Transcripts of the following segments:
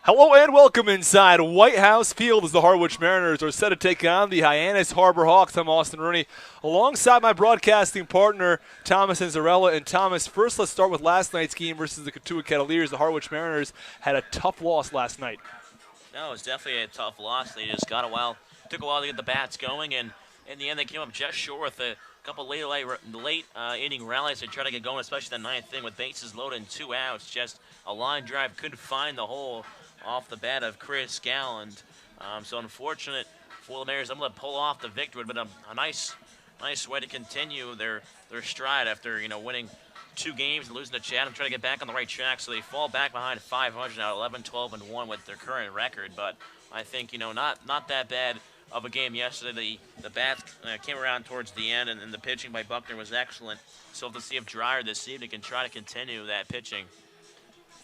Hello and welcome inside White House Field as the Harwich Mariners are set to take on the Hyannis Harbor Hawks. I'm Austin Rooney alongside my broadcasting partner Thomas Anzarella. And Thomas, first let's start with last night's game versus the Cotuit Cavaliers. The Harwich Mariners had a tough loss last night. No, it was definitely a tough loss. They just took a while to get the bats going, and in the end they came up just short with a couple late inning rallies to try to get going, especially the ninth inning with bases loaded and 2 outs. Just a line drive couldn't find the hole off the bat of Chris Galland. So unfortunate for the Mariners. I'm going to pull off the victory, but a nice way to continue their stride after winning 2 games and losing to Chatham, trying to get back on the right track. So they fall back behind 500 now, 11, 12, and 1 with their current record. But I think not that bad of a game yesterday. The bats came around towards the end, and the pitching by Buckner was excellent. So we'll have to see if Dreyer this evening can try to continue that pitching.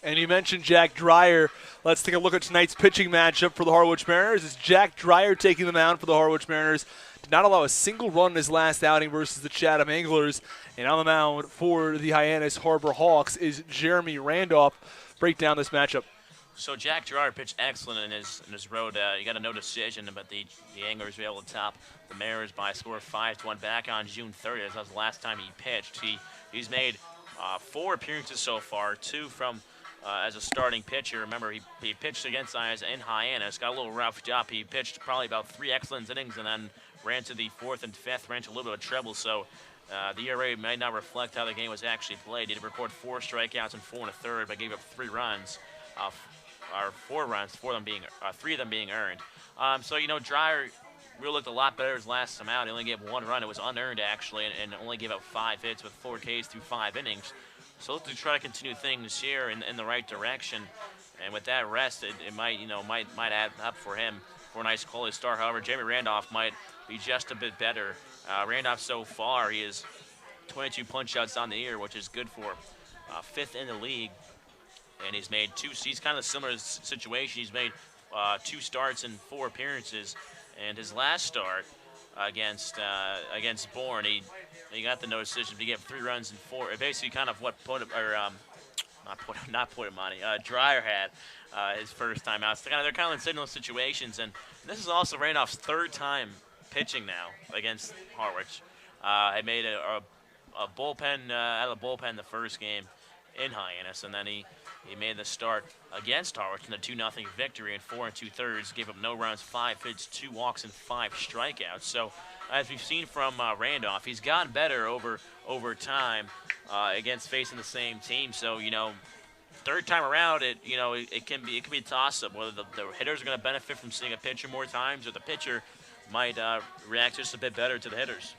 And you mentioned Jack Dreyer. Let's take a look at tonight's pitching matchup for the Harwich Mariners. It's Jack Dreyer taking the mound for the Harwich Mariners. Did not allow a single run in his last outing versus the Chatham Anglers. And on the mound for the Hyannis Harbor Hawks is Jeremy Randolph. Break down this matchup. So Jack Dreyer pitched excellent in his road. He got a no decision, but the Anglers were able to top the Mariners by a score of 5-1 back on June 30th. That was the last time he pitched. He's made 4 appearances so far, 2 from as a starting pitcher. Remember, he pitched against us in Hyannis, got a little roughed up. He pitched probably about 3 excellent innings and then ran to the 4th and 5th, ran to a little bit of treble. So the ERA might not reflect how the game was actually played. He did record 4 strikeouts and 4 1/3, but gave up 3 runs, or 4 runs, 3 of them being earned. So Dreyer really looked a lot better his last time out. He only gave 1 run. It was unearned actually, and only gave up 5 hits with 4 Ks through 5 innings. So let's try to continue things here in the right direction, and with that rest, it might add up for him for a nice quality start. However, Jeremy Randolph might be just a bit better. Randolph so far, he is 22 punch-outs on the year, which is good for 5th in the league, and he's made 2. He's kind of a similar situation. He's made 2 starts and 4 appearances, and his last start against Bourne, he got the no decision. He gave 3 runs and 4. Basically, kind of what Dreyer had his first time out. So they're kind of in similar situations, and this is also Randolph's 3rd time pitching now against Harwich. He made a bullpen out of the bullpen the first game in Hyannis, and then he made the start against Harwich in a 2-0 victory in 4 2/3. Gave up no runs, 5 hits, 2 walks, and 5 strikeouts. So, as we've seen from Randolph, he's gotten better over time against facing the same team. So, 3rd time around, it can be a toss-up whether the hitters are going to benefit from seeing a pitcher more times, or the pitcher might react just a bit better to the hitters.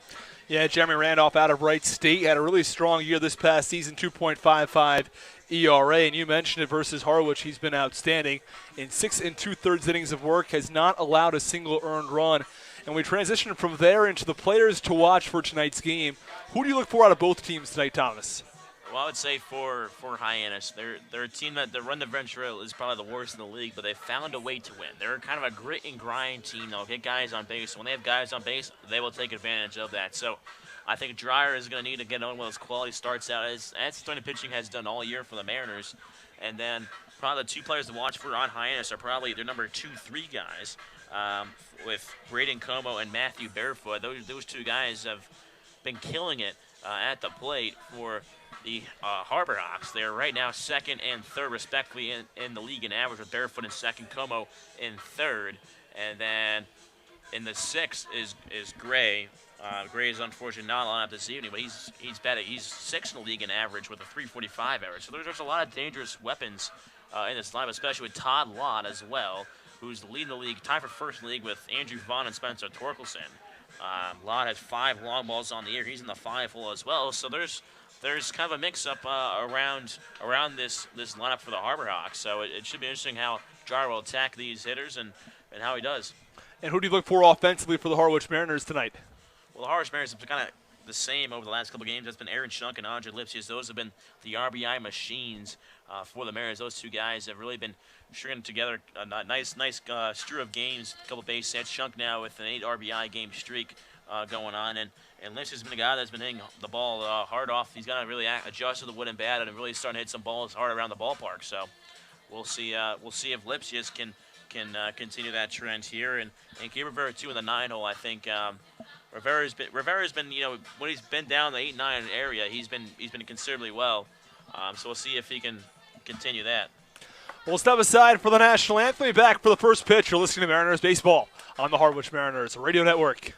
Yeah, Jeremy Randolph out of Wright State had a really strong year this past season, 2.55 ERA, and you mentioned it versus Harwich. He's been outstanding in 6 2/3 innings of work, has not allowed a single earned run. And we transition from there into the players to watch for tonight's game. Who do you look for out of both teams tonight, Thomas? Well, I would say for Hyannis, they're a team that the run differential is probably the worst in the league, but they've found a way to win. They're kind of a grit and grind team. They'll get guys on base. When they have guys on base, they will take advantage of that. So I think Dreyer is going to need to get on with his quality starts out, as starting pitching has done all year for the Mariners. And then probably the 2 players to watch for on Hyannis are probably their number 2, 3 guys, with Braden Como and Matthew Barefoot. Those 2 guys have been killing it at the plate for the Harbor Hawks. They're right now 2nd and 3rd respectively in the league in average, with Barefoot in 2nd, Como in 3rd, and then in the 6th is Gray. Gray is unfortunately not on up this evening, but he's better. He's 6th in the league in average with a 3.45 average. So there's a lot of dangerous weapons in this lineup, especially with Todd Lott as well, who's leading the league, tied for 1st in the league with Andrew Vaughn and Spencer Torkelson. Lott has 5 long balls on the year. He's in the 5 hole as well. So there's kind of a mix-up around this lineup for the Harbor Hawks. So it should be interesting how Dreyer will attack these hitters and how he does. And who do you look for offensively for the Harwich Mariners tonight? Well, the Harwich Mariners have been kind of the same over the last couple games. That's been Aaron Shunk and Andre Lipsius. Those have been the RBI machines for the Mariners. Those 2 guys have really been stringing together a nice strew of games, a couple base hits. Shunk now with an 8 RBI game streak going on, and Lynch has been a guy that's been hitting the ball hard off. He's got to really adjust to the wood and bat and really starting to hit some balls hard around the ballpark. So we'll see. We'll see if Lipsius can continue that trend here and keep Rivera 2 in the 9 hole. I think Rivera's been when he's been down the 8-9 area, he's been considerably well. So we'll see if he can continue that. We'll step aside for the national anthem. Be back for the first pitch. You're listening to Mariners baseball on the Harwich Mariners Radio Network.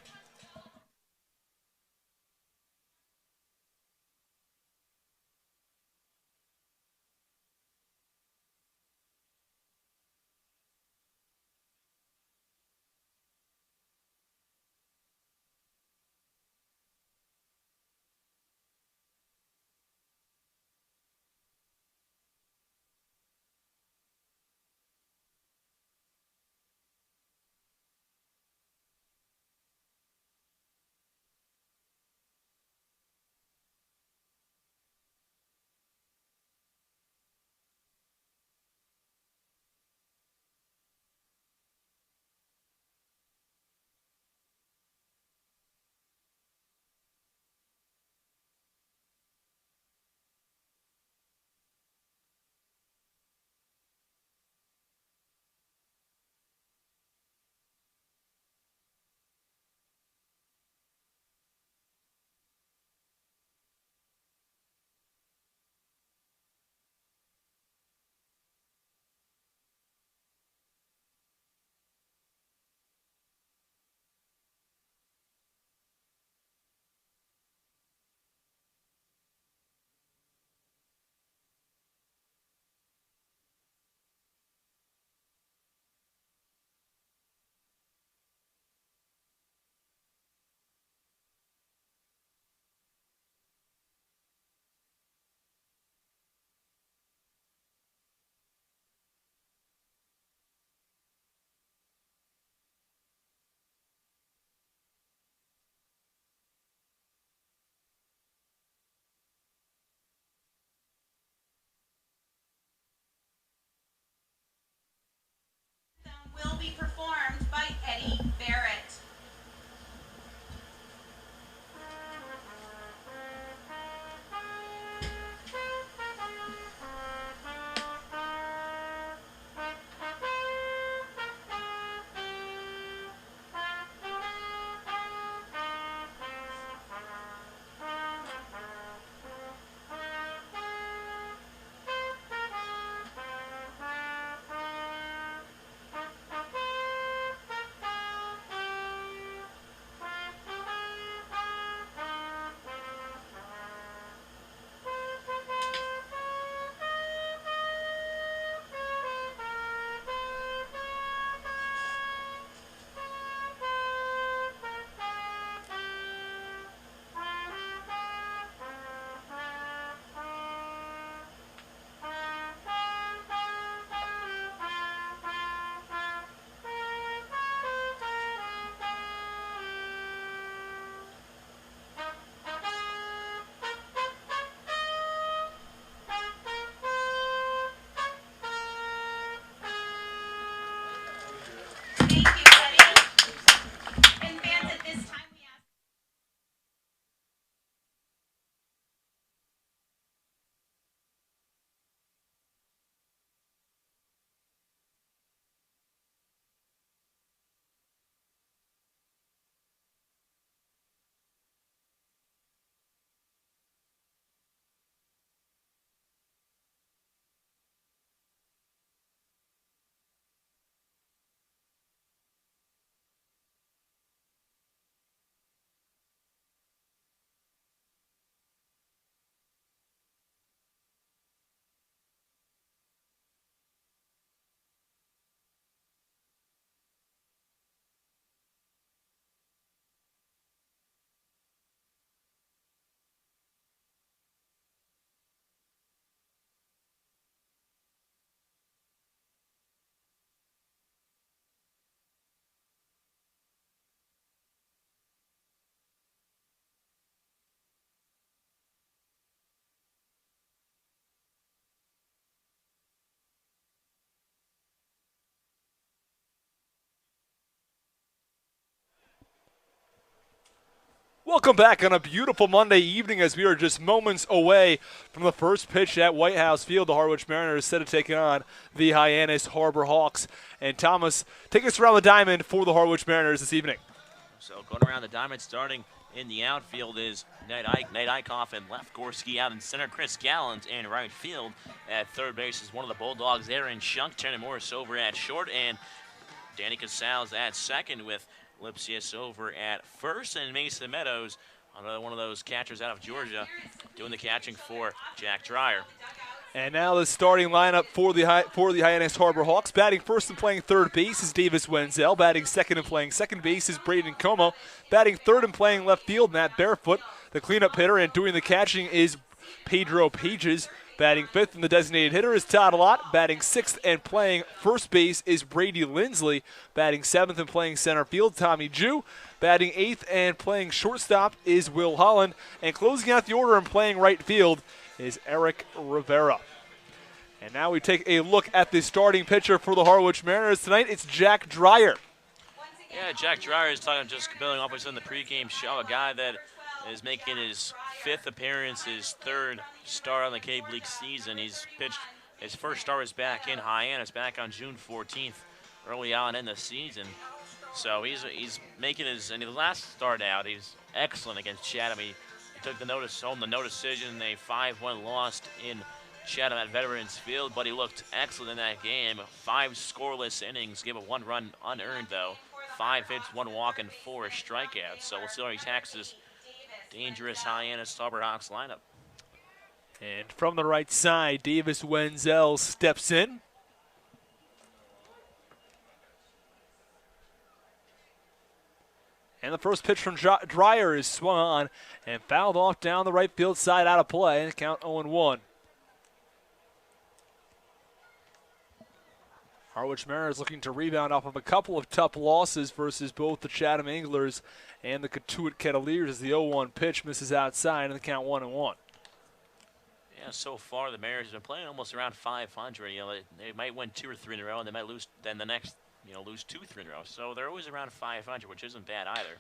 Welcome back on a beautiful Monday evening as we are just moments away from the first pitch at White House Field. The Harwich Mariners set to take on the Hyannis Harbor Hawks. And Thomas, take us around the diamond for the Harwich Mariners this evening. So going around the diamond, starting in the outfield is Nate Eichhoff, and left Gorski out in center. Chris Gallant in right field. At third base is one of the Bulldogs there in Shunk. Turner Morris over at short, and Danny Casals at second with Lipsius over at first, and Mason Meadows, another one of those catchers out of Georgia, doing the catching for Jack Dreyer. And now the starting lineup for the Hyannis Harbor Hawks. Batting first and playing third base is Davis Wenzel. Batting second and playing second base is Braden Como. Batting third and playing left field, Matt Barefoot. The cleanup hitter and doing the catching is Pedro Pages. Batting fifth and the designated hitter is Todd Lott. Batting sixth and playing first base is Brady Lindsley. Batting seventh and playing center field, Tommy Jew. Batting eighth and playing shortstop is Will Holland. And closing out the order and playing right field is Eric Rivera. And now we take a look at the starting pitcher for the Harwich Mariners tonight. It's Jack Dreyer. Yeah, Jack Dreyer is talking, just building off what's in the pregame show, a guy that is making his fifth appearance, his third start on the Cape League season. He's pitched his first start was back in Hyannis back on June 14th, early on in the season. So he's making his, and the last start out, he's excellent against Chatham. He took the notice home, the no decision, a 5-1 loss in Chatham at Veterans Field, but he looked excellent in that game. 5 scoreless innings, gave a 1 run unearned though. 5 hits, 1 walk, and 4 strikeouts. So we'll see how he attacks this dangerous Hyannis Harbor Hawks lineup. And from the right side, Davis Wenzel steps in. And the first pitch from Dreyer is swung on and fouled off down the right field side, out of play, and count 0-1. Harwich Mariners looking to rebound off of a couple of tough losses versus both the Chatham Anglers and the Cotuit Kettleers as the 0-1 pitch misses outside and the count 1-1. Yeah, so far the Mariners have been playing almost around 500. You know, they might win 2 or 3 in a row, and they might lose. Then the next, lose 2 or 3 in a row. So they're always around 500, which isn't bad either.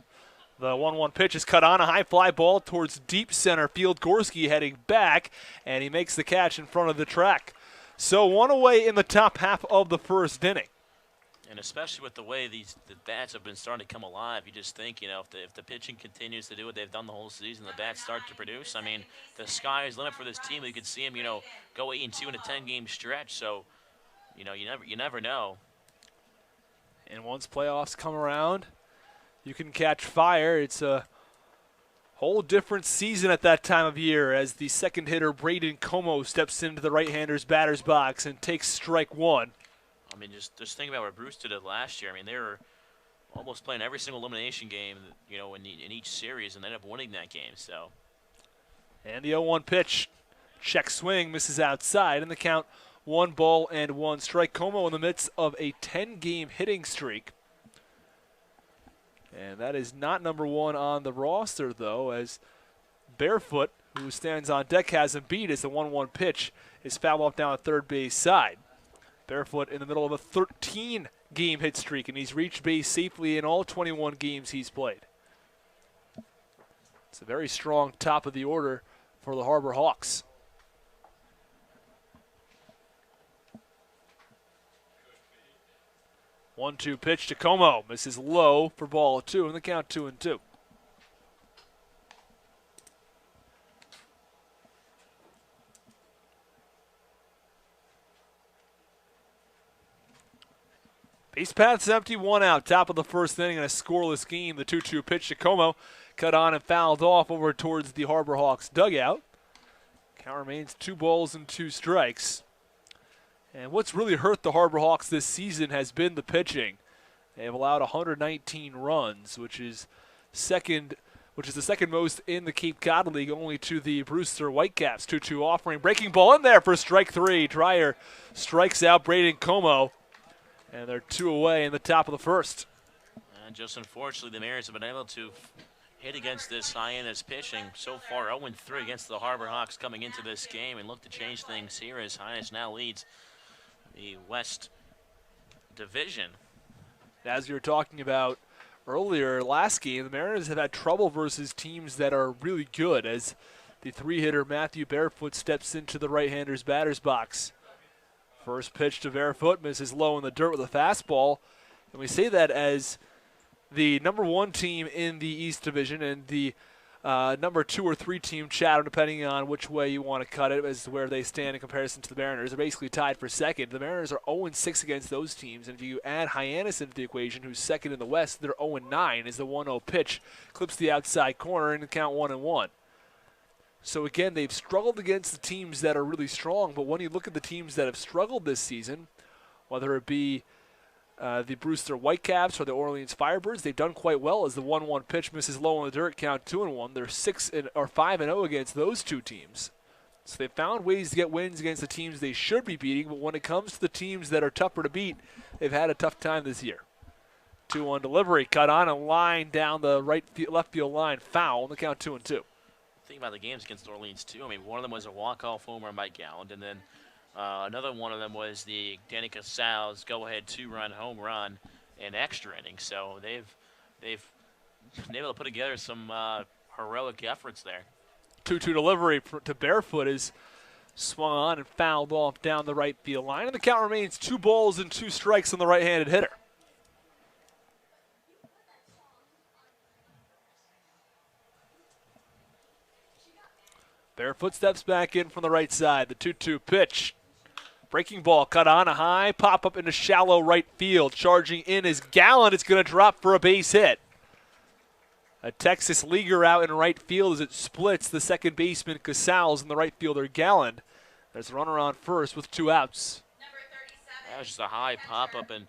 The 1-1 pitch is cut on, a high fly ball towards deep center field. Gorski heading back, and he makes the catch in front of the track. So 1 away in the top half of the first inning. And especially with the way the bats have been starting to come alive, you just think, if the pitching continues to do what they've done the whole season, the bats start to produce. I mean, the sky is the limit for this team. You could see them, go 8-2 in a 10-game stretch. So, you never know. And once playoffs come around, you can catch fire. It's a whole different season at that time of year as the second hitter, Braden Como, steps into the right-hander's batter's box and takes strike 1. I mean, just think about what Brewster did last year. I mean, they were almost playing every single elimination game, in each series, and they ended up winning that game. So. And the 0-1 pitch, check swing, misses outside, and the count 1-1 strike. Como in the midst of a 10-game hitting streak. And that is not number 1 on the roster, though, as Barefoot, who stands on deck, has him beat as the 1-1 pitch is fouled off down the third base side. Barefoot in the middle of a 13-game hit streak, and he's reached base safely in all 21 games he's played. It's a very strong top of the order for the Harbor Hawks. 1-2 pitch to Como. Misses low for ball 2, and the count 2-2. Base path's empty, 1 out. Top of the first inning in a scoreless game. The 2-2 pitch to Como. Cut on and fouled off over towards the Harbor Hawks dugout. Count remains 2 strikes. And what's really hurt the Harbor Hawks this season has been the pitching. They have allowed 119 runs, which is the second most in the Cape Cod League, only to the Brewster Whitecaps. 2-2 offering. Breaking ball in there for strike 3. Dreyer strikes out Braden Como. And they're 2 away in the top of the first. And just unfortunately, the Mariners have been able to hit against this Hyannis pitching. So far, 0-3 against the Harbor Hawks coming into this game, and look to change things here as Hyannis now leads the West Division. As you're talking about earlier last game, the Mariners have had trouble versus teams that are really good as the three-hitter Matthew Barefoot steps into the right-hander's batter's box. First pitch to Barefoot, misses low in the dirt with a fastball. And we say that as the number one team in the East Division and the number 2 or 3 team, Chatham, depending on which way you want to cut it, as to where they stand in comparison to the Mariners. They're basically tied for second. The Mariners are 0-6 against those teams, and if you add Hyannis into the equation, who's second in the West, they're 0-9 as the 1-0 pitch clips the outside corner and count 1-1. So again, they've struggled against the teams that are really strong, but when you look at the teams that have struggled this season, whether it be the Brewster Whitecaps or the Orleans Firebirds, they've done quite well as the 1-1 pitch misses low in the dirt, count 2-1. They're 5-0 against those two teams. So they've found ways to get wins against the teams they should be beating, but when it comes to the teams that are tougher to beat, they've had a tough time this year. 2-1 delivery, cut on a line down the left field line, foul, and the count 2-2. Think about the games against Orleans too. I mean, one of them was a walk-off home run by Galland, and then another one of them was the Danny Casals go-ahead 2-run home run in extra innings. So they've been able to put together some heroic efforts there. 2-2 delivery to Barefoot is swung on and fouled off down the right field line, and the count remains 2 balls and 2 strikes on the right-handed hitter. Barefoot steps back in from the right side. The 2-2 pitch. Breaking ball cut on a high pop up into shallow right field. Charging in is Galland. It's going to drop for a base hit. A Texas leaguer out in right field as it splits the second baseman Casals and the right fielder Galland. There's a runner on first with 2 outs. That was just a high pop up, and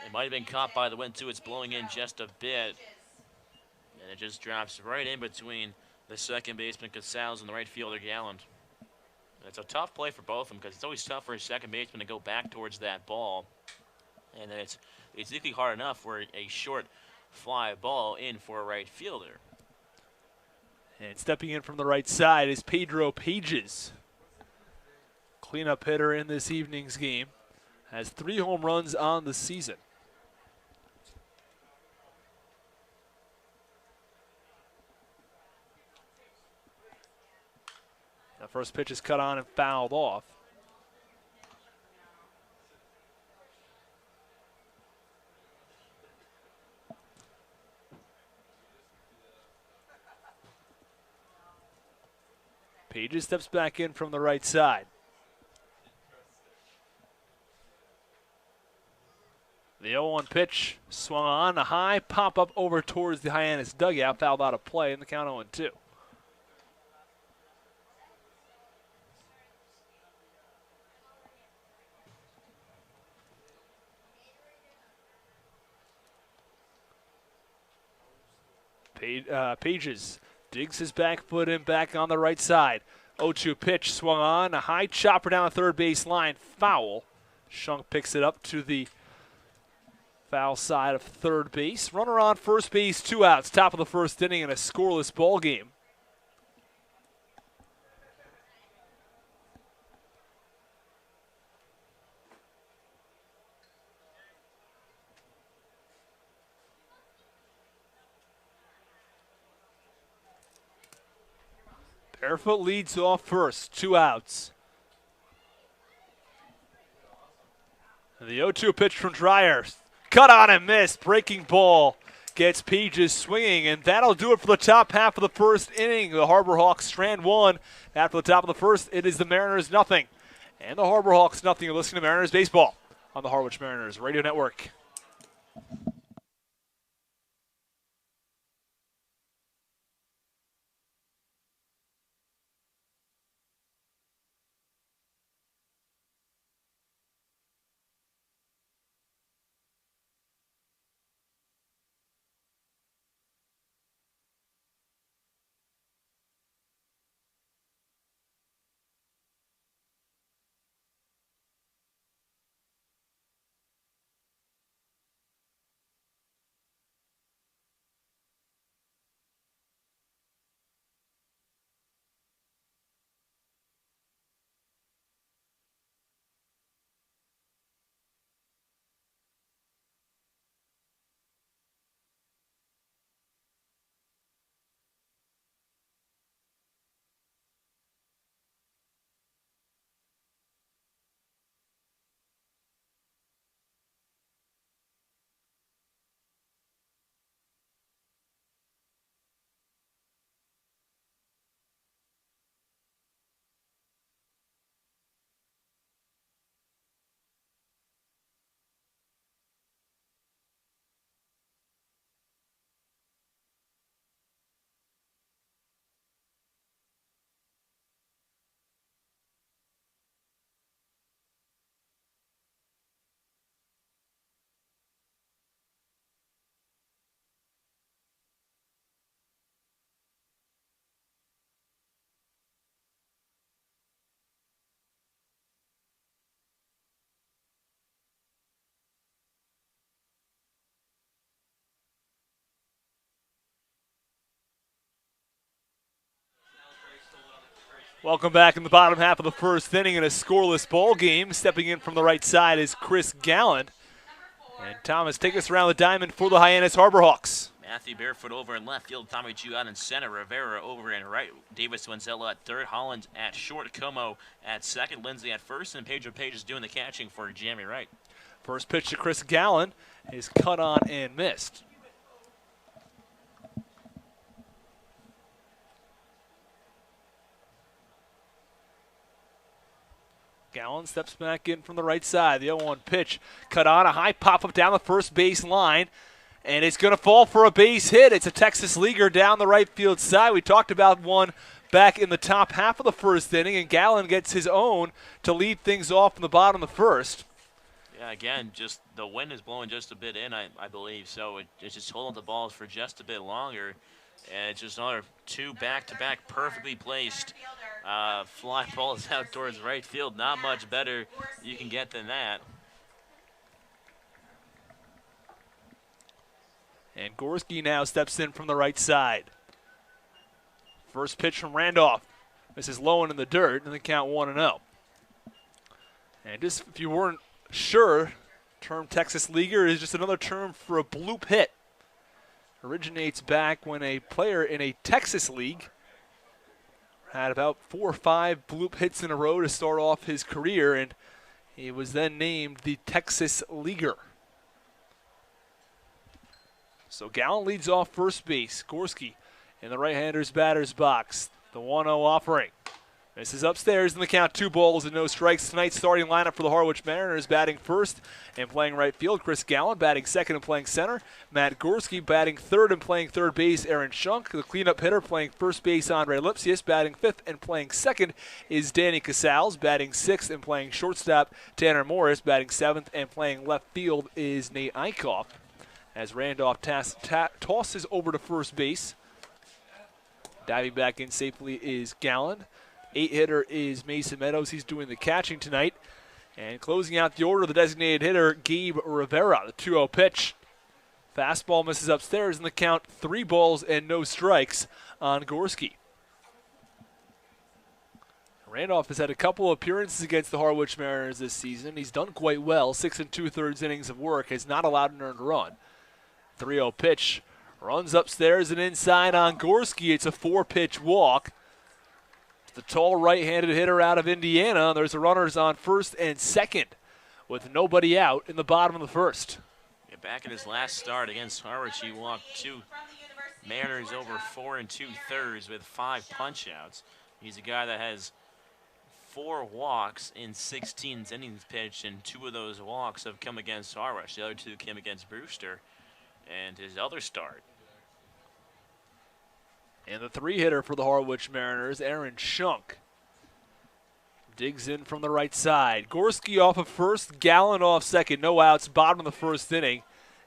it might have been caught by the wind too. It's blowing in just a bit, and it just drops right in between the second baseman Casals and the right fielder Galland. It's a tough play for both of them because it's always tough for a second baseman to go back towards that ball. And then it's equally hard enough for a short fly ball in for a right fielder. And stepping in from the right side is Pedro Pages. Cleanup hitter in this evening's game. Has 3 home runs on the season. The first pitch is cut on and fouled off. Pages steps back in from the right side. The 0-1 pitch swung on a high pop up over towards the Hyannis dugout, fouled out of play, in the count 0-2. Pages digs his back foot in back on the right side. 0-2 pitch swung on. A high chopper down the third base line. Foul. Shunk picks it up to the foul side of third base. Runner on first base, 2 outs. Top of the first inning in a scoreless ball game. Barefoot leads off first, 2 outs. The 0-2 pitch from Dreyer. Cut on and missed. Breaking ball gets Pages swinging, and that'll do it for the top half of the first inning. The Harbor Hawks strand 1. After the top of the first, it is the Mariners nothing. And the Harbor Hawks nothing. You're listening to Mariners Baseball on the Harwich Mariners Radio Network. Welcome back in the bottom half of the first inning in a scoreless ball game. Stepping in from the right side is Chris Galland. And Thomas, take us around the diamond for the Hyannis Harbor Hawks. Matthew Barefoot over in left field, Tommy Chu out in center, Rivera over in right, Davis Wenzel at third, Holland at short, Como at second, Lindsay at first, and Pedro Page is doing the catching for Jeremy Wright. First pitch to Chris Galland is cut on and missed. Galland steps back in from the right side. The 0-1 pitch cut on, a high pop-up down the first base line, and it's going to fall for a base hit. It's a Texas leaguer down the right field side. We talked about one back in the top half of the first inning, and Galland gets his own to lead things off in the bottom of the first. Yeah, again, just the wind is blowing just a bit in, I believe, so it's just holding the balls for just a bit longer. And it's just another two back-to-back perfectly placed fly balls out towards right field. Not much better you can get than that. And Gorski now steps in from the right side. First pitch from Randolph. This is low and in the dirt, and the count 1-0. And just if you weren't sure, term Texas leaguer is just another term for a bloop hit. Originates back when a player in a Texas league had about 4 or 5 bloop hits in a row to start off his career, and he was then named the Texas Leaguer. So Galland leads off first base. Gorski in the right-hander's batter's box. The 1-0 offering. This is upstairs in the count, 2 balls and no strikes. Tonight's starting lineup for the Harwich Mariners, batting first and playing right field, Chris Galland. Batting second and playing center, Matt Gorski. Batting third and playing third base, Aaron Shunk. The cleanup hitter playing first base, Andre Lipsius. Batting fifth and playing second is Danny Casals. Batting sixth and playing shortstop, Tanner Morris. Batting seventh and playing left field is Nate Eichhoff. As Randolph tosses over to first base. Diving back in safely is Galland. 8-hitter is Mason Meadows. He's doing the catching tonight. And closing out the order, the designated hitter, Gabe Rivera. The 2-0 pitch. Fastball misses upstairs in the count, 3 balls and no strikes on Gorski. Randolph has had a couple of appearances against the Harwich Mariners this season. He's done quite well. 6 2/3 innings of work. Has not allowed an earned run. 3-0 pitch. Runs upstairs and inside on Gorski. It's a 4-pitch walk. The tall right-handed hitter out of Indiana. There's the runners on first and second with nobody out in the bottom of the first. Yeah, back in his last start against Harwich, he walked 2 Mariners over 4 2/3 with 5 punch-outs. He's a guy that has 4 walks in 16 innings pitched, and 2 of those walks have come against Harwich. The other 2 came against Brewster and his other start. And the 3-hitter for the Harwich Mariners, Aaron Shunk, digs in from the right side. Gorski off of first, Galland off second. No outs, bottom of the first inning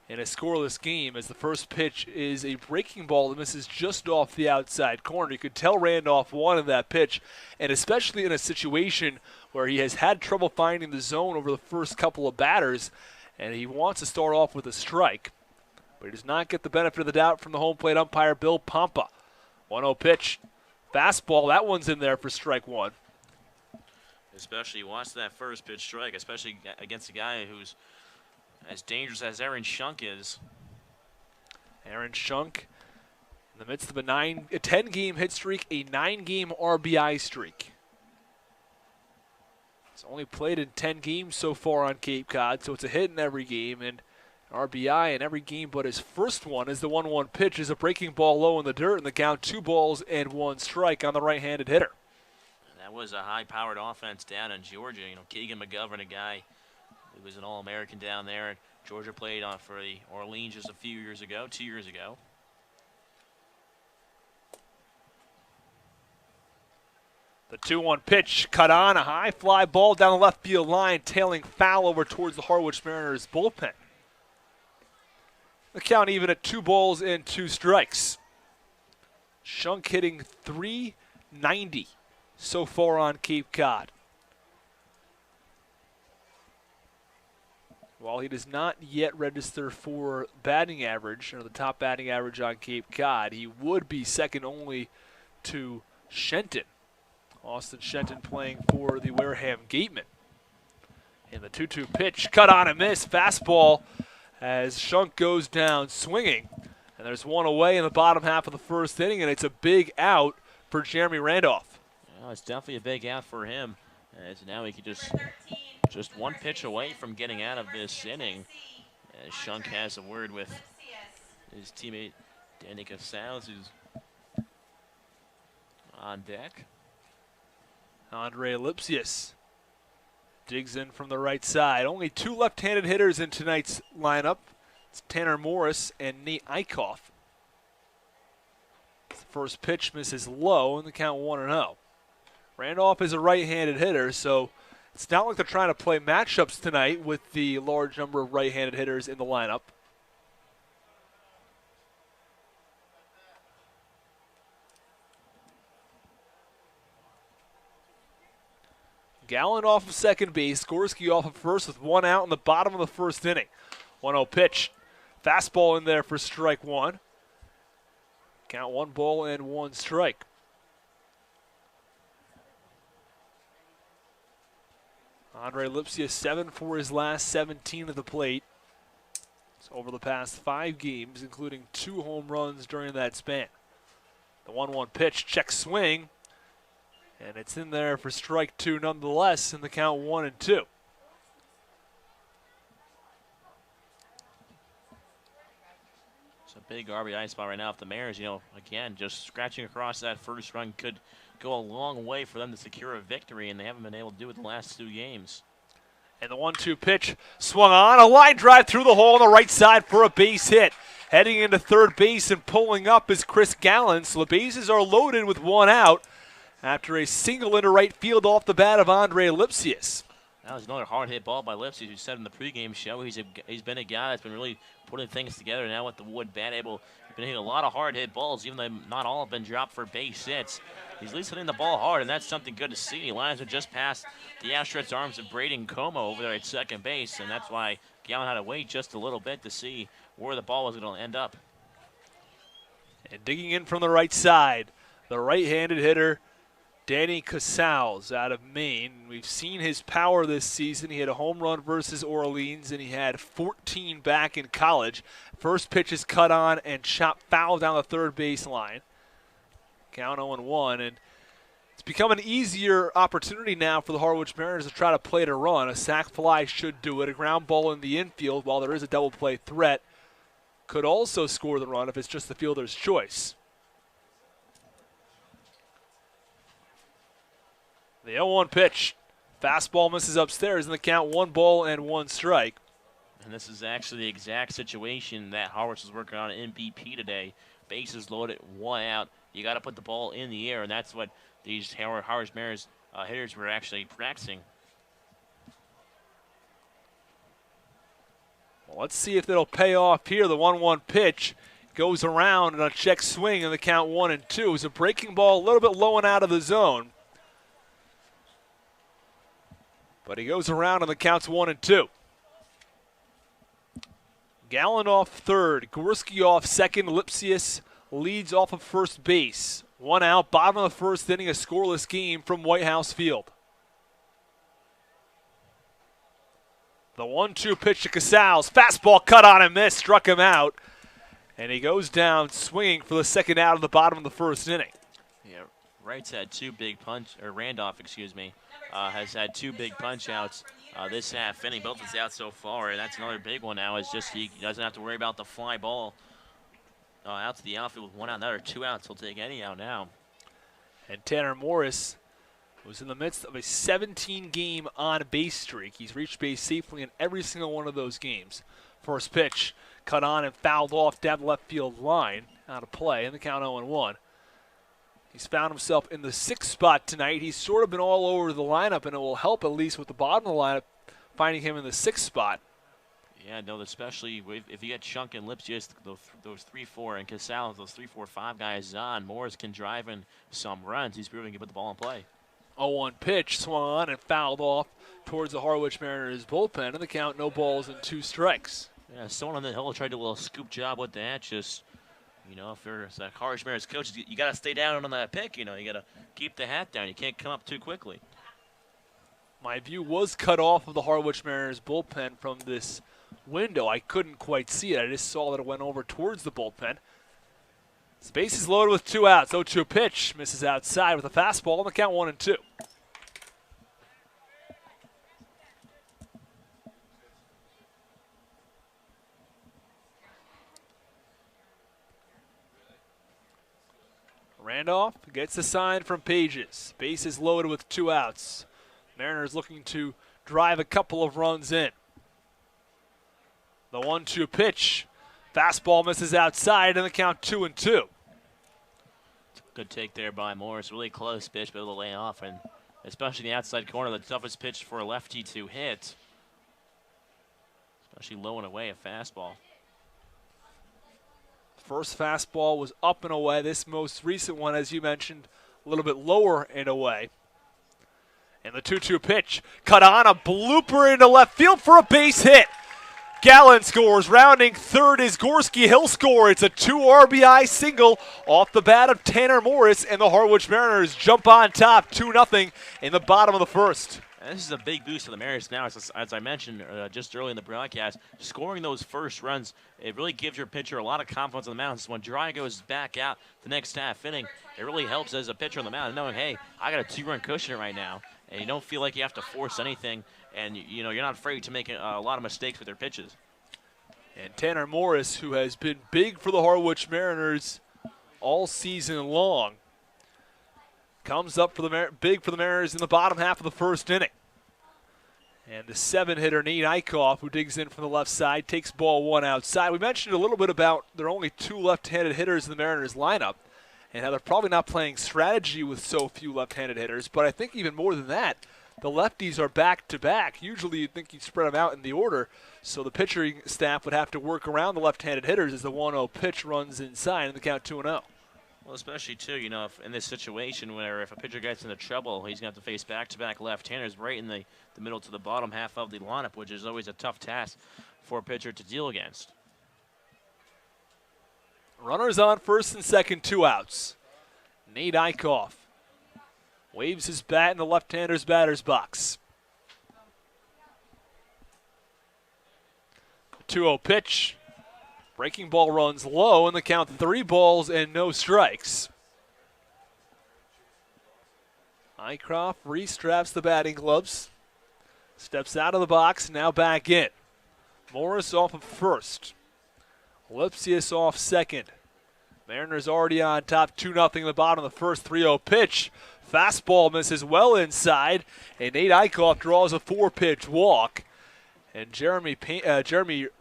in a scoreless game as the first pitch is a breaking ball that misses just off the outside corner. You could tell Randolph wanted that pitch, and especially in a situation where he has had trouble finding the zone over the first couple of batters, and he wants to start off with a strike. But he does not get the benefit of the doubt from the home plate umpire, Bill Pompa. 1-0 pitch. Fastball, that one's in there for strike 1. Especially watch that first pitch strike, especially against a guy who's as dangerous as Aaron Shunk is. Aaron Shunk in the midst of a 10-game hit streak, a 9-game RBI streak. He's only played in 10 games so far on Cape Cod, so it's a hit in every game, and RBI in every game but his first one is the 1-1 pitch is a breaking ball low in the dirt, and the count 2 balls and 1 strike on the right-handed hitter. That was a high-powered offense down in Georgia. You know, Keegan McGovern, a guy who was an All-American down there. Georgia played on for the Orleans just a few years ago, 2 years ago. The 2-1 pitch cut on, a high fly ball down the left field line, tailing foul over towards the Harwich Mariners bullpen. The count even at 2 balls and 2 strikes. Shunk hitting .390 so far on Cape Cod. While he does not yet register for batting average, or the top batting average on Cape Cod, he would be second only to Shenton Austin Shenton playing for the Wareham Gatemen. And the 2-2 pitch, cut on and miss. Fastball as Shunk goes down swinging. And there's one away in the bottom half of the first inning, and it's a big out for Jeremy Randolph. Well, it's definitely a big out for him. As now he could just one pitch away from getting out of this inning. As Shunk has a word with his teammate Danny Casals, who's on deck. Andre Lipsius digs in from the right side. Only two left-handed hitters in tonight's lineup. It's Tanner Morris and Nate Eichhoff. The first pitch misses low, and the count 1-0. Randolph is a right-handed hitter, so it's not like they're trying to play matchups tonight with the large number of right-handed hitters in the lineup. Gallen off of second base, Gorski off of first with one out in the bottom of the first inning. 1-0 pitch. Fastball in there for strike one. Count 1 ball and 1 strike. Andre Lipsius 7 for his last 17 at the plate. It's over the past 5 games, including 2 home runs during that span. The 1-1 pitch, check swing. And it's in there for strike 2 nonetheless in the count 1-2. It's a big RBI spot right now. If the Mariners, again, just scratching across that first run could go a long way for them to secure a victory, and they haven't been able to do it the last 2 games. And the 1-2 pitch swung on. A line drive through the hole on the right side for a base hit. Heading into third base and pulling up is Chris Gallen. So the bases are loaded with 1 out. After a single into right field off the bat of Andre Lipsius. That was another hard hit ball by Lipsius, who said in the pregame show he's been a guy that's been really putting things together now with the wood bat. He's been hitting a lot of hard hit balls, even though not all have been dropped for base hits. He's at least hitting the ball hard, and that's something good to see. He lines it just past the outstretched arms of Braden Como over there at second base, and that's why Gallen had to wait just a little bit to see where the ball was going to end up. And digging in from the right side, the right-handed hitter, Danny Casals out of Maine. We've seen his power this season. He had a home run versus Orleans, and he had 14 back in college. First pitch is cut on and chopped foul down the third baseline. Count 0-1, and it's become an easier opportunity now for the Harwich Mariners to try to play to run. A sac fly should do it. A ground ball in the infield, while there is a double play threat, could also score the run if it's just the fielder's choice. The 0-1 pitch. Fastball misses upstairs in the count 1 ball and 1 strike. And this is actually the exact situation that Harwich was working on in BP today. Bases loaded, 1 out. You got to put the ball in the air, and that's what these Harwich Mariners hitters were actually practicing. Well, let's see if it'll pay off here. The 1-1 pitch goes around and a check swing in the count 1-2. It was a breaking ball a little bit low and out of the zone. But he goes around and the count's 1-2. Gallen off third, Gorski off second, Lipsius leads off of first base. 1 out, bottom of the first inning, a scoreless game from White House Field. The 1-2 pitch to Casals. Fastball cut on and missed, struck him out. And he goes down swinging for the second out of the bottom of the first inning. Yeah, Wright's had 2 big Randolph, has had 2 big punch outs this half inning. Both his outs so far, and that's another big one now. Is just he doesn't have to worry about the fly ball out to the outfield with 1 out. Another 2 outs. He'll take any out now. And Tanner Morris was in the midst of a 17-game on-base streak. He's reached base safely in every single one of those games. First pitch cut on and fouled off down the left field line, out of play, in the count 0-1. He's found himself in the 6th spot tonight. He's sort of been all over the lineup, and it will help at least with the bottom of the lineup, finding him in the 6th spot. Yeah, no, especially if you get Shunk and Lipsius, those 3-4, and Casals, those 3-4-5 guys on, Morris can drive in some runs. He's proving he can put the ball in play. 0-1 pitch swung on and fouled off towards the Harwich Mariners bullpen, and the count no balls and 2 strikes. Yeah, someone on the hill tried to do a little scoop job with that, just You know, if you're a Harwich Mariners coach, you got to stay down on that pick. You know, you got to keep the hat down. You can't come up too quickly. My view was cut off of the Harwich Mariners bullpen from this window. I couldn't quite see it. I just saw that it went over towards the bullpen. Space is loaded with 2 outs. 0-2 pitch. Misses outside with a fastball on the count 1-2. Randolph gets the sign from Pages. Bases loaded with 2 outs. Mariners looking to drive a couple of runs in. The 1-2 pitch. Fastball misses outside and the count 2-2. Good take there by Morris. Really close pitch, but able to lay off. And especially the outside corner, the toughest pitch for a lefty to hit. Especially low and away, a fastball. First fastball was up and away. This most recent one, as you mentioned, a little bit lower and away. And the 2-2 pitch. Cut on, a blooper into left field for a base hit. Gallen scores. Rounding third is Gorski. He'll score. It's a 2 RBI single off the bat of Tanner Morris, and the Harwich Mariners jump on top 2-0 in the bottom of the first. And this is a big boost for the Mariners now, as I mentioned just early in the broadcast. Scoring those first runs, it really gives your pitcher a lot of confidence on the mound. So when Dry goes back out the next half inning, it really helps as a pitcher on the mound, knowing, hey, I got a 2-run cushion right now, and you don't feel like you have to force anything, and you know you're not afraid to make a lot of mistakes with your pitches. And Tanner Morris, who has been big for the Harwich Mariners all season long, comes up for the big for the Mariners in the bottom half of the first inning. And the 7-hitter, Nate Eichhoff, who digs in from the left side, takes ball 1 outside. We mentioned a little bit about there are only 2 left-handed hitters in the Mariners lineup and how they're probably not playing strategy with so few left-handed hitters. But I think even more than that, the lefties are back-to-back. Usually you'd think you'd spread them out in the order, so the pitching staff would have to work around the left-handed hitters as the 1-0 pitch runs inside and the count 2-0. Well, especially, too, you know, in this situation where if a pitcher gets into trouble, he's going to have to face back-to-back left-handers right in the middle to the bottom half of the lineup, which is always a tough task for a pitcher to deal against. Runners on first and second, 2 outs. Nate Eichhoff waves his bat in the left-hander's batter's box. The 2-0 pitch. Breaking ball runs low, and the count 3 balls and no strikes. Eichhoff restraps the batting gloves. Steps out of the box, now back in. Morris off of first. Lipsius off second. Mariners already on top 2-0 in the bottom of the first. 3-0 pitch. Fastball misses well inside, and Nate Eichhoff draws a 4-pitch walk. And Jeremy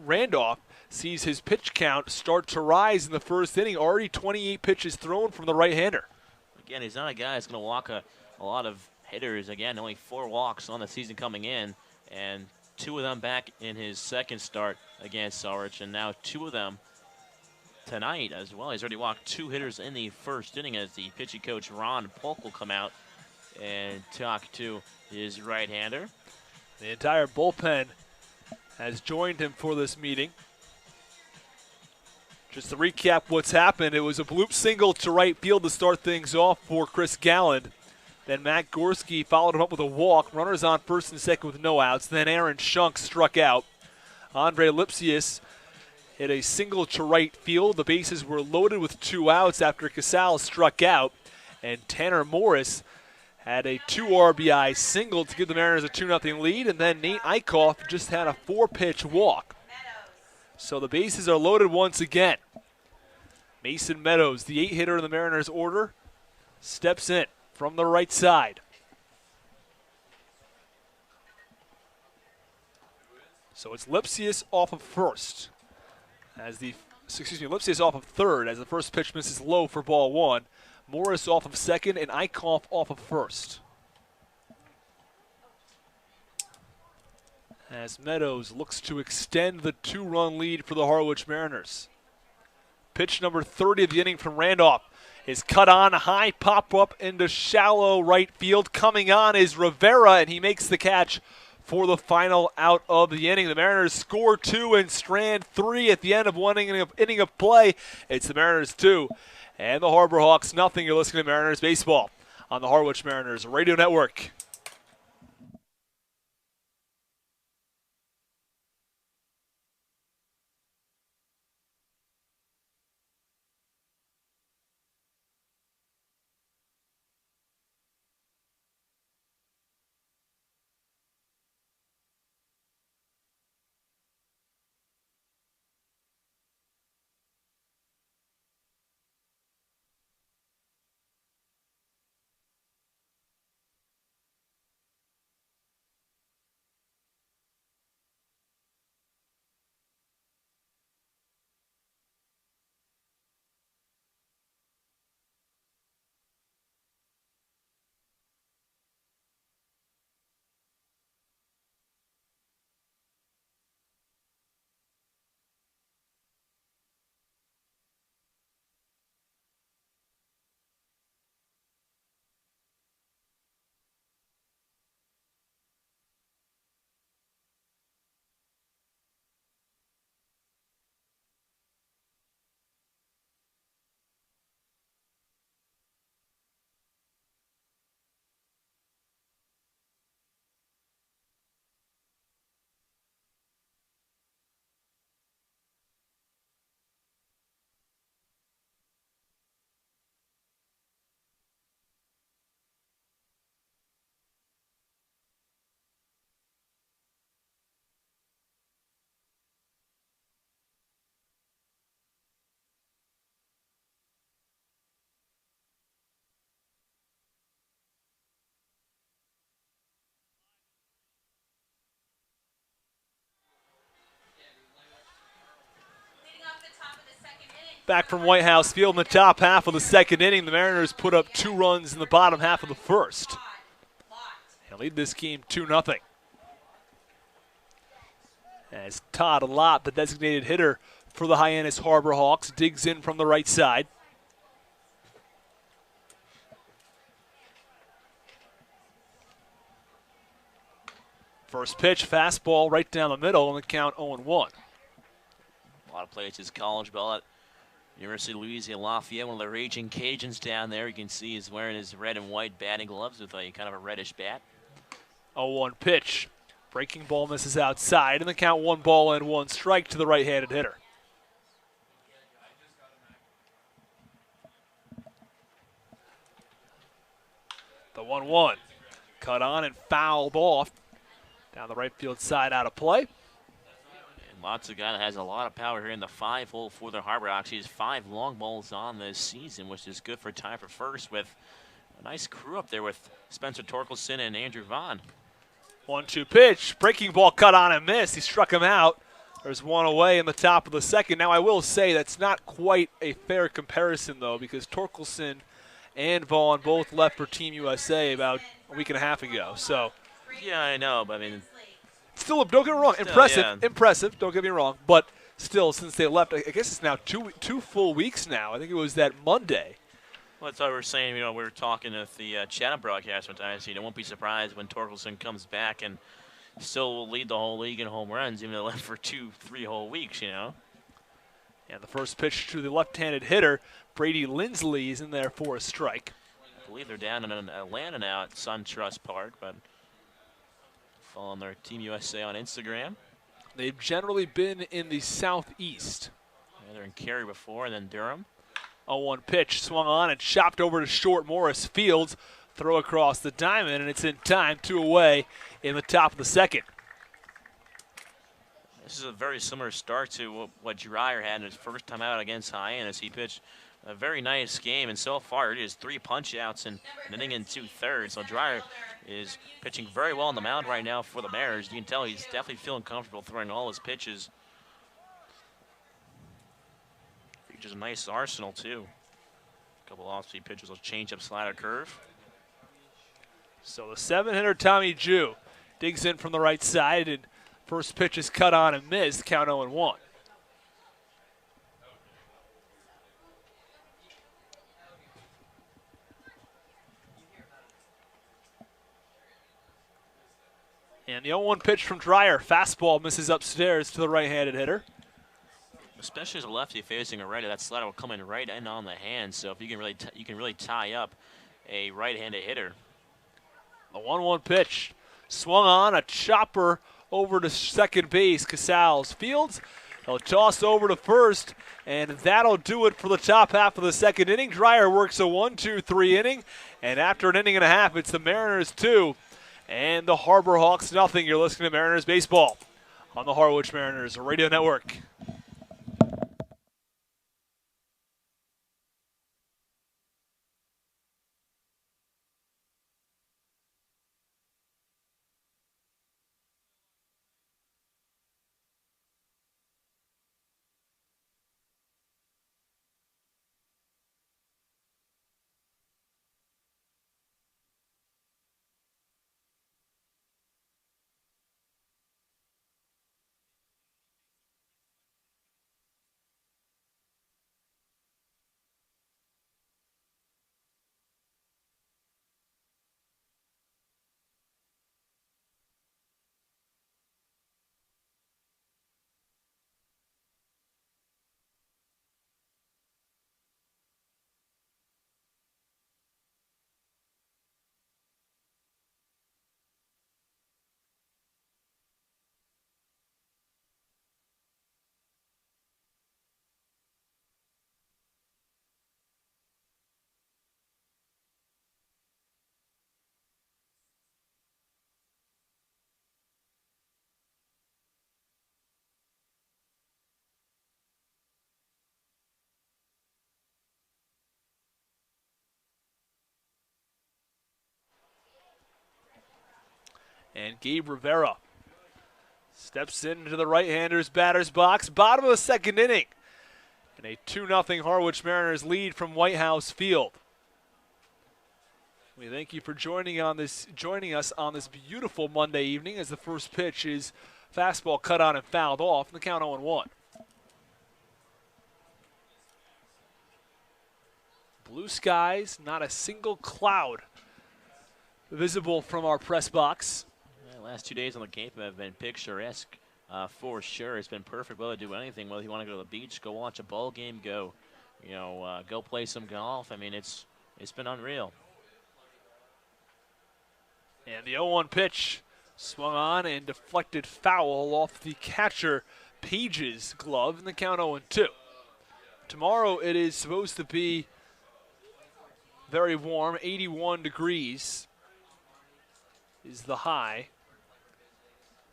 Randolph sees his pitch count start to rise in the first inning. Already 28 pitches thrown from the right-hander. Again, he's not a guy that's going to walk a lot of hitters. Again, only 4 walks on the season coming in, and 2 of them back in his second start against Harwich, and now 2 of them tonight as well. He's already walked 2 hitters in the first inning as the pitching coach Ron Polk will come out and talk to his right-hander. The entire bullpen has joined him for this meeting. Just to recap what's happened, it was a bloop single to right field to start things off for Chris Galland. Then Matt Gorski followed him up with a walk. Runners on first and second with no outs. Then Aaron Shunk struck out. Andre Lipsius hit a single to right field. The bases were loaded with 2 outs after Casals struck out. And Tanner Morris had a 2 RBI single to give the Mariners a 2-0 lead. And then Nate Eichhoff just had a 4-pitch walk. So the bases are loaded once again. Mason Meadows, the 8-hitter in the Mariners order, steps in from the right side. So it's Lipsius off of first. Lipsius off of third as the first pitch misses low for ball 1. Morris off of second and Eichhoff off of first. As Meadows looks to extend the 2-run lead for the Harwich Mariners. Pitch number 30 of the inning from Randolph is cut on, high pop up into shallow right field. Coming on is Rivera, and he makes the catch for the final out of the inning. The Mariners score 2 and strand 3 at the end of one inning of play. It's the Mariners 2 and the Harbor Hawks nothing. You're listening to Mariners Baseball on the Harwich Mariners Radio Network. Back from White House Field in the top half of the second inning, the Mariners put up 2 runs in the bottom half of the first and lead this game 2-0. As Todd Lott, the designated hitter for the Hyannis Harbor Hawks, digs in from the right side. First pitch, fastball right down the middle, and the count 0-1. A lot of players his college ball at University of Louisiana Lafayette, one of the raging Cajuns down there. You can see he's wearing his red and white batting gloves with a kind of a reddish bat. 0-1 pitch. Breaking ball misses outside, and the count 1-1 strike to the right-handed hitter. The 1-1 cut on and fouled off down the right field side, out of play. And lots of guy that has a lot of power here in the 5-hole for the Harbor Hawks. He has 5 long balls on this season, which is good for tie for first with a nice crew up there with Spencer Torkelson and Andrew Vaughn. 1-2 pitch. Breaking ball cut on and missed. He struck him out. There's one away in the top of the second. Now, I will say that's not quite a fair comparison, though, because Torkelson and Vaughn both left for Team USA about a week and a half ago. So, yeah, I know, but I mean, still, don't get me wrong, impressive, yeah. Impressive, don't get me wrong. But still, since they left, I guess it's now two full weeks now. I think it was that Monday. Well, that's why we're saying, we were talking with the Chatham broadcast sometimes. Won't be surprised when Torkelson comes back and still will lead the whole league in home runs, even though they left for 2-3 whole weeks, And the first pitch to the left-handed hitter, Brady Lindsley, is in there for a strike. I believe they're down in Atlanta now at SunTrust Park, but following their Team USA on Instagram. They've generally been in the southeast. Yeah, they're in Cary before, and then Durham. 0-1 pitch, swung on and chopped over to short Morris Fields. Throw across the diamond, and it's in time, 2 away in the top of the second. This is a very similar start to what Dreyer had in his first time out against Hyannis. He pitched a very nice game, and so far it is 3 punch-outs and an inning and 2/3. So Dreyer is pitching very well on the mound right now for the Mariners. You can tell he's definitely feeling comfortable throwing all his pitches. Features a nice arsenal, too. A couple off-speed pitches, a change-up, slider, curve. So the 7-hitter Tommy Jew digs in from the right side, and first pitch is cut on and missed, count 0-1. And And the 0-1 pitch from Dreyer. Fastball misses upstairs to the right-handed hitter. Especially as a lefty facing a righty, that slider will come in right in on the hand. So if you can really tie up a right-handed hitter. A 1-1 pitch. Swung on, a chopper over to second base. Casals fields. He'll toss over to first, and that'll do it for the top half of the second inning. Dreyer works a 1-2-3 inning, and after an inning and a half, it's the Mariners 2 and the Harbor Hawks nothing. You're listening to Mariners Baseball on the Harwich Mariners Radio Network. And Gabe Rivera steps into the right-hander's batter's box, bottom of the second inning. And a 2-0 Harwich Mariners lead from White House Field. We thank you for joining us on this beautiful Monday evening as the first pitch is fastball cut on and fouled off, and the count 0-1. Blue skies, not a single cloud visible from our press box. The last 2 days on the Cape have been picturesque for sure. It's been perfect weather to do anything. Whether you want to go to the beach, go watch a ball game, go play some golf. I mean, it's been unreal. And the 0-1 pitch swung on and deflected foul off the catcher Page's glove, and the count 0-2. Tomorrow it is supposed to be very warm, 81 degrees is the high.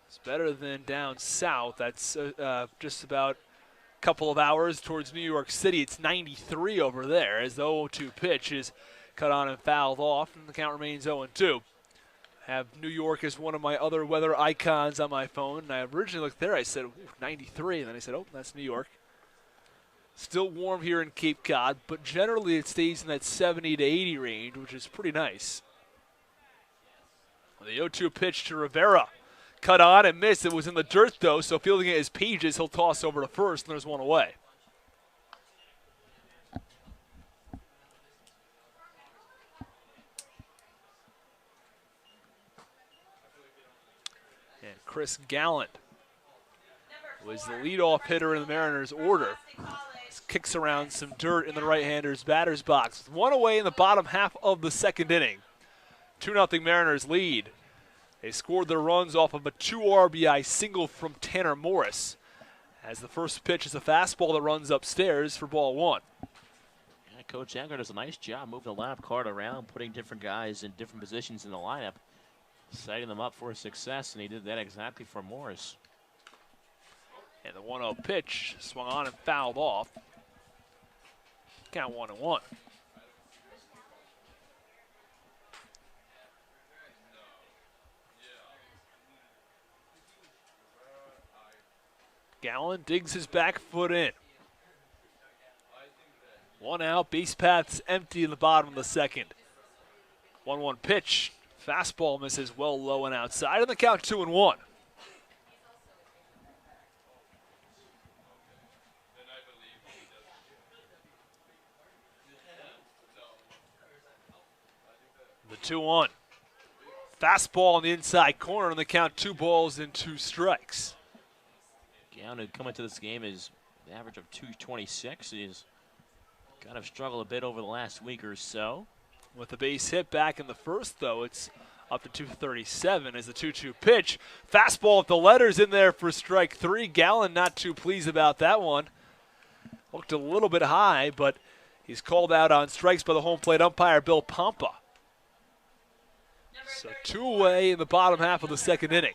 It's better than down south. That's just about a couple of hours towards New York City. It's 93 over there as the 0-2 pitch is cut on and fouled off, and the count remains 0-2. Have New York as one of my other weather icons on my phone, and I originally looked there, I said, 93, and then I said, oh, that's New York. Still warm here in Cape Cod, but generally it stays in that 70 to 80 range, which is pretty nice. The 0-2 pitch to Rivera. Cut on and missed. It was in the dirt, though, so fielding it as Pages, he'll toss over to first, and there's one away. And Chris Gallant was the leadoff hitter in the Mariners' order. Kicks around some dirt in the right-hander's batter's box. One away in the bottom half of the second inning. 2-0 Mariners lead. They scored their runs off of a 2 RBI single from Tanner Morris. As the first pitch is a fastball that runs upstairs for ball one. Yeah, Coach Anger does a nice job moving the lineup card around, putting different guys in different positions in the lineup, setting them up for success, and he did that exactly for Morris. And the 1-0 pitch swung on and fouled off. Count 1-1. Gallant digs his back foot in. One out, base path's empty in the bottom of the second. 1-1 pitch. Fastball misses well low and outside, and the count 2-1. The 2-1. Fastball on the inside corner, and the count 2 balls and 2 strikes. Down to come into this game is an average of 226. He's kind of struggled a bit over the last week or so. With the base hit back in the first, though, it's up to 237 as the 2-2 pitch. Fastball with the letters in there for strike 3. Gallen not too pleased about that one. Looked a little bit high, but he's called out on strikes by the home plate umpire, Bill Pompa. So 2 away in the bottom half of the second inning.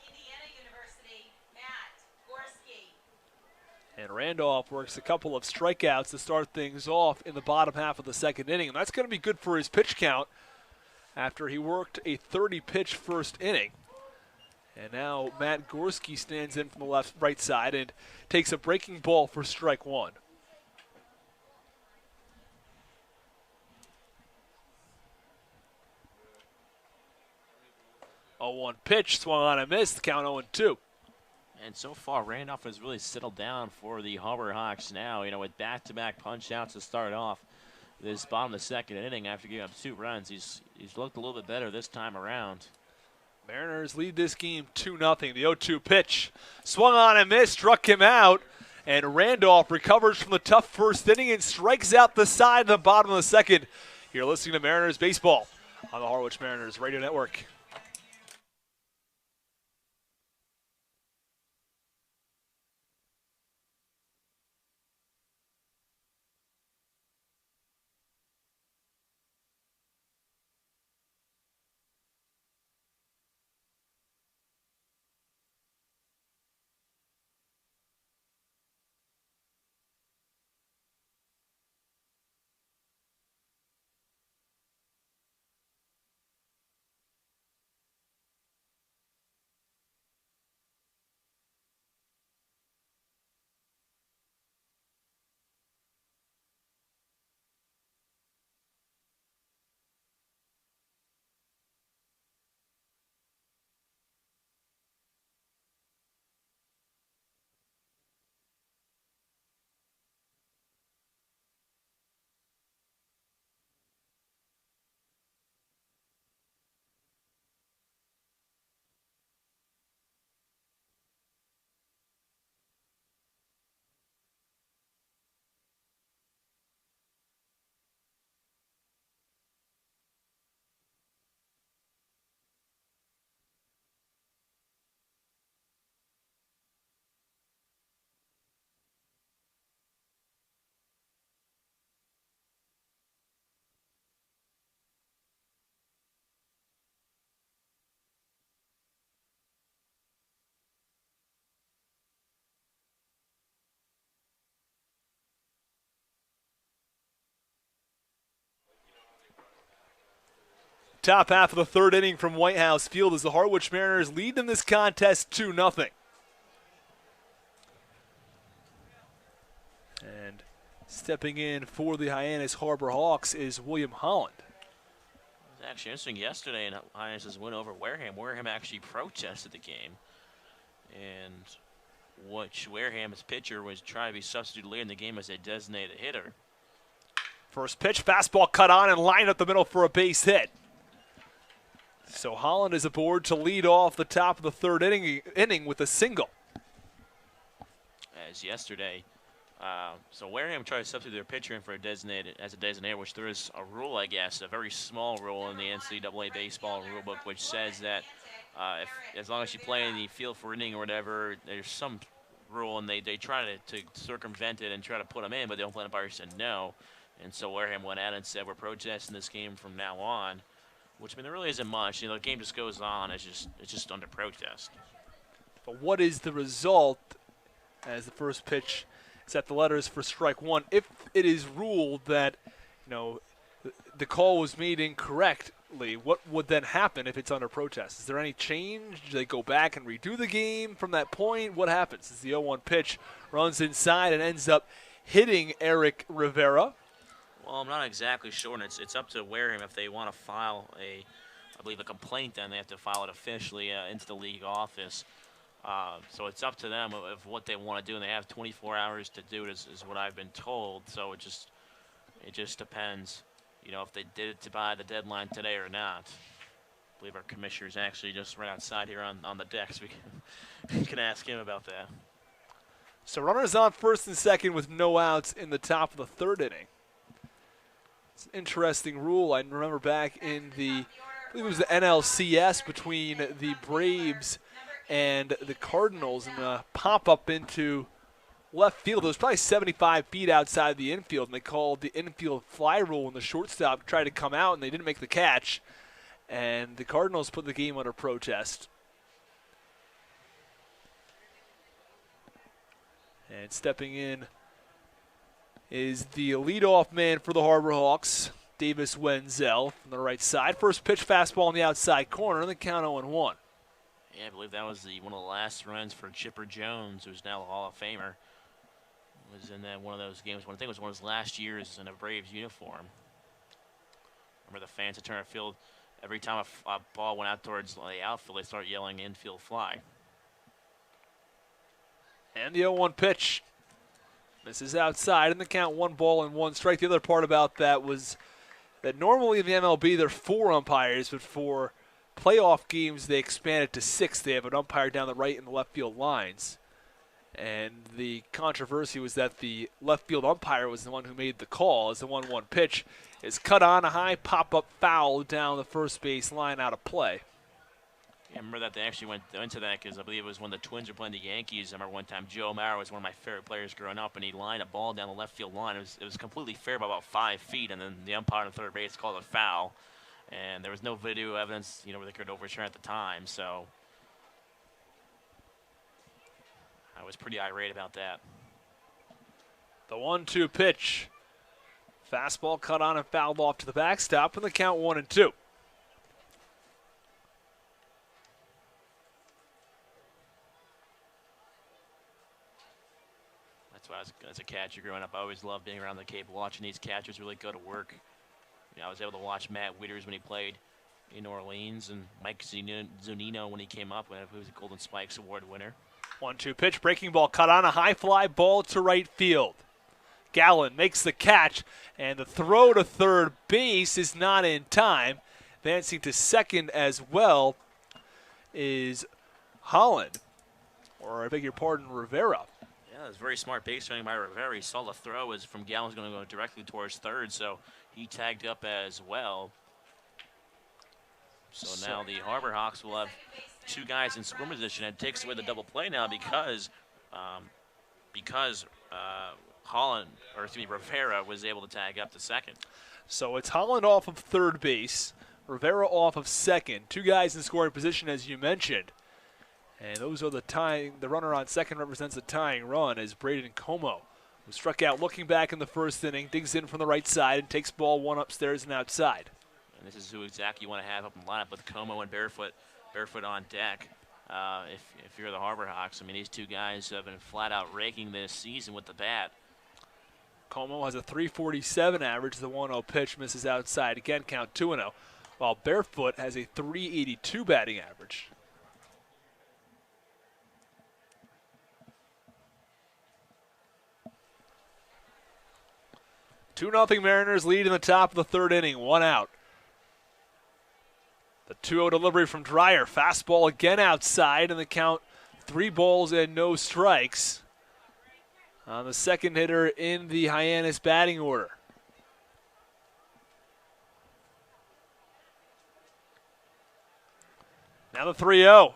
And Randolph works a couple of strikeouts to start things off in the bottom half of the second inning. And that's going to be good for his pitch count after he worked a 30-pitch first inning. And now Matt Gorski stands in from the right side and takes a breaking ball for strike 1. A 1 pitch, swung on and missed, count 0-2. And so far, Randolph has really settled down for the Harbor Hawks now, with back-to-back punch-outs to start off this bottom of the second inning after giving up 2 runs. He's looked a little bit better this time around. Mariners lead this game 2-0. The 0-2 pitch, swung on and missed, struck him out. And Randolph recovers from the tough first inning and strikes out the side of the bottom of the second. You're listening to Mariners Baseball on the Harwich Mariners Radio Network. Top half of the third inning from White House Field as the Harwich Mariners lead in this contest 2-0. And stepping in for the Hyannis Harbor Hawks is William Holland. It was actually interesting yesterday in Hyannis' win over Wareham. Wareham actually protested the game. And Wareham's pitcher was trying to be substituted later in the game as a designated hitter. First pitch, fastball cut on and lined up the middle for a base hit. So Holland is aboard to lead off the top of the third inning with a single. As yesterday, so Wareham tried to substitute their pitcher in for a designated, which there is a rule, I guess, a very small rule in the NCAA baseball rulebook, which says that as long as you play in the field for inning or whatever, there's some rule, and they try to circumvent it and try to put them in, but the umpire said no. And so Wareham went out and said, we're protesting this game from now on. Which, I mean, there really isn't much. The game just goes on. It's just under protest. But what is the result as the first pitch is at the letters for strike 1? If it is ruled that, the call was made incorrectly, what would then happen if it's under protest? Is there any change? Do they go back and redo the game from that point? What happens? As the 0-1 pitch runs inside and ends up hitting Eric Rivera. Well, I'm not exactly sure, and it's up to Wareham if they want to file I believe a complaint. Then they have to file it officially into the league office. So it's up to them of what they want to do, and they have 24 hours to do it, is what I've been told. So it just depends, if they did it by the deadline today or not. believe our commissioner's actually just right outside here on the deck, so we can ask him about that. So runners on first and second with no outs in the top of the third inning. It's an interesting rule. I remember back in I believe it was the NLCS between the Braves and the Cardinals, and a pop-up into left field. It was probably 75 feet outside the infield, and they called the infield fly rule when the shortstop tried to come out, and they didn't make the catch. And the Cardinals put the game under protest. And stepping in is the leadoff man for the Harbor Hawks, Davis Wenzel from the right side. First pitch fastball on the outside corner, and the count 0-1. Yeah, I believe that was one of the last runs for Chipper Jones, who's now a Hall of Famer. Was in one of those games. I think it was one of his last years in a Braves uniform. Remember the fans at Turner Field, every time a ball went out towards the outfield, they start yelling infield fly. And the 0-1 pitch. Misses outside, and the count 1-1. The other part about that was that normally in the MLB there are 4 umpires, but for playoff games they expand it to 6. They have an umpire down the right and the left field lines. And the controversy was that the left field umpire was the one who made the call as the 1-1 pitch is cut on a high pop-up foul down the first base line out of play. Yeah, I remember that they actually went into that because I believe it was when the Twins were playing the Yankees. I remember one time Joe Mauer was one of my favorite players growing up, and he lined a ball down the left field line. It was completely fair by about 5 feet, and then the umpire on third base called a foul. And there was no video evidence, where they could overturn at the time, so I was pretty irate about that. The 1-2 pitch. Fastball cut on and fouled off to the backstop, and the count 1-2. That's why as a catcher growing up, I always loved being around the Cape, watching these catchers really go to work. I was able to watch Matt Wieters when he played in New Orleans, and Mike Zunino when he came up, when he was a Golden Spikes Award winner. 1-2 pitch, breaking ball cut on, a high fly ball to right field. Gallen makes the catch, and the throw to third base is not in time. Advancing to second as well is Holland, or I beg your pardon, Rivera. Yeah, it was very smart base running by Rivera. He saw the throw as from Gallen's going to go directly towards third, so he tagged up as well. So now the Harbor Hawks will have 2 guys in scoring position, and it takes away the double play now because Rivera was able to tag up to second. So it's Holland off of third base, Rivera off of second. 2 guys in scoring position, as you mentioned. And those are the runner on second represents the tying run as Braden Como, who struck out looking back in the first inning, digs in from the right side and takes ball 1 upstairs and outside. And this is who exactly you want to have up in the lineup with Como and Barefoot on deck. If you're the Harbor Hawks, I mean, these 2 guys have been flat out raking this season with the bat. Como has a .347 average. The 1-0 pitch misses outside. Again, count 2-0. While Barefoot has a .382 batting average. (2-0) Mariners lead in the top of the third inning. 1 out. The 2-0 delivery from Dreyer. Fastball again outside, and the count 3 balls and no strikes on the second hitter in the Hyannis batting order. Now the 3-0.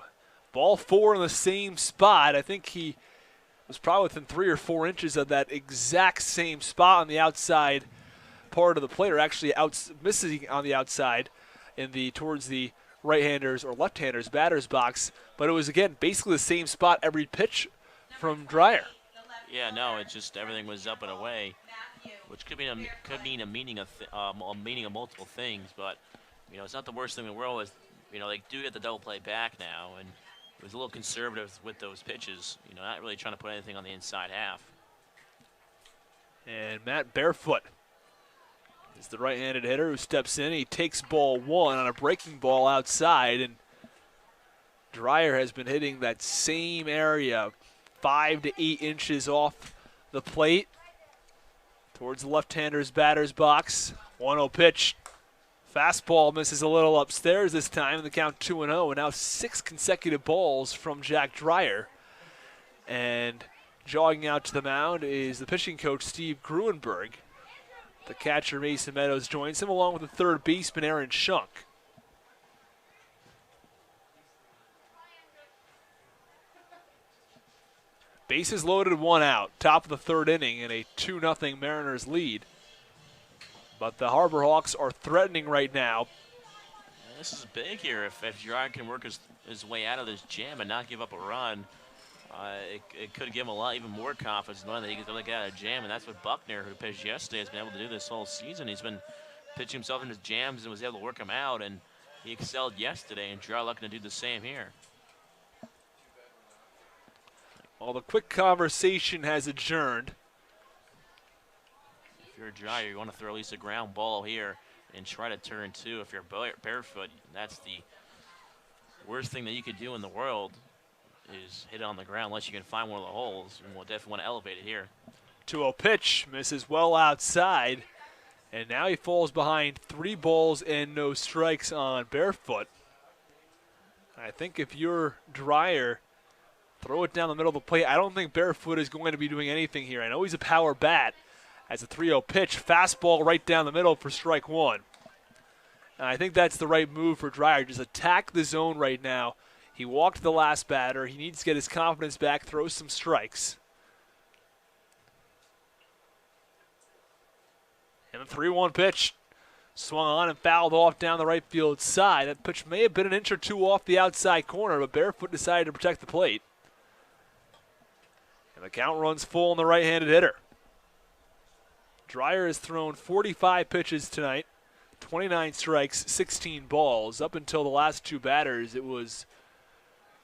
Ball 4 in the same spot. I think he was probably within 3 or 4 inches of that exact same spot on the outside part of the plate, or actually missing on the outside towards the right-handers or left-handers batter's box. But it was, again, basically the same spot every pitch from Dreyer. Yeah, no, it's just everything was up and away, which could mean a meaning of multiple things. But it's not the worst thing in the world. They do get the double play back now, and it was a little conservative with those pitches. Not really trying to put anything on the inside half. And Matt Barefoot is the right-handed hitter who steps in. He takes ball 1 on a breaking ball outside, and Dreyer has been hitting that same area 5 to 8 inches off the plate towards the left-hander's batter's box. 1-0 pitch Fastball misses a little upstairs this time, the count 2-0, and now 6 consecutive balls from Jack Dreyer. And jogging out to the mound is the pitching coach, Steve Gruenberg. The catcher, Mason Meadows, joins him along with the third baseman, Aaron Shunk. Bases loaded, 1 out, top of the third inning in a 2-0 Mariners lead. But the Harbor Hawks are threatening right now. Yeah, this is big here. If Gerard can work his way out of this jam and not give up a run, it could give him even more confidence knowing that he can get out of a jam. And that's what Buckner, who pitched yesterday, has been able to do this whole season. He's been pitching himself into jams and was able to work them out. And he excelled yesterday, and Gerard looking to do the same here. Well, the quick conversation has adjourned. If you're a Dreyer, you want to throw at least a ground ball here and try to turn 2. If you're barefoot, that's the worst thing that you could do in the world is hit it on the ground unless you can find one of the holes. And we'll definitely want to elevate it here. 2-0 pitch, misses well outside. And now he falls behind 3 balls and no strikes on barefoot. I think if you're Dreyer, throw it down the middle of the plate. I don't think barefoot is going to be doing anything here. I know he's a power bat. As a 3-0 pitch, fastball right down the middle for strike 1. And I think that's the right move for Dreyer. Just attack the zone right now. He walked the last batter. He needs to get his confidence back, throw some strikes. And the 3-1 pitch swung on and fouled off down the right field side. That pitch may have been an inch or 2 off the outside corner, but barefoot decided to protect the plate. And the count runs full on the right-handed hitter. Dreyer has thrown 45 pitches tonight, 29 strikes, 16 balls. Up until the last 2 batters, it was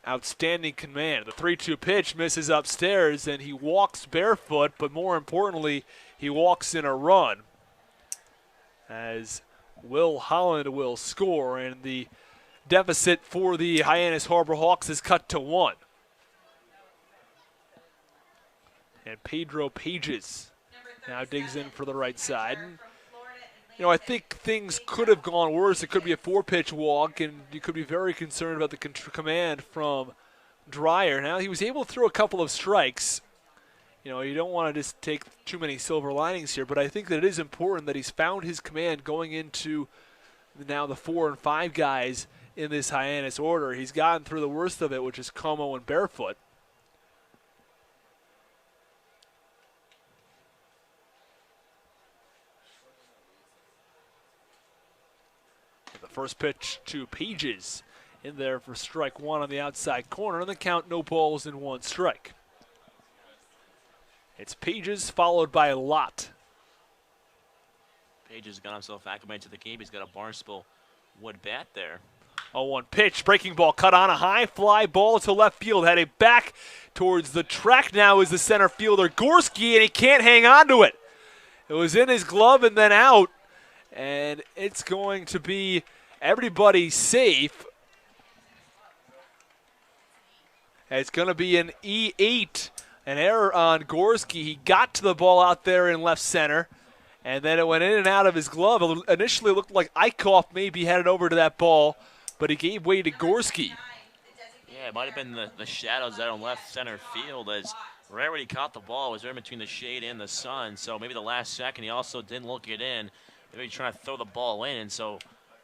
outstanding command. The 3-2 pitch misses upstairs, and he walks barefoot, but more importantly, he walks in a run. As Will Holland will score, and the deficit for the Hyannis Harbor Hawks is cut to 1. And Pedro Pages now digs in for the right side. And, you know, I think things could have gone worse. It could be a 4-pitch walk, and you could be very concerned about the command from Dreyer. Now, he was able to throw a couple of strikes. You know, you don't want to just take too many silver linings here, but I think that it is important that he's found his command going into now the 4 and 5 guys in this Hyannis order. He's gotten through the worst of it, which is Como and Barefoot. First pitch to Pages in there for strike 1 on the outside corner, and the count no balls and 1 strike. It's Pages followed by Lott. Pages got himself acclimated to the game. He's got a Barnstable wood bat there. 0-1 pitch, breaking ball cut on, a high fly ball to left field, headed back towards the track now is the center fielder Gorski, and he can't hang on to it. It was in his glove and then out, and it's going to be everybody safe. It's going to be an E8, an error on Gorski. He got to the ball out there in left center, and then it went in and out of his glove. It initially looked like Eichhoff maybe headed over to that ball, but he gave way to Gorski. Yeah, it might have been the shadows out on left center field as right when he caught the ball was right between the shade and the sun. So maybe the last second he also didn't look it in. Maybe trying to throw the ball in, and so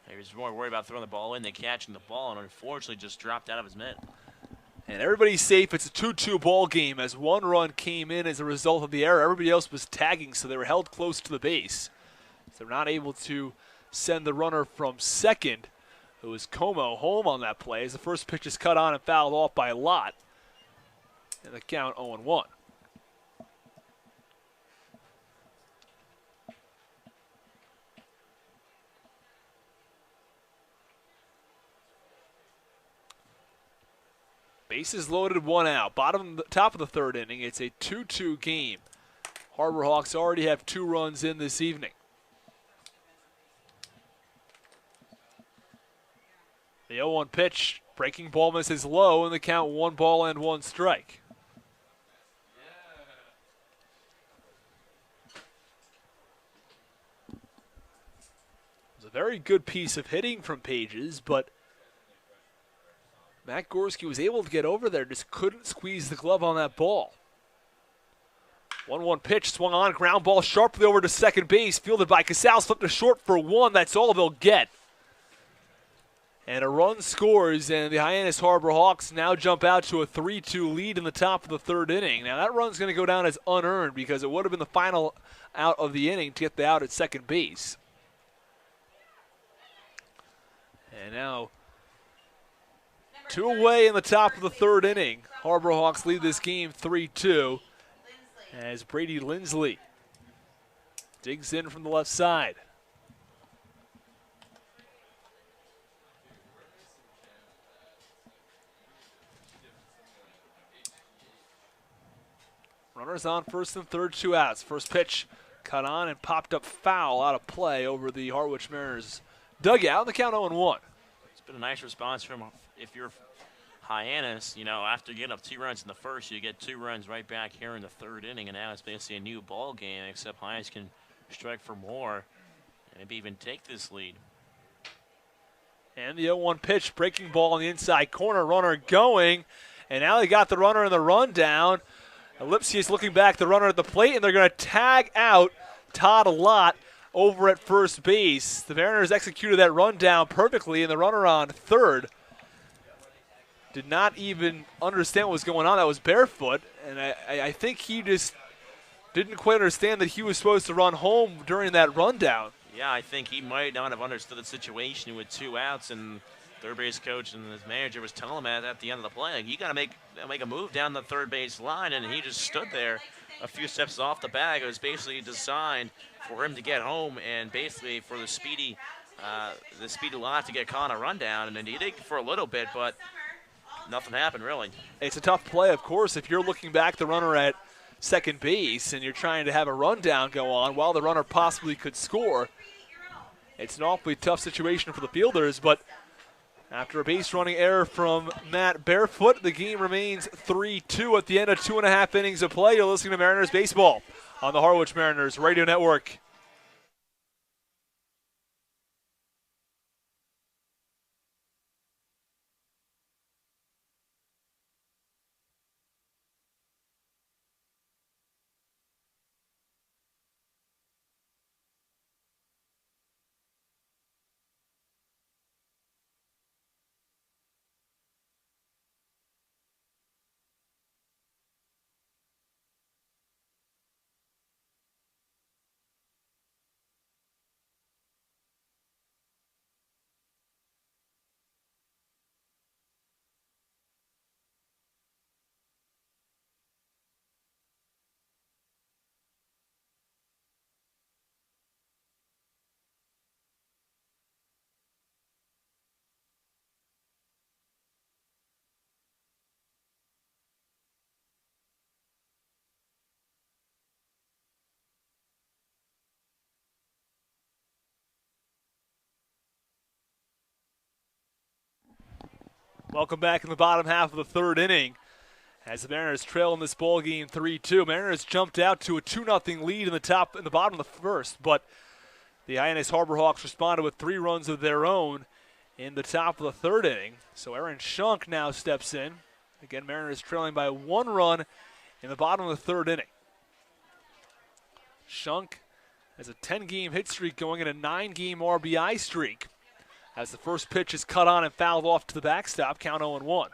he was more worried about throwing the ball in than catching the ball, and unfortunately just dropped out of his mitt. And everybody's safe. It's a 2-2 ball game as 1 run came in as a result of the error. Everybody else was tagging, so they were held close to the base. So they're not able to send the runner from second, who was Como, home on that play as the first pitch is cut on and fouled off by Lott. And the count 0-1. Bases loaded, 1 out. Top of the third inning. It's a 2-2 game. Harbor Hawks already have 2 runs in this evening. The 0-1 pitch, breaking ball misses low, and the count 1 ball and 1 strike. It was was a very good piece of hitting from Pages, but Matt Gorski was able to get over there, just couldn't squeeze the glove on that ball. 1-1 pitch, swung on, ground ball sharply over to second base, fielded by Casals, flipped to short for one. That's all they'll get. And a run scores, and the Hyannis Harbor Hawks now jump out to a 3-2 lead in the top of the third inning. Now that run's going to go down as unearned because it would have been the final out of the inning to get the out at second base. And now 2 away in the top of the third inning. Harbor Hawks lead this game 3-2 as Brady Lindsley digs in from the left side. Runners on first and third, 2 outs. First pitch cut on and popped up foul out of play over the Harwich Mariners dugout. The count 0-1. It's been a nice response from, if you're Hyannis, you know, after getting up 2 runs in the first, you get 2 runs right back here in the third inning, and now it's basically a new ball game, except Hyannis can strike for more and maybe even take this lead. And the 0-1 pitch, breaking ball in the inside corner, runner going, and now they got the runner in the rundown. Lipsius looking back, the runner at the plate, and they're going to tag out Todd Lott over at first base. The Mariners executed that rundown perfectly, and the runner on third did not even understand what was going on. That was barefoot, and I think he just didn't quite understand that he was supposed to run home during that rundown. Yeah, I think he might not have understood the situation with 2 outs, and third base coach and his manager was telling him at the end of the play, like, you got to make a move down the third base line, and he just stood there a few steps off the bag. It was basically designed for him to get home and basically for the speedy lot to get caught on a rundown, and then he did for a little bit, but nothing happened really. It's a tough play, of course, if you're looking back the runner at second base and you're trying to have a rundown go on while the runner possibly could score. It's an awfully tough situation for the fielders, but after a base running error from Matt Barefoot, the game remains 3-2 at the end of 2.5 innings of play. You're listening to Mariners Baseball on the Harwich Mariners Radio Network. Welcome back in the bottom half of the third inning as the Mariners trail in this ball game 3-2. Mariners jumped out to a 2-0 lead in the bottom of the first, but the Hyannis Harbor Hawks responded with 3 runs of their own in the top of the third inning. So Aaron Shunk now steps in. Again, Mariners trailing by 1 run in the bottom of the third inning. Shunk has a 10-game hit streak going and a 9-game RBI streak, as the first pitch is cut on and fouled off to the backstop, count 0-1.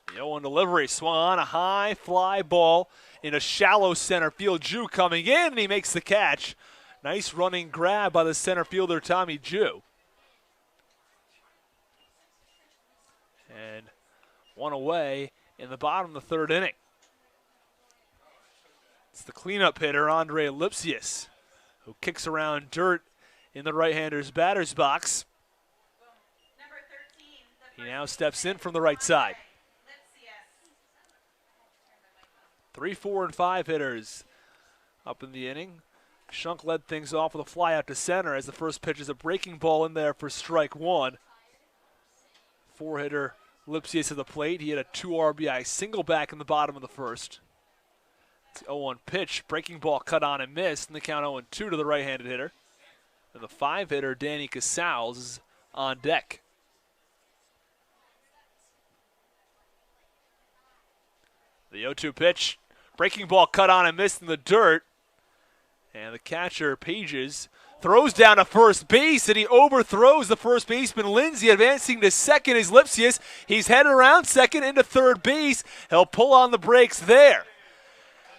The 0-1 delivery, swung on, a high fly ball in a shallow center field. Jew coming in, and he makes the catch. Nice running grab by the center fielder, Tommy Jew. And 1 away in the bottom of the third inning. It's the cleanup hitter, Andre Lipsius, who kicks around dirt in the right-hander's batter's box. He now steps in from the right side. 3, 4, and 5 hitters up in the inning. Shunk led things off with a fly out to center as the first pitch is a breaking ball in there for strike one. Four-hitter Lipsius to the plate. He had a 2 RBI single back in the bottom of the first. It's 0-1 pitch. Breaking ball cut on and missed, and the count 0-2 to the right-handed hitter. And the 5-hitter, Danny Casals, is on deck. The 0-2 pitch. Breaking ball cut on and missed in the dirt. And the catcher, Pages, throws down to first base, and he overthrows the first baseman, Lindsay. Advancing to second is Lipsius. He's headed around second into third base. He'll pull on the brakes there.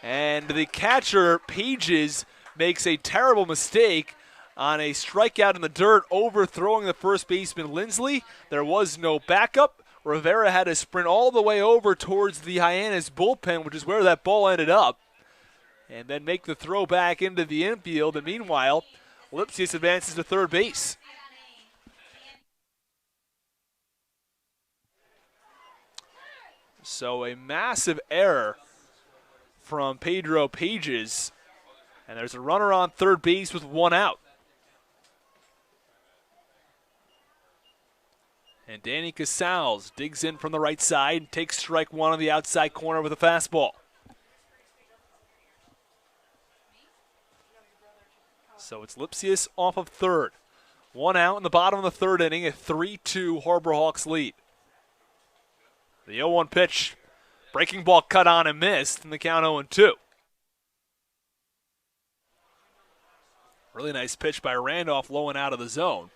And the catcher, Pages, makes a terrible mistake on a strikeout in the dirt, overthrowing the first baseman, Lindsley. There was no backup. Rivera had to sprint all the way over towards the Hyannis bullpen, which is where that ball ended up, and then make the throw back into the infield. And meanwhile, Lipsius advances to third base. So a massive error from Pedro Pages, and there's a runner on third base with 1 out. And Danny Casals digs in from the right side and takes strike one on the outside corner with a fastball. So it's Lipsius off of third. 1 out in the bottom of the third inning, a 3-2 Harbor Hawks lead. The 0-1 pitch, breaking ball cut on and missed, and the count 0-2. Really nice pitch by Randolph, low and out of the zone.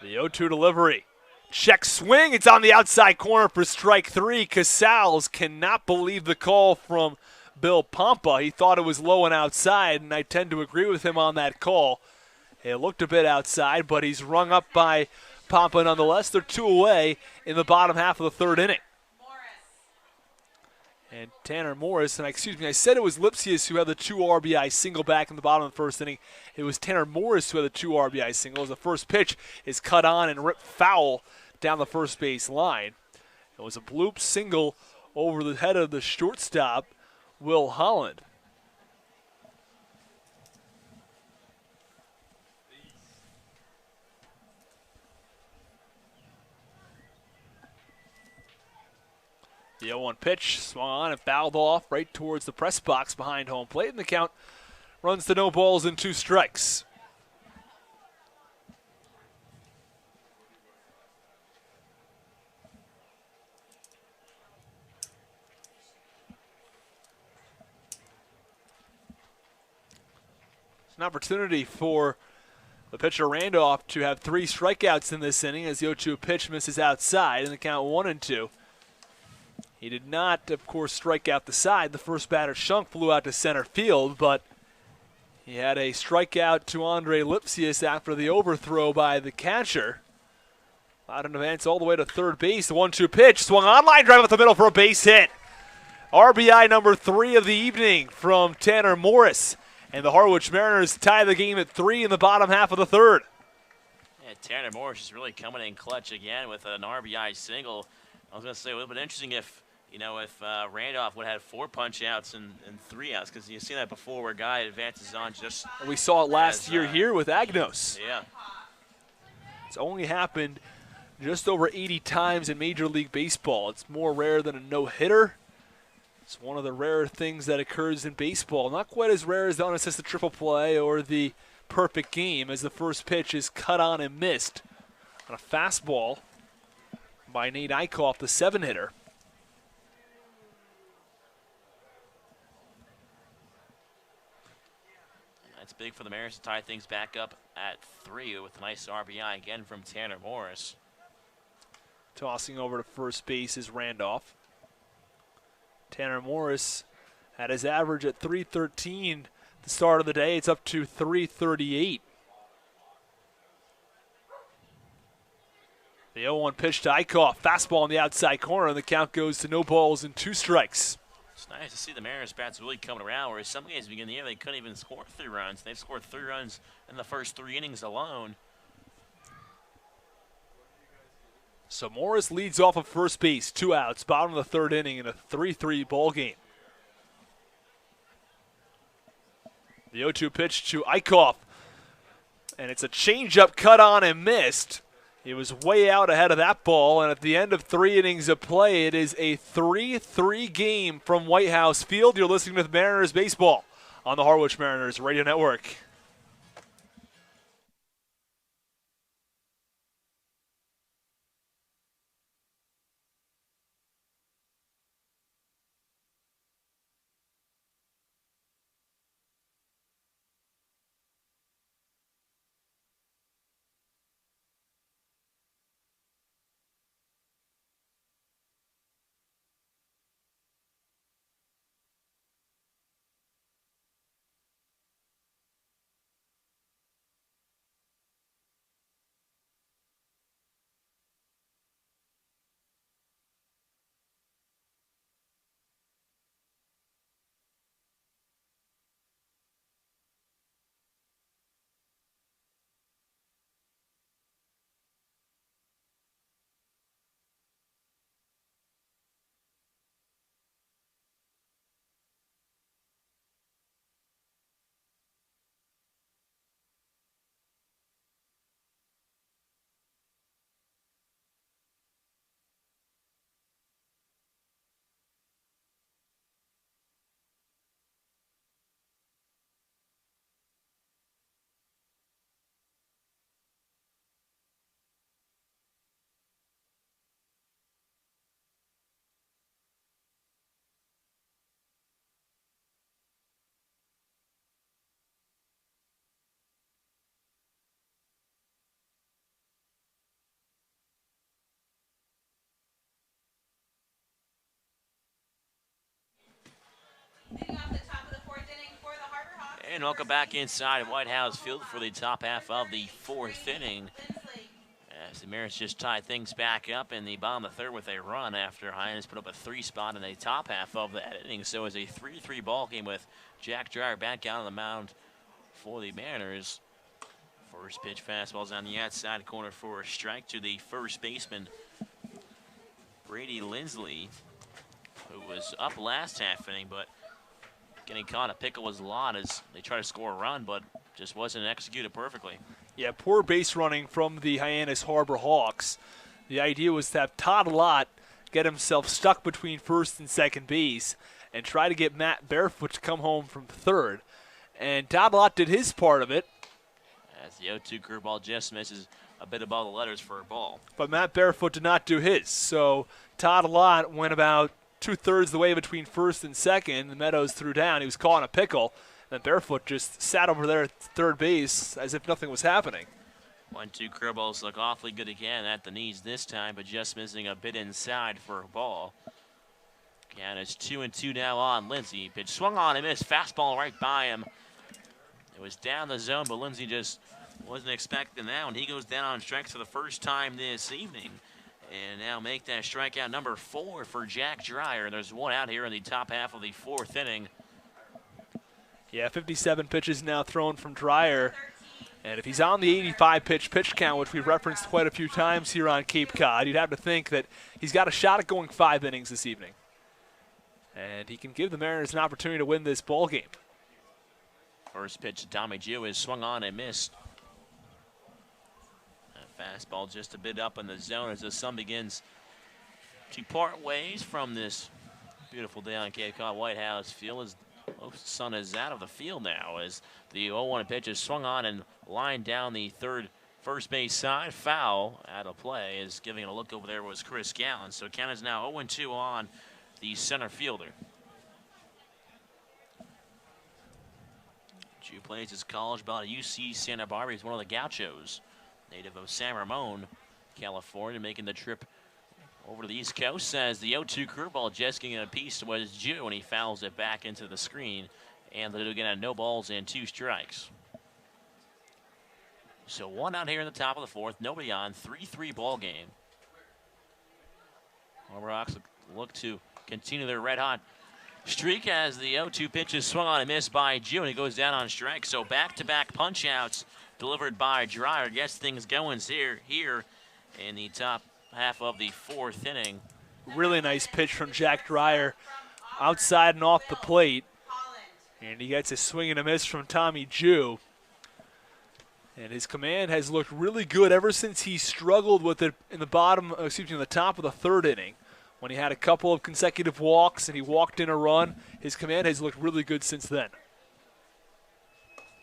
The 0-2 delivery. Check swing. It's on the outside corner for strike 3. Casals cannot believe the call from Bill Pompa. He thought it was low and outside, and I tend to agree with him on that call. It looked a bit outside, but he's rung up by Pompa nonetheless. They're 2 away in the bottom half of the third inning. And Tanner Morris, and I said it was Lipsius who had the 2 RBI single back in the bottom of the first inning. It was Tanner Morris who had the 2 RBI singles. The first pitch is cut on and ripped foul down the first base line. It was a bloop single over the head of the shortstop, Will Holland. The 0-1 pitch swung on and fouled off right towards the press box behind home plate, and the count runs to no balls and 2 strikes. It's an opportunity for the pitcher Randolph to have 3 strikeouts in this inning as the 0-2 pitch misses outside, and the count 1-2. He did not, of course, strike out the side. The first batter, Shunk, flew out to center field, but he had a strikeout to Andre Lipsius after the overthrow by the catcher. Allowed an advance all the way to third base. The 1-2 pitch swung on, line drive up the middle for a base hit. RBI number 3 of the evening from Tanner Morris. And the Harwich Mariners tie the game at 3 in the bottom half of the third. Yeah, Tanner Morris is really coming in clutch again with an RBI single. I was going to say it would have been interesting if Randolph would have had 4 punch-outs and 3 outs, because you've seen that before where a guy advances on just. And we saw it last year here with Agnos. Yeah. It's only happened just over 80 times in Major League Baseball. It's more rare than a no-hitter. It's one of the rare things that occurs in baseball. Not quite as rare as the unassisted triple play or the perfect game, as the first pitch is cut on and missed on a fastball by Nate Eichhoff, the 7-hitter. That's big for the Mariners to tie things back up at 3 with a nice RBI again from Tanner Morris. Tossing over to first base is Randolph. Tanner Morris had his average at 313 at the start of the day. It's up to 338. The 0-1 pitch to Eichhoff. Fastball on the outside corner, and the count goes to no balls and 2 strikes. It's nice to see the Mariners bats really coming around, whereas some games beginning of the year they couldn't even score 3 runs. They've scored 3 runs in the first 3 innings alone. So Morris leads off of first base, 2 outs, bottom of the third inning in a 3-3 ball game. The 0-2 pitch to Eichhoff, and it's a changeup cut on and missed. He was way out ahead of that ball, and at the end of 3 innings of play, it is a 3-3 game from White House Field. You're listening to Mariners Baseball on the Harwich Mariners Radio Network. And welcome back inside White House Field for the top half of the 4th inning. As the Mariners just tied things back up in the bottom of the 3rd with a run after Hyannis put up a 3 spot in the top half of that inning. So it's a 3-3 ball game with Jack Dreyer back out on the mound for the Mariners. First pitch fastball's on the outside corner for a strike to the first baseman, Brady Lindsley, who was up last half inning, but getting caught a pickle was a lot as they try to score a run, but just wasn't executed perfectly. Yeah, poor base running from the Hyannis Harbor Hawks. The idea was to have Todd Lott get himself stuck between first and second base and try to get Matt Barefoot to come home from third. And Todd Lott did his part of it. As the 0-2 curveball just misses a bit above the letters for a ball. But Matt Barefoot did not do his. So Todd Lott went about 2/3 the way between first and second. The Meadows threw down. He was caught in a pickle. And Barefoot just sat over there at third base as if nothing was happening. 1-2 curveballs look awfully good again at the knees this time, but just missing a bit inside for a ball. Again, it's 2-2 now on Lindsey. Pitch swung on and missed. Fastball right by him. It was down the zone, but Lindsey just wasn't expecting that one. He goes down on strikes for the first time this evening. And now make that strikeout number 4 for Jack Dreyer. There's one out here in the top half of the 4th inning. Yeah, 57 pitches now thrown from Dreyer. And if he's on the 85-pitch pitch count, which we've referenced quite a few times here on Cape Cod, you'd have to think that he's got a shot at going 5 innings this evening. And he can give the Mariners an opportunity to win this ball game. First pitch to Tommy Jew is swung on and missed. Fastball just a bit up in the zone as the sun begins to part ways from this beautiful day on Cape Cod White House Field. As the sun is out of the field now as the 0-1 pitch is swung on and lined down the first base side. Foul out of play. Is giving it a look over there was Chris Gallen. So count is now 0-2 on the center fielder. Jew plays his college ball at UC Santa Barbara. He's one of the Gauchos. Native of San Ramon, California, making the trip over to the East Coast. As the 0-2 curveball just getting a piece was Jew, and he fouls it back into the screen. And they'll again at no balls and 2 strikes. So 1 out here in the top of the 4th, nobody on, 3-3 ball game. Harbor Hawks look to continue their red-hot streak as the 0-2 pitch is swung on and missed by Jew, and he goes down on strike. So back-to-back punch-outs delivered by Dreyer. Gets things going here in the top half of the fourth inning. Really nice pitch from Jack Dreyer outside and off the plate. And he gets a swing and a miss from Tommy Jew. And his command has looked really good ever since he struggled with it in the in the top of the third inning. When he had a couple of consecutive walks and he walked in a run, his command has looked really good since then.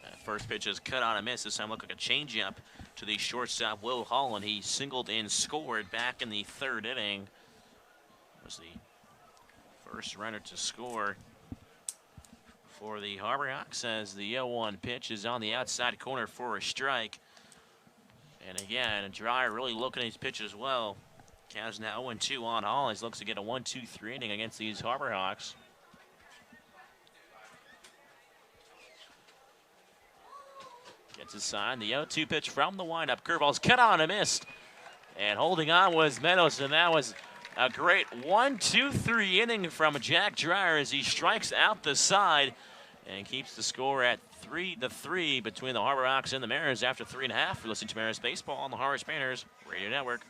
That first pitch is cut on a miss. This time looked like a changeup to the shortstop, Will Holland. He singled and scored back in the third inning. Was the first runner to score for the Harbor Hawks as the 0-1 pitch is on the outside corner for a strike. And again, Dreyer really looking at his pitch as well. Cavs now 0-2 on Holland. He looks to get a 1-2-3 inning against these Harbor Hawks. Gets his sign. The 0-2 pitch from the windup. Curveball's cut on and missed. And holding on was Meadows, and that was a great 1-2-3 inning from Jack Dreyer as he strikes out the side and keeps the score at 3-3 between the Harbor Hawks and the Mariners after 3.5. We're listening to Mariners Baseball on the Harwich Mariners Radio Network.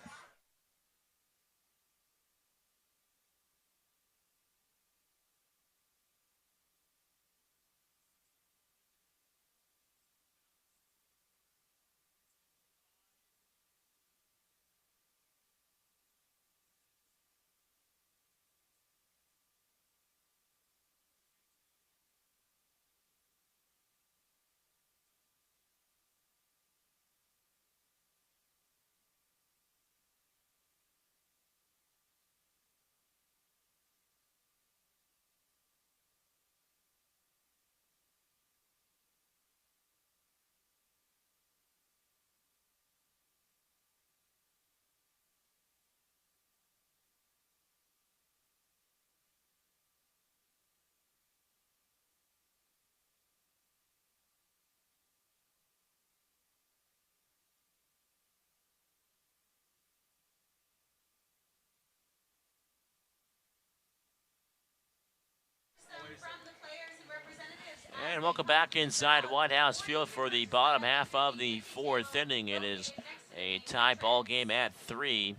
And welcome back inside White House Field for the bottom half of the fourth inning. It is a tie ball game at 3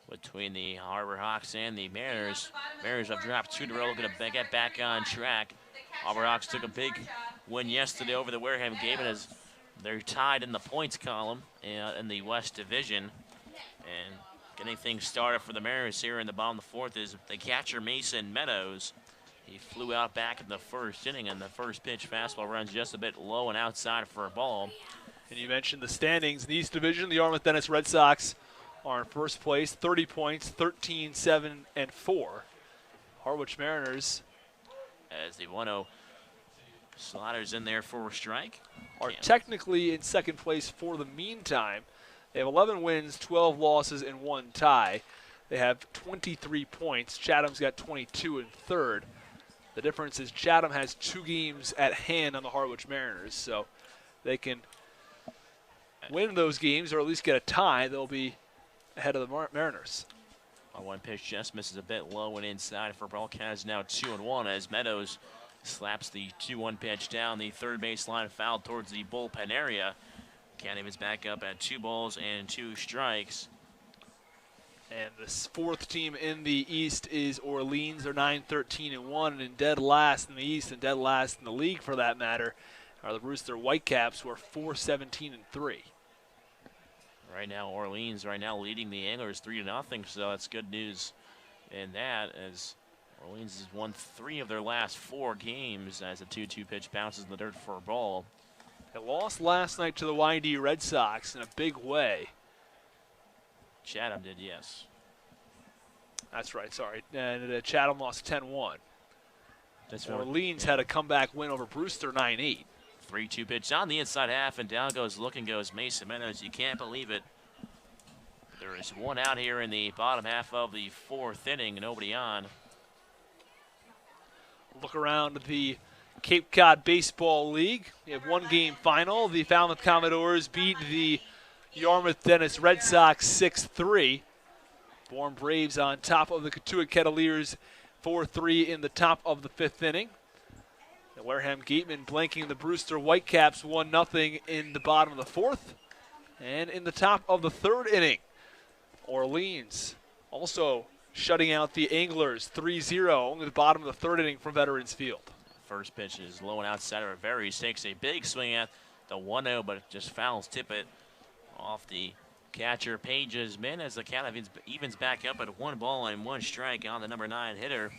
between the Harbor Hawks and the Mariners. Mariners have dropped 2 in a row, looking to get back on track. Harbor Hawks took a big win yesterday over the Wareham game, and as they're tied in the points column in the West Division. And getting things started for the Mariners here in the bottom of the fourth is the catcher Mason Meadows. He flew out back in the first inning, and the first pitch fastball runs just a bit low and outside for a ball. And you mentioned the standings in the East Division. The Yarmouth Dennis Red Sox are in first place, 30 points, 13, 7, and 4. Harwich Mariners, as the 1-0 sliders in there for a strike, are technically in second place for the meantime. They have 11 wins, 12 losses, and 1 tie. They have 23 points. Chatham's got 22 in third. The difference is Chatham has 2 games at hand on the Harwich Mariners, so they can win those games or at least get a tie. They'll be ahead of the Mariners. One pitch just misses a bit low and inside for a ball. Count is now 2-1 as Meadows slaps the 2-1 pitch down the third baseline, foul towards the bullpen area. Canning is back up at 2 balls and 2 strikes. And the fourth team in the East is Orleans. They're 9-13-1, and in dead last in the East and dead last in the league for that matter are the Brewster Whitecaps, who are 4-17-3. Right now, Orleans leading the Anglers 3-0, so that's good news in that, as Orleans has won 3 of their last 4 games as a 2-2 pitch bounces in the dirt for a ball. They lost last night to the YD Red Sox in a big way. Chatham did, yes. That's right, sorry. And Chatham lost 10-1. That's Orleans had a comeback win over Brewster 9-8. 3-2 pitch on the inside half, and down goes Mason Meadows. You can't believe it. There is 1 out here in the bottom half of the fourth inning, nobody on. Look around the Cape Cod Baseball League. We have 1 game final. The Falmouth Commodores beat the Yarmouth Dennis Red Sox 6-3. Bourne Braves on top of the Cotuit Kettleers 4-3 in the top of the 5th inning. The Wareham Gatemen blanking the Brewster Whitecaps 1-0 in the bottom of the 4th. And in the top of the 3rd inning, Orleans also shutting out the Anglers 3-0, only the bottom of the third inning from Veterans Field. First pitch is low and outside of Rivera. He takes a big swing at the 1-0, but just fouls tip it off the catcher Page's men as the count evens back up at 1 ball and 1 strike on the number 9 hitter.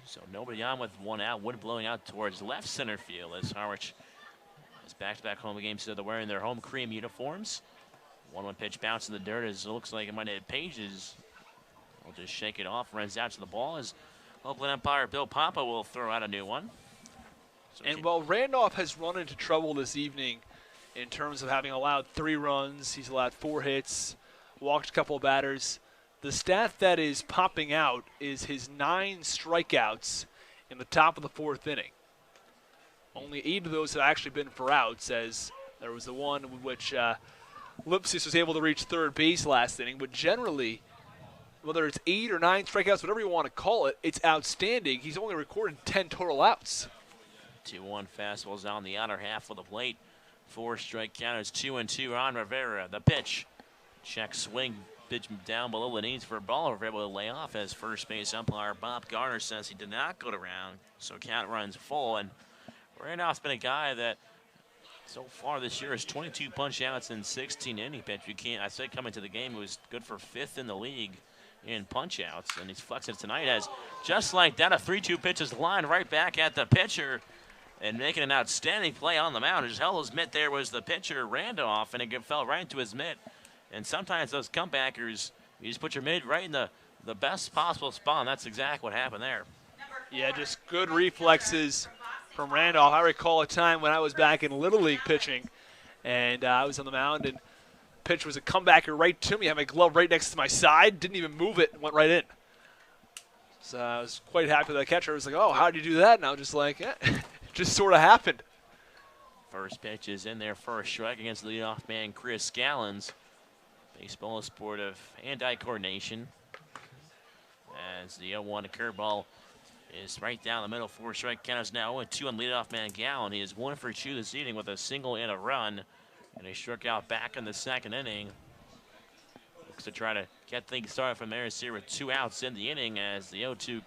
So nobody on with 1 out. Wood blowing out towards left center field as Harwich is back-to-back home games, so they're wearing their home cream uniforms. 1-1 pitch bounce in the dirt as it looks like it might hit Page's. Will just shake it off, runs out to the ball as Oakland umpire Bill Papa will throw out a new one. So and while Randolph has run into trouble this evening in terms of having allowed 3 runs, he's allowed 4 hits, walked a couple of batters. The stat that is popping out is his 9 strikeouts in the top of the 4th inning. Only 8 of those have actually been for outs, as there was the one in which Lipsius was able to reach third base last inning. But generally, whether it's 8 or 9 strikeouts, whatever you want to call it, it's outstanding. He's only recorded 10 total outs. 2-1 fastballs on the outer half of the plate. 4 strike counters, 2-2 on Rivera. The pitch, check swing, pitch down below the knees for a ball. Rivera able to lay off as first base umpire Bob Garner says he did not go to round, so count runs full. And Randolph's been a guy that so far this year has 22 punch outs and 16 inning pitch. I said coming to the game he was good for 5th in the league in punch outs, and he's flexing tonight as just like that a 3-2 pitch is lined right back at the pitcher and making an outstanding play on the mound. Just held his mitt there was the pitcher Randolph, and it fell right into his mitt. And sometimes those comebackers, you just put your mitt right in the best possible spot, and that's exactly what happened there. Yeah, just good reflexes from Randolph. I recall a time when I was back in Little League pitching, and I was on the mound, and pitch was a comebacker right to me. I had my glove right next to my side, didn't even move it, went right in. So I was quite happy with that catcher. I was like, oh, how did you do that? And I was just like, it just sort of happened. First pitch is in there for a strike against the leadoff man Chris Gallons. Baseball is a sport of hand-eye coordination. As the 0-1 curveball is right down the middle. 4 strike count is now 0-2 on leadoff man Gallon. He is 1 for 2 this evening with a single and a run. And he struck out back in the 2nd inning. Looks to try to get things started from there here with 2 outs in the inning as the 0-2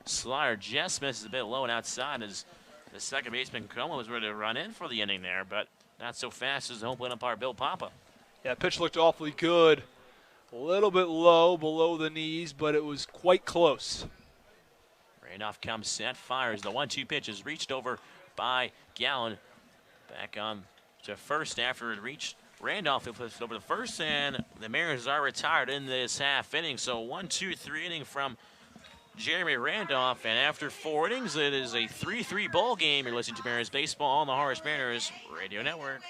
slider just misses a bit low and outside as the second baseman Como was ready to run in for the inning there, but not so fast as the home plate umpire Bill Papa. Yeah, pitch looked awfully good. A little bit low, below the knees, but it was quite close. Randolph comes set, fires. The 1-2 pitch is reached over by Gallon. Back on to first after it reached Randolph. It flips over to first, and the Mariners are retired in this half inning. So 1-2-3 inning from Jeremy Randolph, and after 4 innings, it is a 3-3 ball game. You're listening to Mariners Baseball on the Harwich Mariners Radio Network.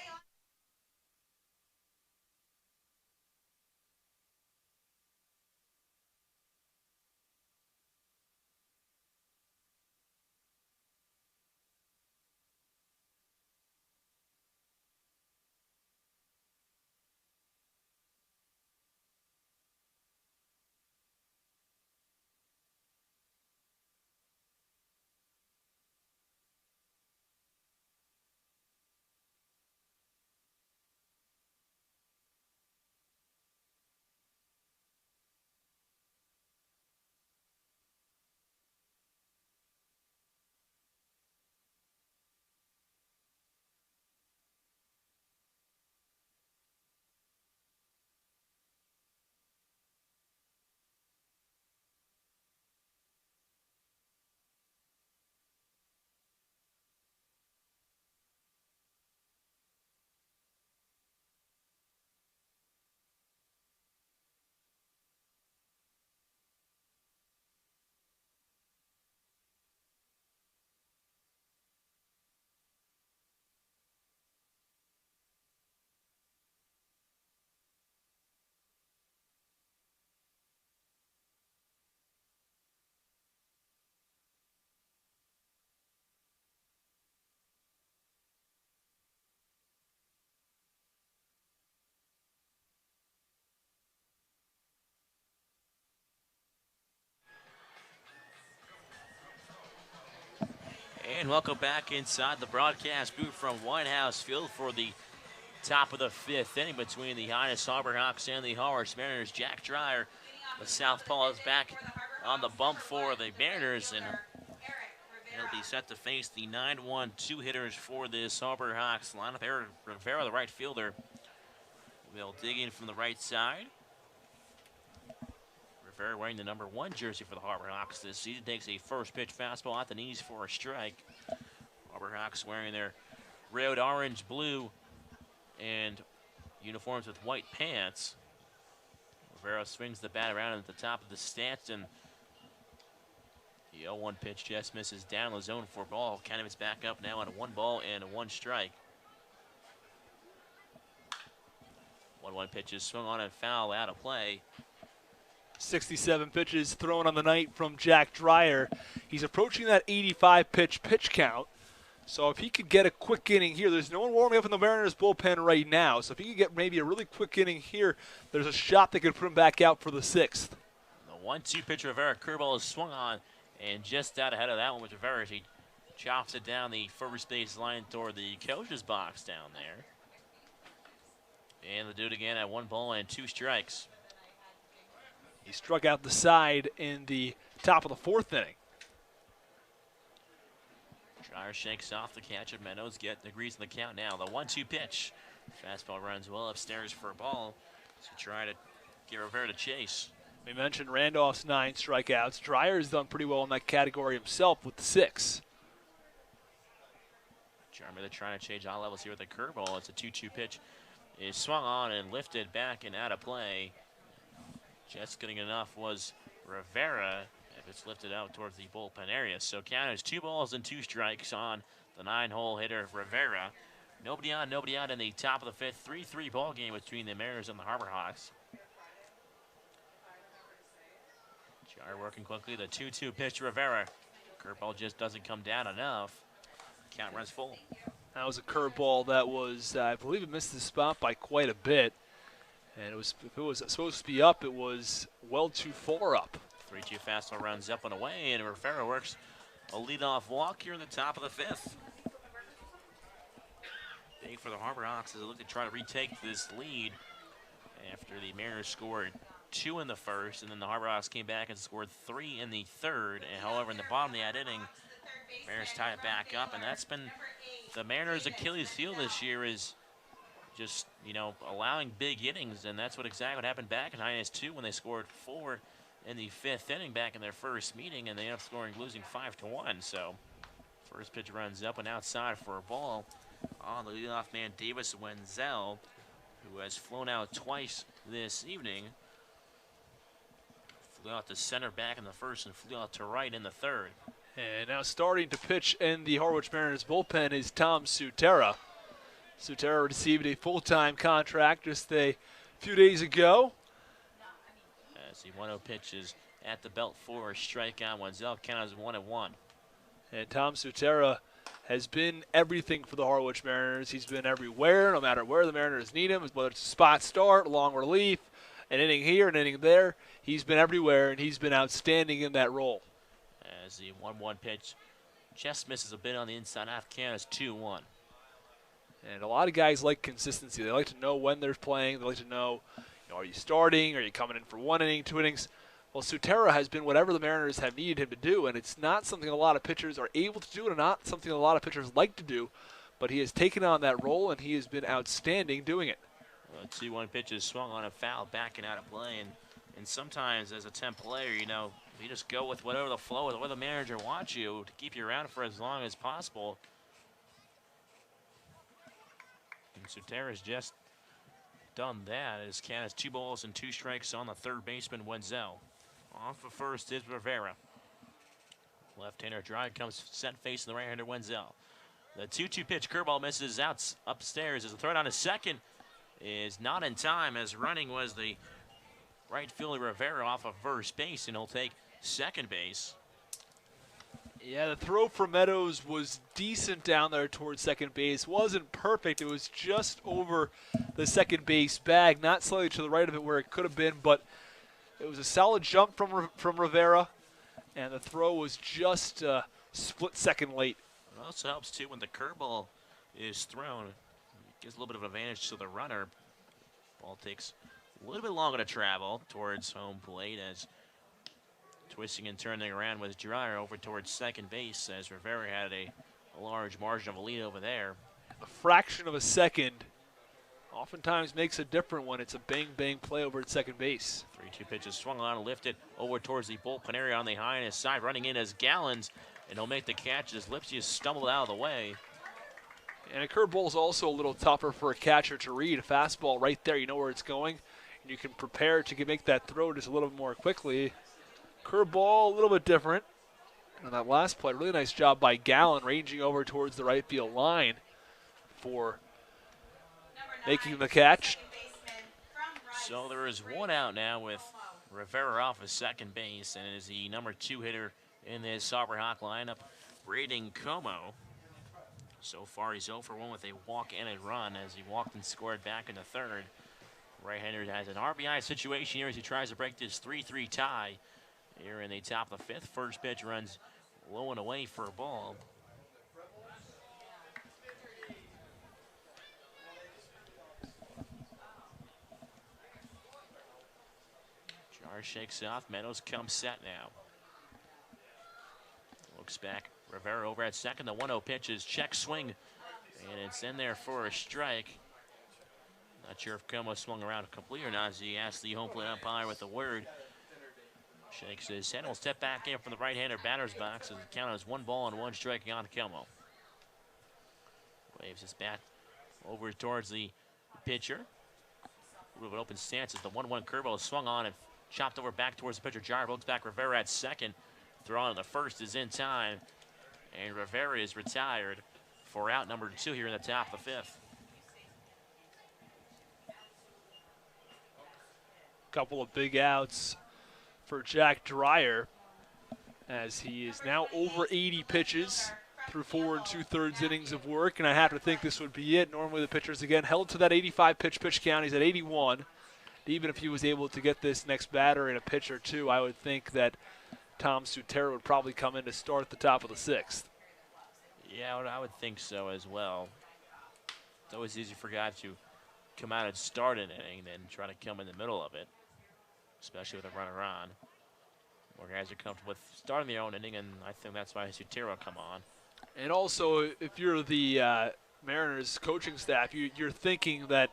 And welcome back inside the broadcast booth from White House Field for the top of the 5th inning between the Hyannis Hawks and the Harwich Mariners. Jack Dreyer, the southpaw, is back on the bump for the Mariners, and he'll be set to face the 9-1 two-hitters for this Hawks lineup. Rivera, the right fielder, will dig in from the right side. Rivera wearing the number 1 jersey for the Hawks this season takes a first pitch fastball at the knees for a strike. Hawks wearing their red, orange, blue, and uniforms with white pants. Rivera swings the bat around at the top of the stance, and the 0-1 pitch just misses down the zone for ball. Candidate's back up now on a 1 ball and a 1 strike. 1-1 pitch is swung on and foul out of play. 67 pitches thrown on the night from Jack Dreyer. He's approaching that 85 pitch count. So if he could get a quick inning here, there's no one warming up in the Mariners bullpen right now. So if he could get maybe a really quick inning here, there's a shot that could put him back out for the 6th. The 1-2 pitch, Rivera, curveball is swung on, and just out ahead of that one with Rivera, he chops it down the first base line toward the coach's box down there. And they'll do it again at 1 ball and 2 strikes. He struck out the side in the top of the 4th inning. Dreyer shakes off the catcher. Meadows agrees in the count now. The 1-2 pitch. Fastball runs well upstairs for a ball. So try to get Rivera to chase. We mentioned Randolph's 9 strikeouts. Dreyer's done pretty well in that category himself with the 6. They're trying to change all levels here with a curveball. It's a 2-2 pitch. It's swung on and lifted back and out of play. Just getting enough was Rivera. It's lifted out towards the bullpen area. So count is 2 balls and 2 strikes on the 9-hole hitter Rivera. Nobody on, nobody out in the top of the 5th. 3-3 ball game between the Mariners and the Hawks. Jar working quickly. The 2-2 pitch to Rivera. Curveball just doesn't come down enough. Count runs full. That was a curveball that was, I believe it missed the spot by quite a bit. And if it was supposed to be up, it was well too far up. 3-2 fastball runs up and away, and Rivera works a leadoff walk here in the top of the 5th. Big for the Hawks as they look to try to retake this lead after the Mariners scored 2 in the 1st, and then the Hawks came back and scored 3 in the 3rd. And however, in the bottom of that inning, Mariners tied it back up, and that's been the Mariners' Achilles heel this year, is just, allowing big innings, and that's exactly what happened back in Hyannis 2 when they scored 4 in the 5th inning back in their first meeting, and they ended up losing 5-1. So first pitch runs up and outside for a ball on the leadoff man Davis Wenzel, who has flown out twice this evening. Flew out to center back in the 1st and flew out to right in the 3rd. And now starting to pitch in the Harwich Mariners bullpen is Tom Sutera. Sutera received a full-time contract just a few days ago. As the 1-0 pitch is at the belt for a strikeout. Wenzel count as 1-1. And Tom Sutera has been everything for the Harwich Mariners. He's been everywhere, no matter where the Mariners need him, whether it's a spot start, long relief, an inning here, an inning there. He's been everywhere, and he's been outstanding in that role. As the 1-1 pitch just misses a bit on the inside half, count is 2-1. And a lot of guys like consistency. They like to know when they're playing. They like to know, are you starting? Are you coming in for 1 inning, 2 innings? Well, Sutera has been whatever the Mariners have needed him to do, and it's not something a lot of pitchers are able to do and not something a lot of pitchers like to do, but he has taken on that role, and he has been outstanding doing it. Well, 2-1 pitch is swung on a foul, backing out of play, and sometimes as a temp player, you just go with whatever the flow, the way the manager wants you to keep you around for as long as possible. And Sutera's just done that. His count is 2 balls and 2 strikes on the 3rd baseman, Wenzel. Off of first is Rivera. Left-hander drive comes set facing the right-hander, Wenzel. The 2-2 pitch, curveball misses out upstairs as the throw down to second is not in time, as running was the right fielder Rivera off of first base, and he'll take second base. Yeah, the throw from Meadows was decent down there towards second base. Wasn't perfect. It was just over the second base bag, not slightly to the right of it where it could have been, but it was a solid jump from Rivera, and the throw was just split second late. It also helps, too, when the curveball is thrown. Gives a little bit of advantage to the runner. Ball takes a little bit longer to travel towards home plate as twisting and turning around with Dreyer over towards second base as Rivera had a large margin of a lead over there. A fraction of a second oftentimes makes a difference when it's a bang-bang play over at second base. 3-2 pitches swung on and lifted over towards the bullpen area on the Hyannis side. Running in as Gallons, and he'll make the catch as Lipsius stumbled out of the way. And a curveball is also a little tougher for a catcher to read. A fastball right there, you know where it's going, and you can prepare to make that throw just a little more quickly. Curveball, a little bit different. And that last play, really nice job by Gallon, ranging over towards the right field line for making the catch. So there is one out now with Rivera off of second base, and is the number 2 hitter in this Sauber Hawk lineup, Braden Como. So far, he's 0 for 1 with a walk and a run as he walked and scored back in the third. Right-hander has an RBI situation here as he tries to break this 3-3 tie here in the top of the 5th. First pitch runs low and away for a ball. Jar shakes off. Meadows comes set now. Looks back. Rivera over at second. The 1-0 pitch is check swing, and it's in there for a strike. Not sure if Como swung around completely or not as he asked the home plate umpire with the word. Shakes his head. Will step back in from the right-hander batter's box as the count is 1 ball and 1 strike on Como. Waves his bat over towards the pitcher. A little bit open stance as the 1-1 curveball is swung on and chopped over back towards the pitcher. Jar looks back. Rivera at second. Throw on the first is in time. And Rivera is retired for out number 2 here in the top of the 5th. Couple of big outs for Jack Dreyer as he is now over 80 pitches through 4 2/3 innings of work, and I have to think this would be it. Normally the pitcher's again held to that 85 pitch count. He's at 81. Even if he was able to get this next batter in a pitch or two, I would think that Tom Sutera would probably come in to start the top of the 6th. Yeah, I would think so as well. It's always easy for guys to come out and start an inning than try to come in the middle of it, especially with a runner on. More guys are comfortable with starting their own inning, and I think that's why Sutera will come on. And also, if you're the Mariners coaching staff, you're thinking that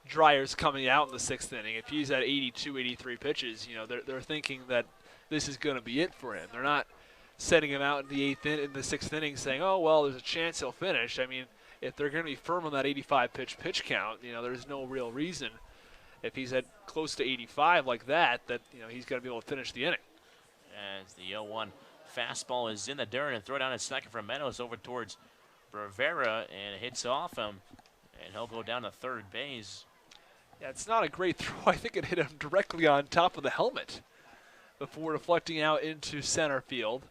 Dreyer's coming out in the 6th inning. If he's at 82, 83 pitches, you know, they're thinking that this is going to be it for him. They're not setting him out in the 6th inning saying, oh, well, there's a chance he'll finish. I mean, if they're going to be firm on that 85 pitch count, you know, there's no real reason if he's at close to 85 like that, you know, he's got to be able to finish the inning. As the 0-1 fastball is in the dirt and throw down at second from Meadows over towards Rivera, and it hits off him, and he'll go down to third base. Yeah, it's not a great throw. I think it hit him directly on top of the helmet before deflecting out into center field.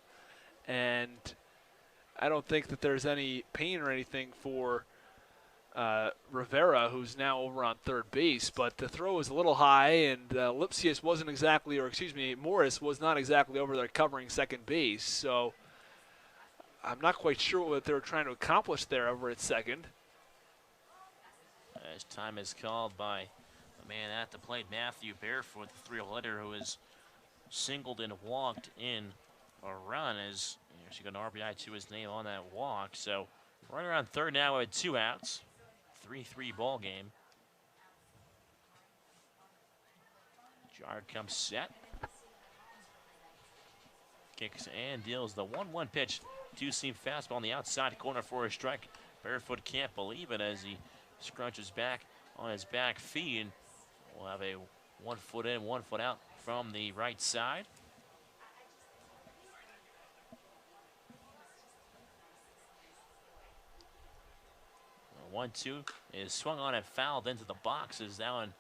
And I don't think that there's any pain or anything for Rivera, who's now over on third base. But the throw was a little high, and Lipsius wasn't exactly, or excuse me, Morris was not exactly over there covering second base. So I'm not quite sure what they were trying to accomplish there over at second. As time is called by the man at the plate, Matthew Barefoot, the 3-0 hitter who has singled and walked in a run, as she got an RBI to his name on that walk. So right around third now with 2 outs. 3-3 ball game. Jar comes set. Kicks and deals the 1-1 pitch. 2-seam fastball on the outside corner for a strike. Barefoot can't believe it as he scrunches back on his back feet. And we'll have a 1 foot in, 1 foot out from the right side. 1-2 is swung on and fouled into the boxes now, and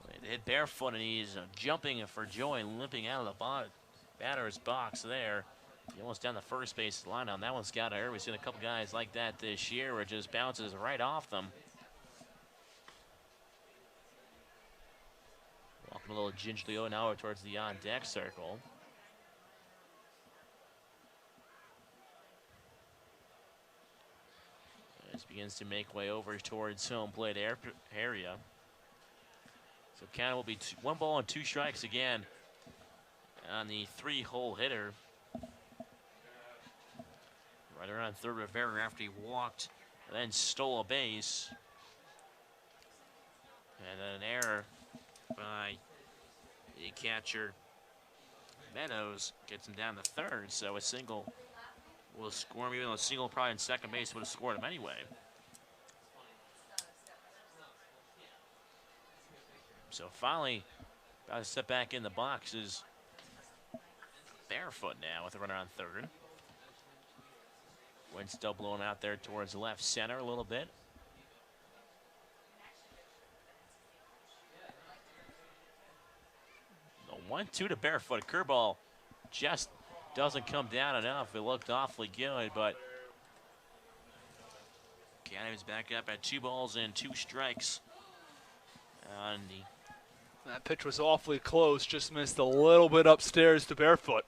it hit Barefoot, and he's jumping for joy and limping out of the batter's box there. He almost down the first base line on that one's got air. We've seen a couple guys like that this year where it just bounces right off them. Walking a little gingerly now towards the on-deck circle. James begins to make way over towards home plate area. So count will be 1 ball and 2 strikes again on the 3-hole hitter. Right around third, Rivera after he walked and then stole a base. And an error by the catcher Meadows gets him down to third. So a single will score him, even though a single probably in second base would have scored him anyway. So finally, about to step back in the box is Barefoot now with a runner on third. Wind still blowing out there towards left center a little bit. The 1-2 to Barefoot. Curveball just doesn't come down enough. It looked awfully good, but James back up at 2 balls and 2 strikes. That pitch was awfully close, just missed a little bit upstairs to Barefoot.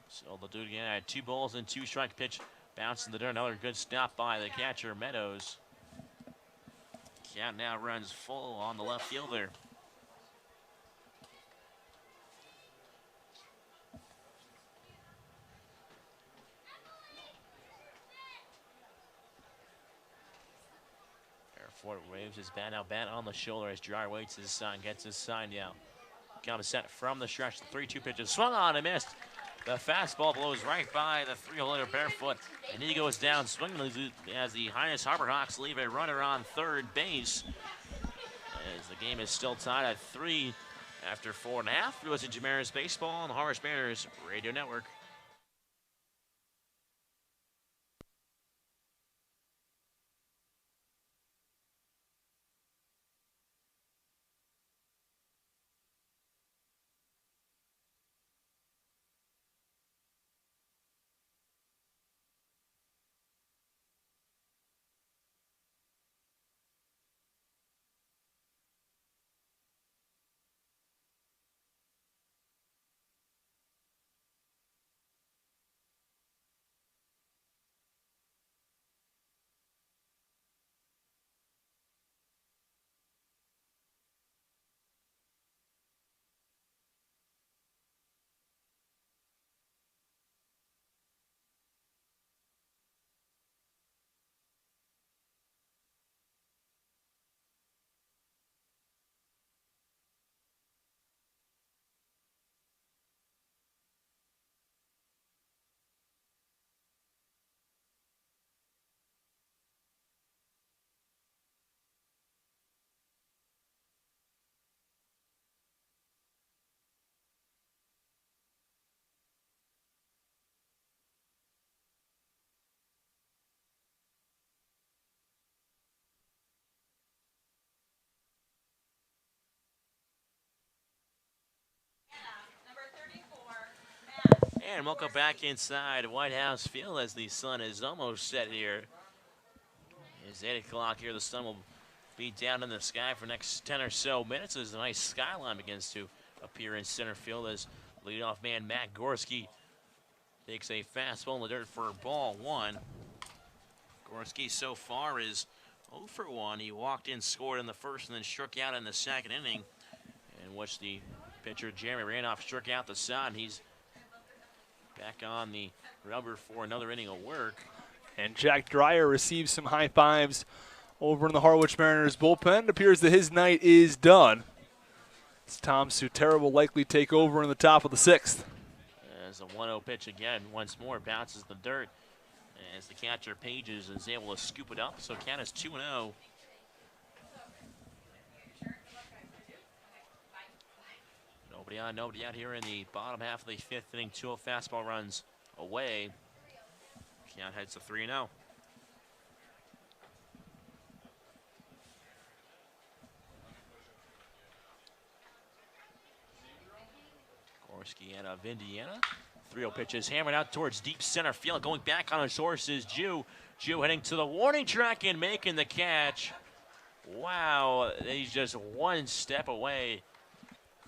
So they'll do it again at 2 balls and 2 strike. Pitch bouncing the dirt. Another good stop by the catcher Meadows. Count now runs full on the left fielder. Barefoot waves his bat now, bat on the shoulder as Gerard waits his sign, gets his sign down. Comes set from the stretch, the 3-2 pitches, swung on and missed. The fastball blows right by the 3-hole hitter Barefoot, and he goes down swinging as the Hyannis Harborhawks leave a runner on third base. As the game is still tied at 3 after 4.5. You're listening to Mariners Baseball on the Harwich Mariners Radio Network. And welcome back inside White House Field as the sun is almost set here. It's 8 o'clock here. The sun will be down in the sky for the next 10 or so minutes as a nice skyline begins to appear in center field as leadoff man Matt Gorski takes a fastball in the dirt for ball 1. Gorski so far is 0 for 1. He walked in, scored in the first, and then struck out in the second inning, in which the pitcher Jeremy Randolph struck out the side. He's back on the rubber for another inning of work. And Jack Dreyer receives some high fives over in the Harwich Mariners bullpen. It appears that his night is done. As Tom Sutera will likely take over in the top of the 6th. As a 1-0 pitch again, once more bounces the dirt as the catcher Pages is able to scoop it up. So count is 2-0. Nobody on, nobody out here in the bottom half of the 5th inning. 2-0 fastball runs away. Count heads to 3-0. Gorski out of Indiana. 3-0 pitches hammered out towards deep center field. Going back on his horse is Jew. Jew heading to the warning track and making the catch. Wow, he's just one step away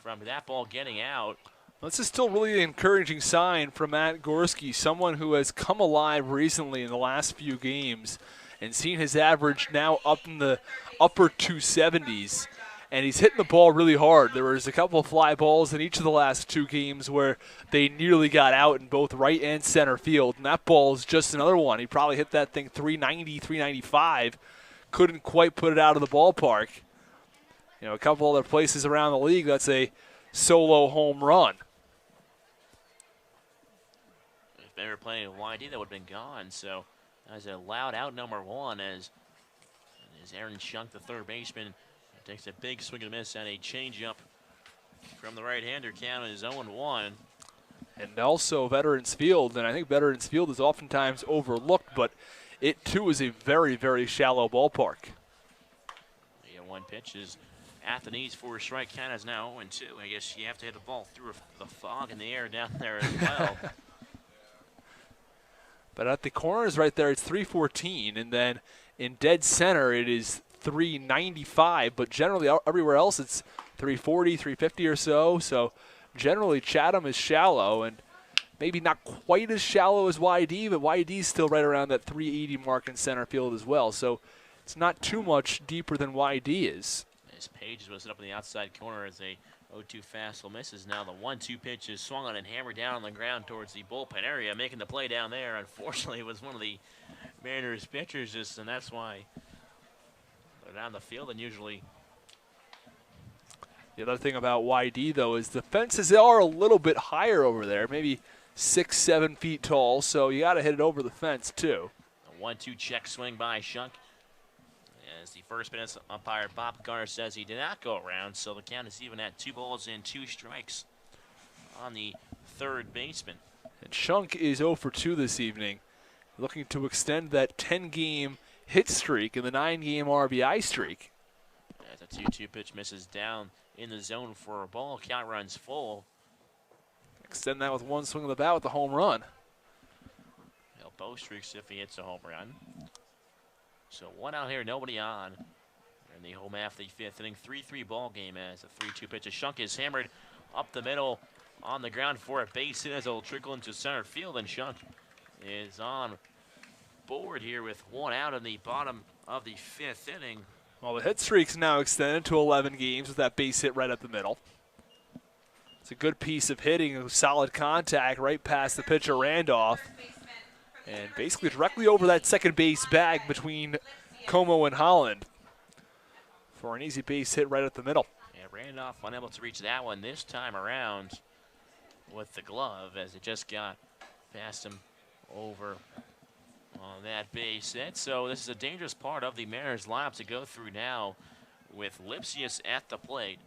from that ball getting out. This is still really an encouraging sign from Matt Gorski, someone who has come alive recently in the last few games and seen his average now up in the upper 270s. And he's hitting the ball really hard. There was a couple of fly balls in each of the last 2 games where they nearly got out in both right and center field. And that ball is just another one. He probably hit that thing 390, 395. Couldn't quite put it out of the ballpark. You know, a couple other places around the league, that's a solo home run. If they were playing a YD, that would have been gone. So as a loud out number 1 as Aaron Shunk, the third baseman, takes a big swing and a miss and a changeup from the right-hander. Count is 0-1. And also Veterans Field, and I think Veterans Field is oftentimes overlooked, but it too is a very, very shallow ballpark. The 1 pitch is at the knees for a strike. Count is now 0-2. I guess you have to hit the ball through the fog in the air down there as well. But at the corners right there, it's 314, and then in dead center, it is 395, but generally everywhere else it's 340, 350 or so. So generally Chatham is shallow, and maybe not quite as shallow as YD, but YD is still right around that 380 mark in center field as well. So it's not too much deeper than YD is. As Page is listed up in the outside corner as a 0-2 fastball misses. Now the 1-2 pitch is swung on and hammered down on the ground towards the bullpen area, making the play down there. Unfortunately, it was one of the Mariners pitchers, and that's why they're down the field. And usually the other thing about YD, though, is the fences are a little bit higher over there, maybe 6-7 feet tall, so you got to hit it over the fence, too. A 1-2 check swing by Shunk. As the first base umpire, Bob Garner, says he did not go around, so the count is even at 2 balls and 2 strikes on the third baseman. And Shunk is 0 for 2 this evening, looking to extend that 10-game hit streak and the 9-game RBI streak. As a 2-2 pitch misses down in the zone for a ball, count runs full. Extend that with 1 swing of the bat with the home run. He'll both streaks if he hits a home run. So 1 out here, nobody on. In the home half of the 5th inning, 3-3 ball game as a 3-2 pitch. A Shunk is hammered up the middle on the ground for a base hit as it'll trickle into center field, and Shunk is on board here with 1 out in the bottom of the 5th inning. Well, the hit streak's now extended to 11 games with that base hit right up the middle. It's a good piece of hitting, solid contact right past the pitcher Randolph. And basically directly over that second base bag between Como and Holland for an easy base hit right up the middle. Yeah, Randolph unable to reach that one this time around with the glove as it just got past him over on that base hit. So this is a dangerous part of the Mariners lineup to go through now with Lipsius at the plate.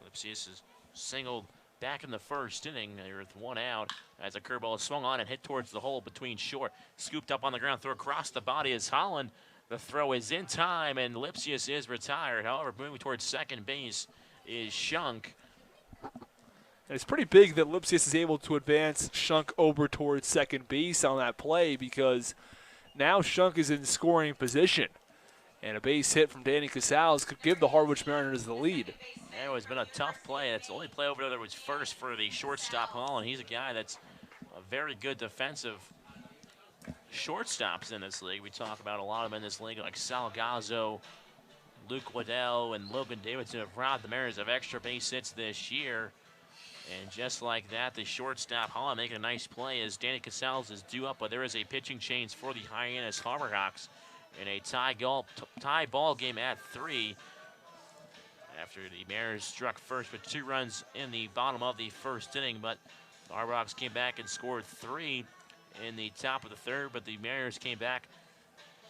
Lipsius is singled back in the first inning with 1 out as a curveball is swung on and hit towards the hole between short. Scooped up on the ground, throw across the body is Holland. The throw is in time and Lipsius is retired. However, moving towards second base is Shunk. And it's pretty big that Lipsius is able to advance Shunk over towards second base on that play because now Shunk is in scoring position. And a base hit from Danny Casals could give the Harwich Mariners the lead. It has been a tough play. That's the only play over there that was first for the shortstop Holland. He's a guy that's a very good defensive shortstops in this league. We talk about a lot of them in this league, like Salgazzo, Luke Waddell, and Logan Davidson have robbed the Mariners of extra base hits this year. And just like that, the shortstop Holland making a nice play as Danny Casals is due up, but there is a pitching change for the Hyannis Harborhawks in a tie ball game at 3. After the Mariners struck first with 2 runs in the bottom of the first inning, but the Harborhawks came back and scored 3 in the top of the 3rd, but the Mariners came back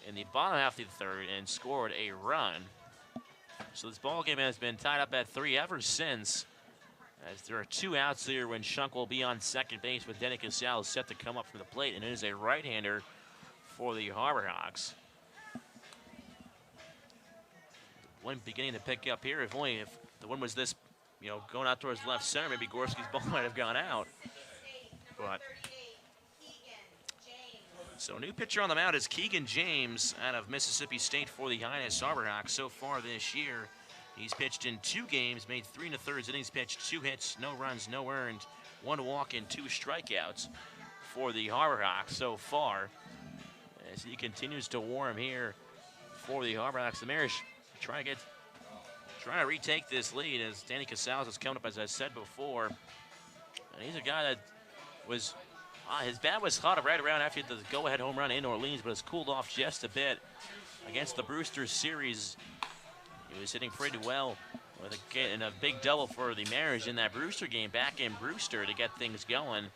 in the bottom half of the 3rd and scored a run. So this ball game has been tied up at 3 ever since, as there are 2 outs here when Shunk will be on second base with Danny Casals set to come up from the plate, and it is a right-hander for the Harborhawks. One beginning to pick up here. If the wind was this, going out towards left center, maybe Gorski's ball might have gone out. But so new pitcher on the mound is Keegan James out of Mississippi State for the Hyannis Harborhawks. So far this year, He's pitched in 2 games, made 3 1/3 innings pitched, 2 hits, no runs, no earned, 1 walk, and 2 strikeouts for the Harbor Hawks so far. As he continues to warm here for the Harbor Hawks, the Mariners trying to retake this lead as Danny Casals is coming up, as I said before. And he's a guy that was, his bat was hot right around after the go-ahead home run in Orleans, but has cooled off just a bit against the Brewster series. He was hitting pretty well with a big double for the Mariners in that Brewster game, back in Brewster to get things going.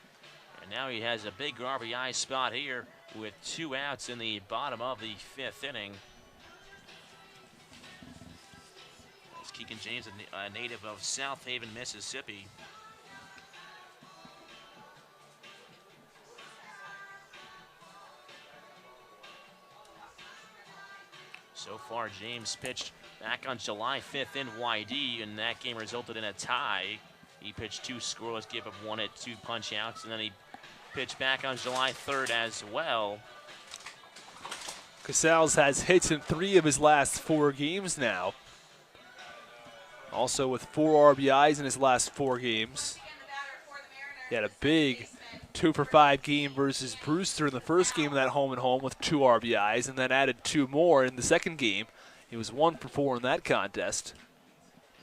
And now he has a big RBI spot here with 2 outs in the bottom of the 5th inning. That's Keegan James, a native of South Haven, Mississippi. So far, James pitched back on July 5th in YD, and that game resulted in a tie. He pitched 2 scoreless, gave up 1 hit, 2 punch outs, and then he pitched back on July 3rd as well. Casals has hits in 3 of his last 4 games now. Also with 4 RBIs in his last 4 games. He had a big 2-for-5 game versus Brewster in the first game of that home-and-home with 2 RBIs, and then added 2 more in the second game. He was 1-for-4 in that contest.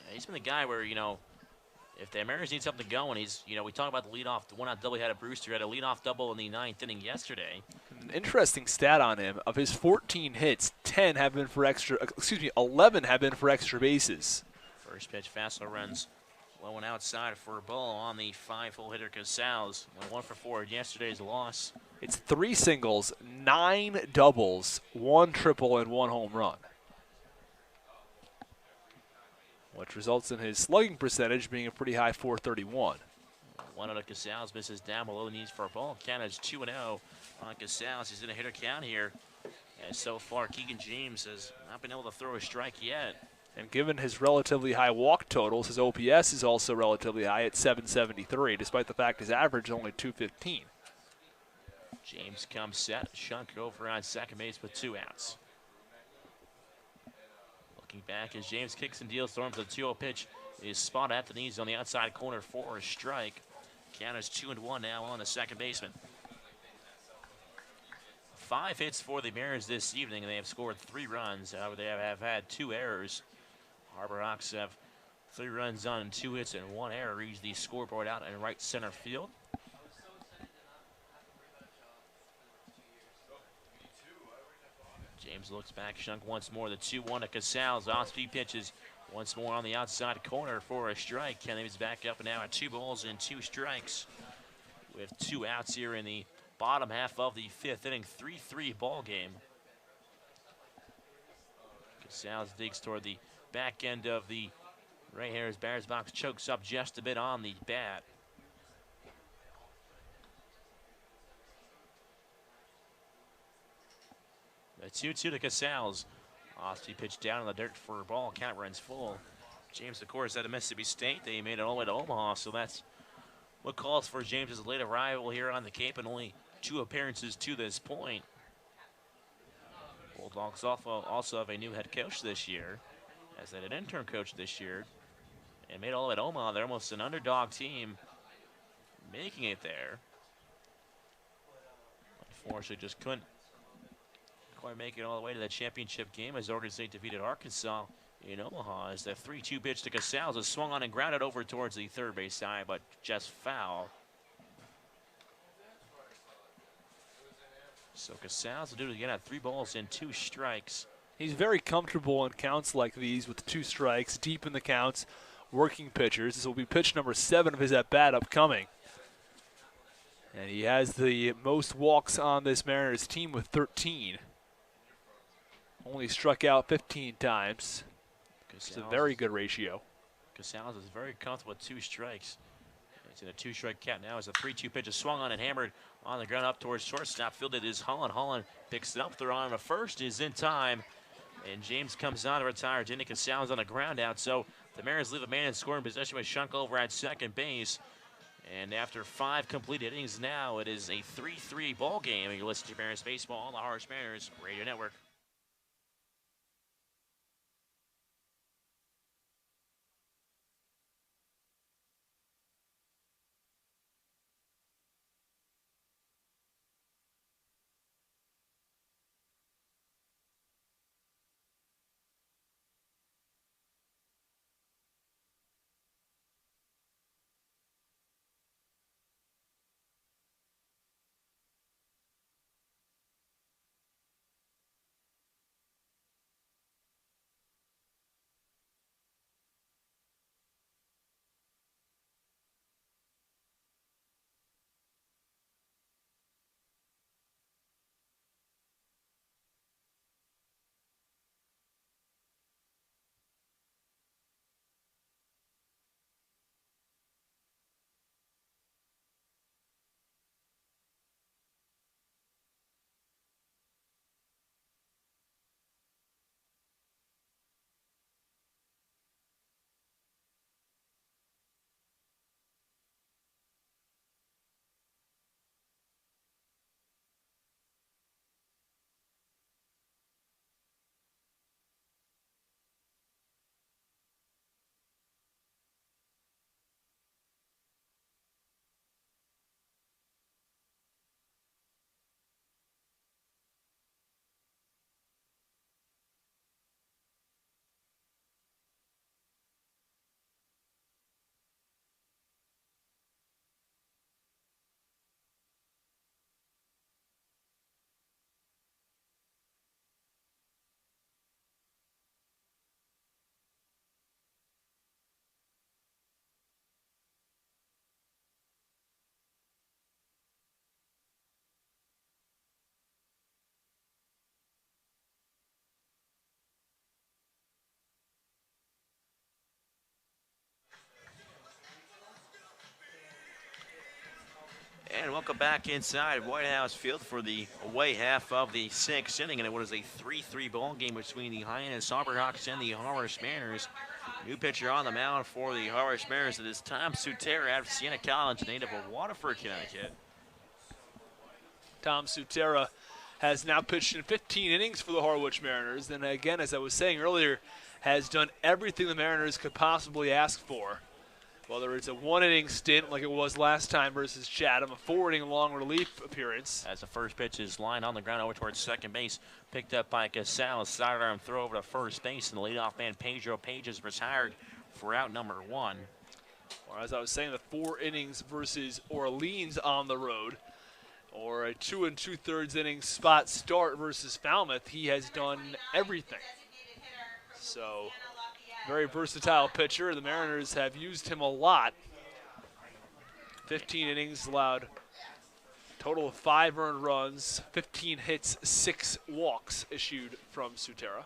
Yeah, he's been the guy where, if the Mariners need something going, he's, we talk about the leadoff, the one-out double he had at Brewster. He had a leadoff double in the 9th inning yesterday. An interesting stat on him: of his 14 hits, 11 have been for extra bases. First pitch, fastball runs low and outside for a ball on the 5-hole hitter Casals. Went 1-for-4 in yesterday's loss. It's 3 singles, 9 doubles, 1 triple, and 1 home run, which results in his slugging percentage being a pretty high .431. 1-0 Casals, misses down below the knees for a ball. Count is 2-0 on Casals. He's in a hitter count here. And so far, Keegan James has not been able to throw a strike yet. And given his relatively high walk totals, his OPS is also relatively high at 773, despite the fact his average is only 215. James comes set. Shunk over on second base with 2 outs. Looking back as James kicks and deals, throws a 2-0 pitch. Is spot at the knees on the outside corner for a strike. Count is 2-1 now on the second baseman. 5 hits for the Mariners this evening, and they have scored 3 runs. However, they have had 2 errors. Harbor Hawks have 3 runs on, 2 hits, and 1 error. Reads the scoreboard out in right center field. James looks back. Shunk once more. The 2-1 to Casals. Off-speed pitches once more on the outside corner for a strike. Kennedy's back up now at 2 balls and 2 strikes. With 2 outs here in the bottom half of the 5th inning. 3-3 ball game. Casals digs toward the back end of the right here as Bears box chokes up just a bit on the bat. The 2-2 to Casals. Off-speed pitch down in the dirt for a ball. Count runs full. James, of course, out of Mississippi State. They made it all the way to Omaha, so that's what calls for James' late arrival here on the Cape, and only 2 appearances to this point. Bulldogs also have a new head coach this year, as they had an intern coach this year, and made it all the way to Omaha. They're almost an underdog team making it there. Unfortunately, just couldn't quite make it all the way to the championship game as Oregon State defeated Arkansas in Omaha, as the 3-2 pitch to Casals is swung on and grounded over towards the third base side, but just foul. So Casals will do it again at 3 balls and 2 strikes. He's very comfortable in counts like these with 2 strikes, deep in the counts, working pitchers. This will be pitch number 7 of his at-bat upcoming. And he has the most walks on this Mariners team with 13. Only struck out 15 times. It's a very good ratio. Casals is very comfortable with 2 strikes. It's in a 2-strike count now as a 3-2 pitch is swung on and hammered on the ground up towards shortstop. Fielded is Holland. Holland picks it up. Throw on to first, is in time. And James comes on to retire. Danny Casals on the ground out. So the Mariners leave a man in scoring position with Shunk over at second base. And after 5 completed innings now, it is a 3-3 ball game. You're listening to Mariners Baseball on the Harwich Mariners Radio Network. Welcome back inside White House Field for the away half of the 6th inning, and it was a 3-3 ball game between the Hyannis Hawks and the Harwich Mariners. New pitcher on the mound for the Harwich Mariners. It is Tom Sutera out of Siena College, native of Waterford, Connecticut. Tom Sutera has now pitched in 15 innings for the Harwich Mariners, and again, as I was saying earlier, has done everything the Mariners could possibly ask for. Whether it's a 1-inning stint like it was last time versus Chatham, a 4-inning long relief appearance. As the first pitch is lined on the ground over towards second base, picked up by Casals, sidearm throw over to first base, and the leadoff man Pedro Page is retired for out number 1. Or as I was saying, the 4 innings versus Orleans on the road, or a 2 2/3 inning spot start versus Falmouth, he has done everything. So, very versatile pitcher. The Mariners have used him a lot. 15 innings, allowed total of 5 earned runs, 15 hits, 6 walks issued from Sutera.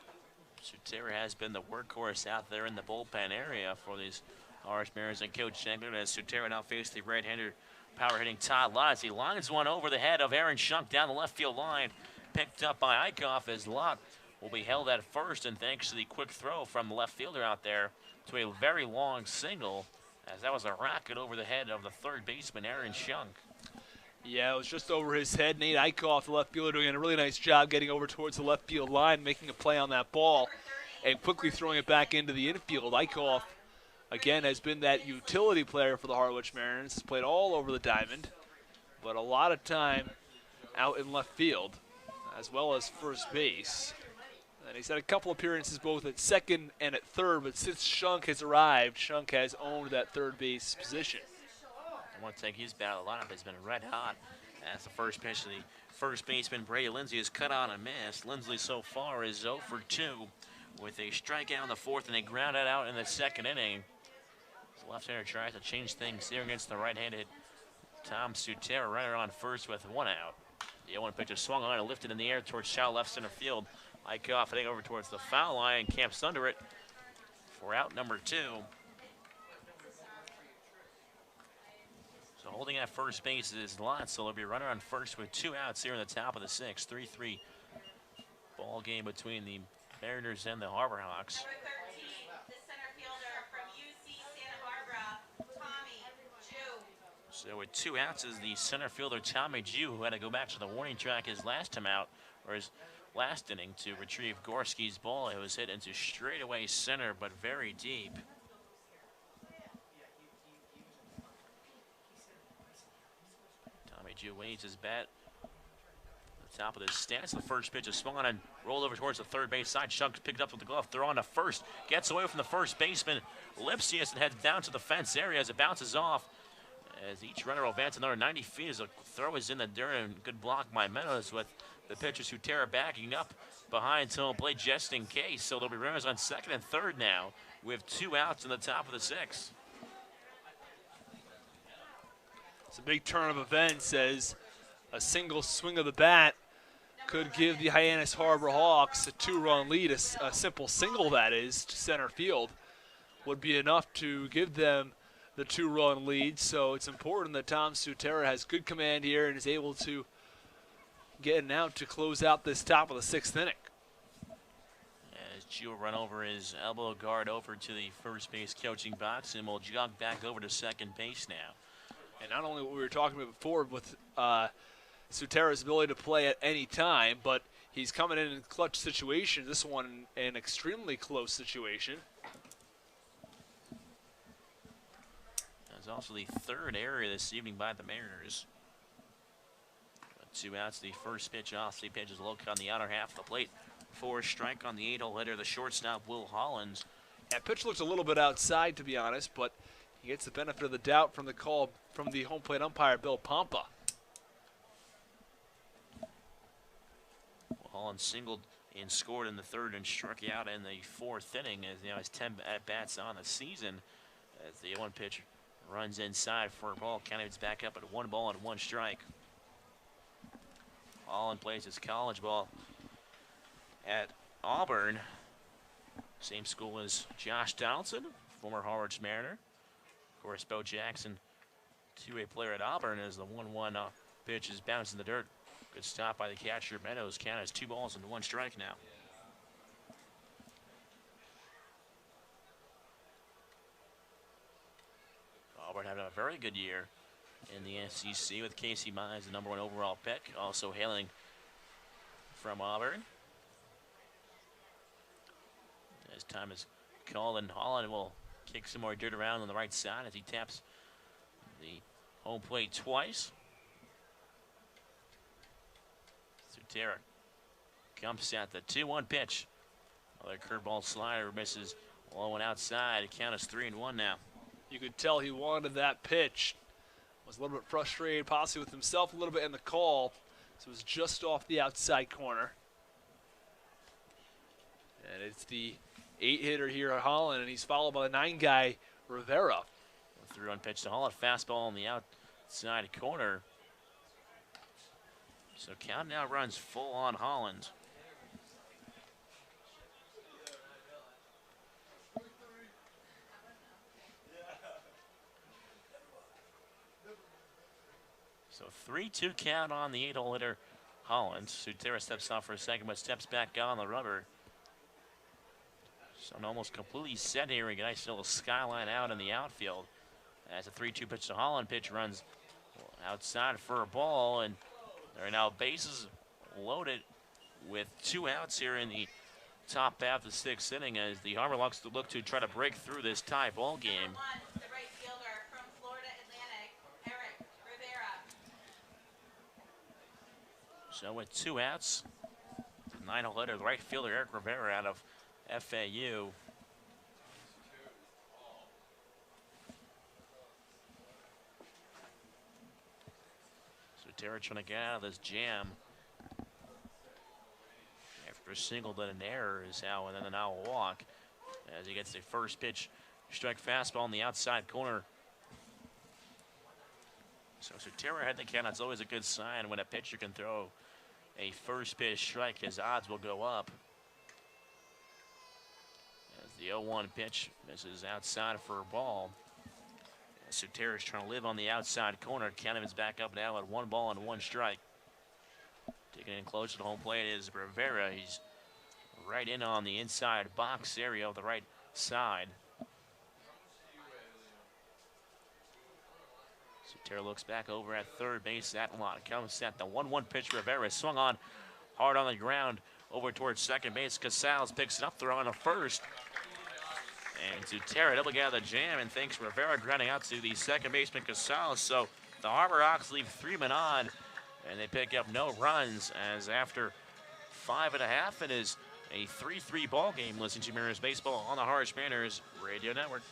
Sutera has been the workhorse out there in the bullpen area for these Harwich Mariners and Coach Shankler, as Sutera now faces the right-hander power-hitting Todd Lott. He lines one over the head of Aaron Shunk down the left field line, picked up by Eichhoff as Lott will be held at first, and thanks to the quick throw from the left fielder out there to a very long single, as that was a rocket over the head of the third baseman, Aaron Shunk. Yeah, it was just over his head. Nate Eichhoff, the left fielder, doing a really nice job getting over towards the left field line, making a play on that ball, and quickly throwing it back into the infield. Eichhoff, again, has been that utility player for the Harwich Mariners. He's played all over the diamond, but a lot of time out in left field, as well as first base. And he's had a couple appearances both at second and at third, but since Shunk has arrived, Shunk has owned that third base position. I want to take his battle lineup has been red hot. As the first pitch of the first baseman, Brady Lindsay, is cut on and missed. Lindsay so far is 0 for 2 with a strikeout in the 4th and a grounded out in the 2nd inning. The left-hander tries to change things here against the right-handed Tom Sutera, runner on first with 1 out. The 0-1 pitch is swung on and lifted in the air towards shallow left center field. Eichhoff heading over towards the foul line, camps under it for out number 2. So holding at first base is Lott, so there'll be a runner on first with 2 outs here in the top of the 6th. 3-3 ball game between the Mariners and the Harbor Hawks. So with 2 outs is the center fielder Tommy Jew, who had to go back to the warning track his last time out, or his last inning, to retrieve Gorski's ball. It was hit into straightaway center, but very deep. Tommy Jew waves his bat at the top of the stance. The first pitch is swung on and rolled over towards the third base side. Shunk picked up with the glove, throw on to first, gets away from the first baseman Lipsius and heads down to the fence area as it bounces off. As each runner will advance another 90 feet as the throw is in the dirt, and good block by Meadows with the pitcher Sutera backing up behind home plate just in case. So there'll be runners on second and third now with 2 outs in the top of the 6th. It's a big turn of events as a single swing of the bat could give the Hyannis Harbor Hawks a 2-run lead. A simple single, that is, to center field would be enough to give them the 2-run lead. So it's important that Tom Sutera has good command here and is able to get an out to close out this top of the 6th inning. As Gio run over his elbow guard over to the first base coaching box and will jog back over to second base now. And not only what we were talking about before with Sutera's ability to play at any time, but he's coming in clutch situations. This one an extremely close situation. That's also the 3rd error this evening by the Mariners. 2 outs, the first pitch off. 3 pitches located on the outer half of the plate. 4 strike on the 8-hole hitter, the shortstop, Will Holland. That pitch looks a little bit outside, to be honest, but he gets the benefit of the doubt from the call from the home plate umpire, Bill Pompa. Well, Holland singled and scored in the 3rd and struck out in the 4th inning, as he has 10 at-bats on the season. As the 1 pitch runs inside for a ball. Candidates back up at 1 ball and 1 strike. Holland plays his college ball at Auburn. Same school as Josh Donaldson, former Harwich Mariner. Of course, Bo Jackson, 2A player at Auburn, is the 1-1 Pitch is bouncing the dirt. Good stop by the catcher. Meadows. Count as 2 balls and 1 strike now. Auburn having a very good year in the SEC with Casey Mize, the #1 overall pick, also hailing from Auburn. As time is called, and Holland will kick some more dirt around on the right side as he taps the home plate twice. Sutera comes at the 2-1 pitch. Another curveball slider misses low and outside. The count is 3-1 now. You could tell he wanted that pitch. Was a little bit frustrated, possibly with himself a little bit in the call. So it was just off the outside corner. And it's the 8-hitter here at Holland, and he's followed by the 9 guy, Rivera. 3-1 pitch to Holland. Fastball on the outside corner. So count now runs full on Holland. So 3-2 count on the 8-hole hitter Holland. Sutera steps off for a second, but steps back on the rubber. So almost completely set here. We get a nice little skyline out in the outfield. As a 3-2 pitch to Holland, pitch runs outside for a ball, and there are now bases loaded with 2 outs here in the top half of the 6th inning as the Harbor Locks look to try to break through this tie ball game. The right fielder from Florida Atlantic, Rivera. So with 2 outs, 9-hole hitter, the right fielder Eric Rivera out of FAU. Sutera trying to get out of this jam. After a single, then an error is out, and then now a walk. As he gets the first pitch, strike fastball in the outside corner. So Sutera had the count. That's always a good sign when a pitcher can throw a first pitch strike. His odds will go up. As the 0-1 pitch misses outside for a ball. Sutera is trying to live on the outside corner. Count is back up now at 1 ball and 1 strike. Taking in close to the home plate is Rivera. He's right in on the inside box area of the right side. Sutera looks back over at third base. That lot comes at the 1-1 pitch. Rivera swung on hard on the ground over towards second base. Casals picks it up, throw on to first. And Sutera double get out of the jam, and thanks Rivera grounding out to the second baseman Casals. So the Harbor Hawks leave 3 men on, and they pick up no runs as after 5.5 it is a 3-3 ball game. Listen to Mariners Baseball on the Harwich Mariners Radio Network.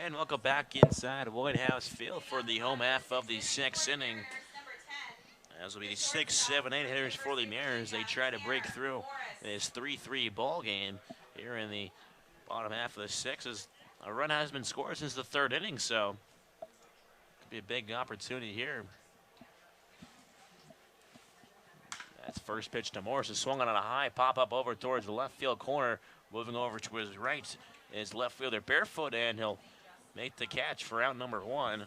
And welcome back inside White House Field for the home half of the 6th inning. As will be the 6, 7, 8 hitters for the Mariners. They try to break through this 3-3 ball game here in the bottom half of the 6th. As a run has been scored since the 3rd inning, so could be a big opportunity here. That's first pitch to Morris. Is swung on a high pop up over towards the left field corner. Moving over to his right is left fielder Barefoot, and he'll make the catch for out number 1.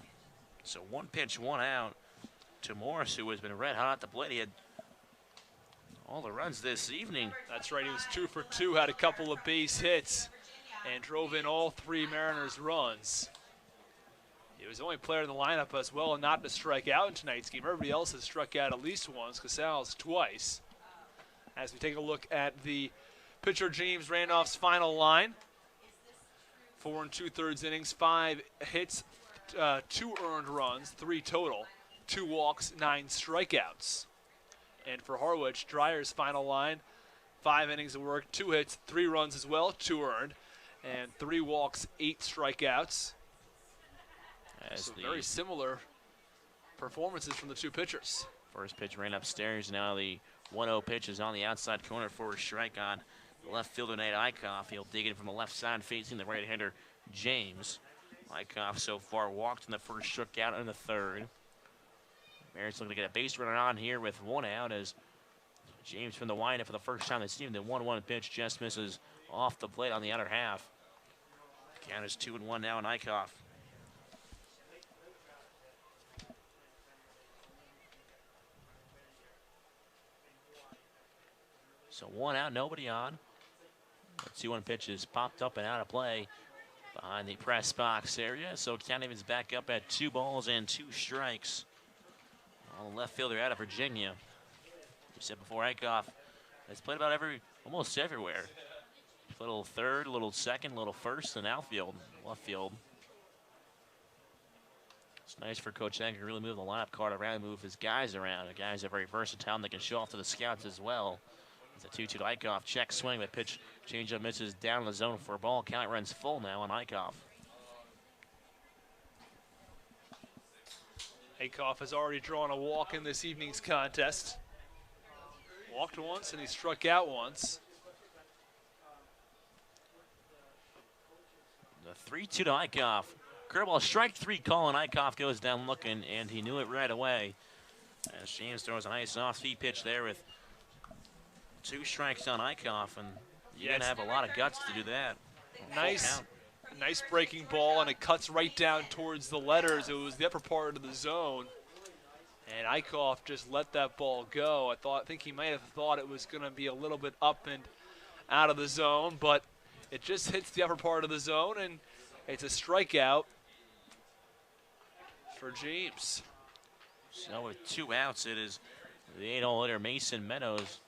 So 1 pitch, 1 out to Morris, who has been red hot at the plate. He had all the runs this evening. That's right. He was 2 for 2, had a couple of base hits, and drove in all 3 Mariners runs. He was the only player in the lineup as well not to strike out in tonight's game. Everybody else has struck out at least once, Casals twice. As we take a look at the pitcher James Randolph's final line. 4 2/3 innings, 5 hits, 2 earned runs, 3 total, 2 walks, 9 strikeouts. And for Harwich, Dreyer's final line, 5 innings of work, 2 hits, 3 runs as well, 2 earned, and 3 walks, 8 strikeouts. So very similar performances from the 2 pitchers. First pitch ran upstairs. Now the 1-0 pitch is on the outside corner for a strike on the left fielder, Nate Eichhoff. He'll dig in from the left side, facing the right-hander, James. Eichhoff so far walked in the first, struck out in the third. Mariners looking to get a base runner on here with 1 out as James from the windup for the first time this evening. The 1-1 pitch just misses off the plate on the outer half. Count is 2-1 now in Eichhoff. So 1 out, nobody on. The 2-1 pitch is popped up and out of play behind the press box area. So Count Evans back up at 2 balls and 2 strikes. On the left fielder out of Virginia. We said before, Eichhoff has played about almost everywhere. A little third, a little second, a little first, and outfield, left field. It's nice for Coach Anker to really move the lineup card around, move his guys around. The guys are very versatile, and they can show off to the scouts as well. It's a 2-2 to Eichhoff. Check swing, but pitch changeup misses down in the zone for a ball. Count runs full now on Eichhoff. Eichhoff has already drawn a walk in this evening's contest. Walked once and he struck out once. The 3-2 to Eichhoff. Curveball, strike 3 call, and Eichhoff goes down looking, and he knew it right away. As James throws a nice off-speed pitch there with 2 strikes on Eichhoff, and you're going to have a lot of guts to do that. Nice breaking ball, and it cuts right down towards the letters. It was the upper part of the zone, and Eichhoff just let that ball go. I think he might have thought it was going to be a little bit up and out of the zone, but it just hits the upper part of the zone, and it's a strikeout for James. So with 2 outs, it is the 8-hole hitter Mason Meadows.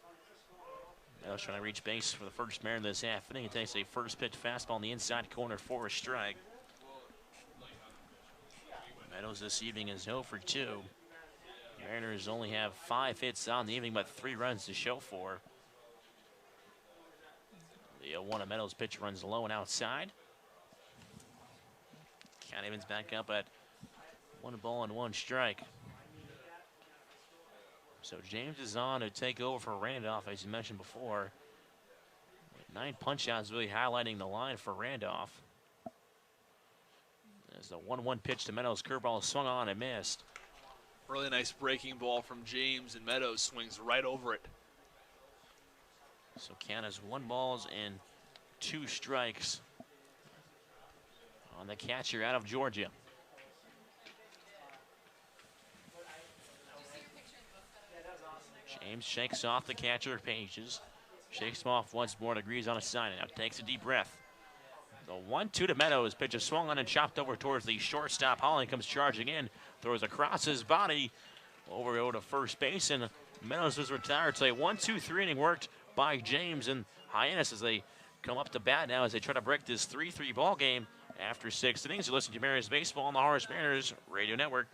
Meadows trying to reach base for the first Mariner this half inning. He takes a first pitch fastball in the inside corner for a strike. Meadows this evening is 0 for 2. Mariners only have 5 hits on the evening, but 3 runs to show for. The 1 of Meadows pitch runs low and outside. Count Evans back up at 1 ball and 1 strike. So James is on to take over for Randolph, as you mentioned before. 9 punch-outs really highlighting the line for Randolph. As the 1-1 pitch to Meadows, curveball swung on and missed. Really nice breaking ball from James, and Meadows swings right over it. So count is 1 ball and 2 strikes on the catcher out of Georgia. James shakes off the catcher, Pages. Shakes him off once more and agrees on a sign. Now takes a deep breath. The 1-2 to Meadows. Pitch is swung on and chopped over towards the shortstop. Holland comes charging in. Throws across his body. Over to first base. And Meadows was retired. So a 1-2-3 inning worked by James and Hyannis as they come up to bat now as they try to break this 3-3 ball game after 6 innings. You're listening to Mariners Baseball on the Harwich Mariners Radio Network.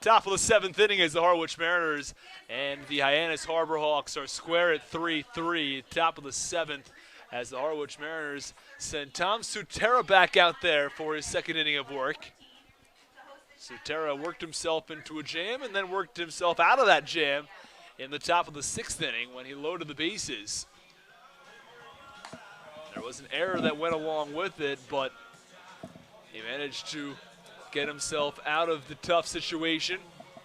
Top of the 7th inning as the Harwich Mariners and the Hyannis Harbor Hawks are square at 3-3. Top of the 7th as the Harwich Mariners send Tom Sutera back out there for his 2nd inning of work. Sutera worked himself into a jam and then worked himself out of that jam in the top of the 6th inning when he loaded the bases. There was an error that went along with it, but he managed to get himself out of the tough situation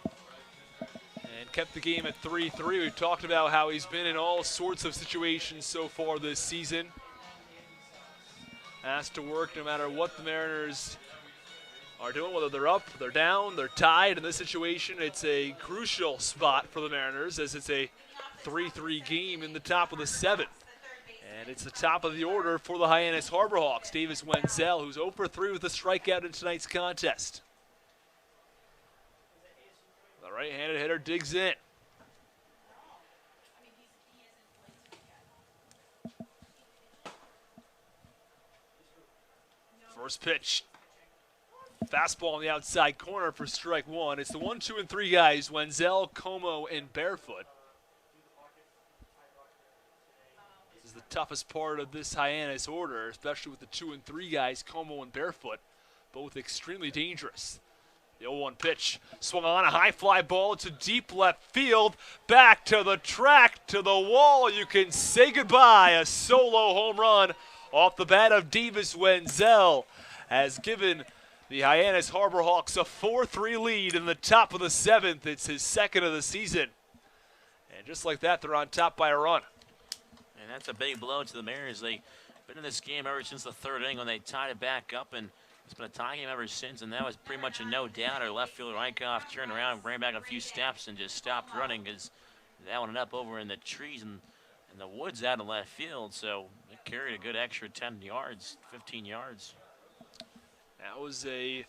and kept the game at 3-3. We've talked about how he's been in all sorts of situations so far this season. Has to work no matter what the Mariners are doing, whether they're up, they're down, they're tied. In this situation, it's a crucial spot for the Mariners as it's a 3-3 game in the top of the 7th. And it's the top of the order for the Hyannis Harbor Hawks. Davis Wenzel, who's 0 for 3 with a strikeout in tonight's contest. The right-handed hitter digs in. First pitch. Fastball on the outside corner for strike 1. It's the 1, 2, and 3 guys, Wenzel, Como, and Barefoot. This is the toughest part of this Hyannis order, especially with the 2 and 3 guys, Como and Barefoot, both extremely dangerous. The 0-1 pitch, swung on a high fly ball to deep left field, back to the track, to the wall. You can say goodbye. A solo home run off the bat of Davis Wenzel has given the Hyannis Harbor Hawks a 4-3 lead in the top of the 7th. It's his 2nd of the season. And just like that, they're on top by a run. And that's a big blow to the Mariners. They've been in this game ever since the 3rd inning when they tied it back up, and it's been a tie game ever since, and that was pretty much a no-doubter. Left fielder Eichhoff turned around, ran back a few steps, and just stopped running because that one up over in the trees and the woods out of left field. So it carried a good extra 10 yards, 15 yards. That was a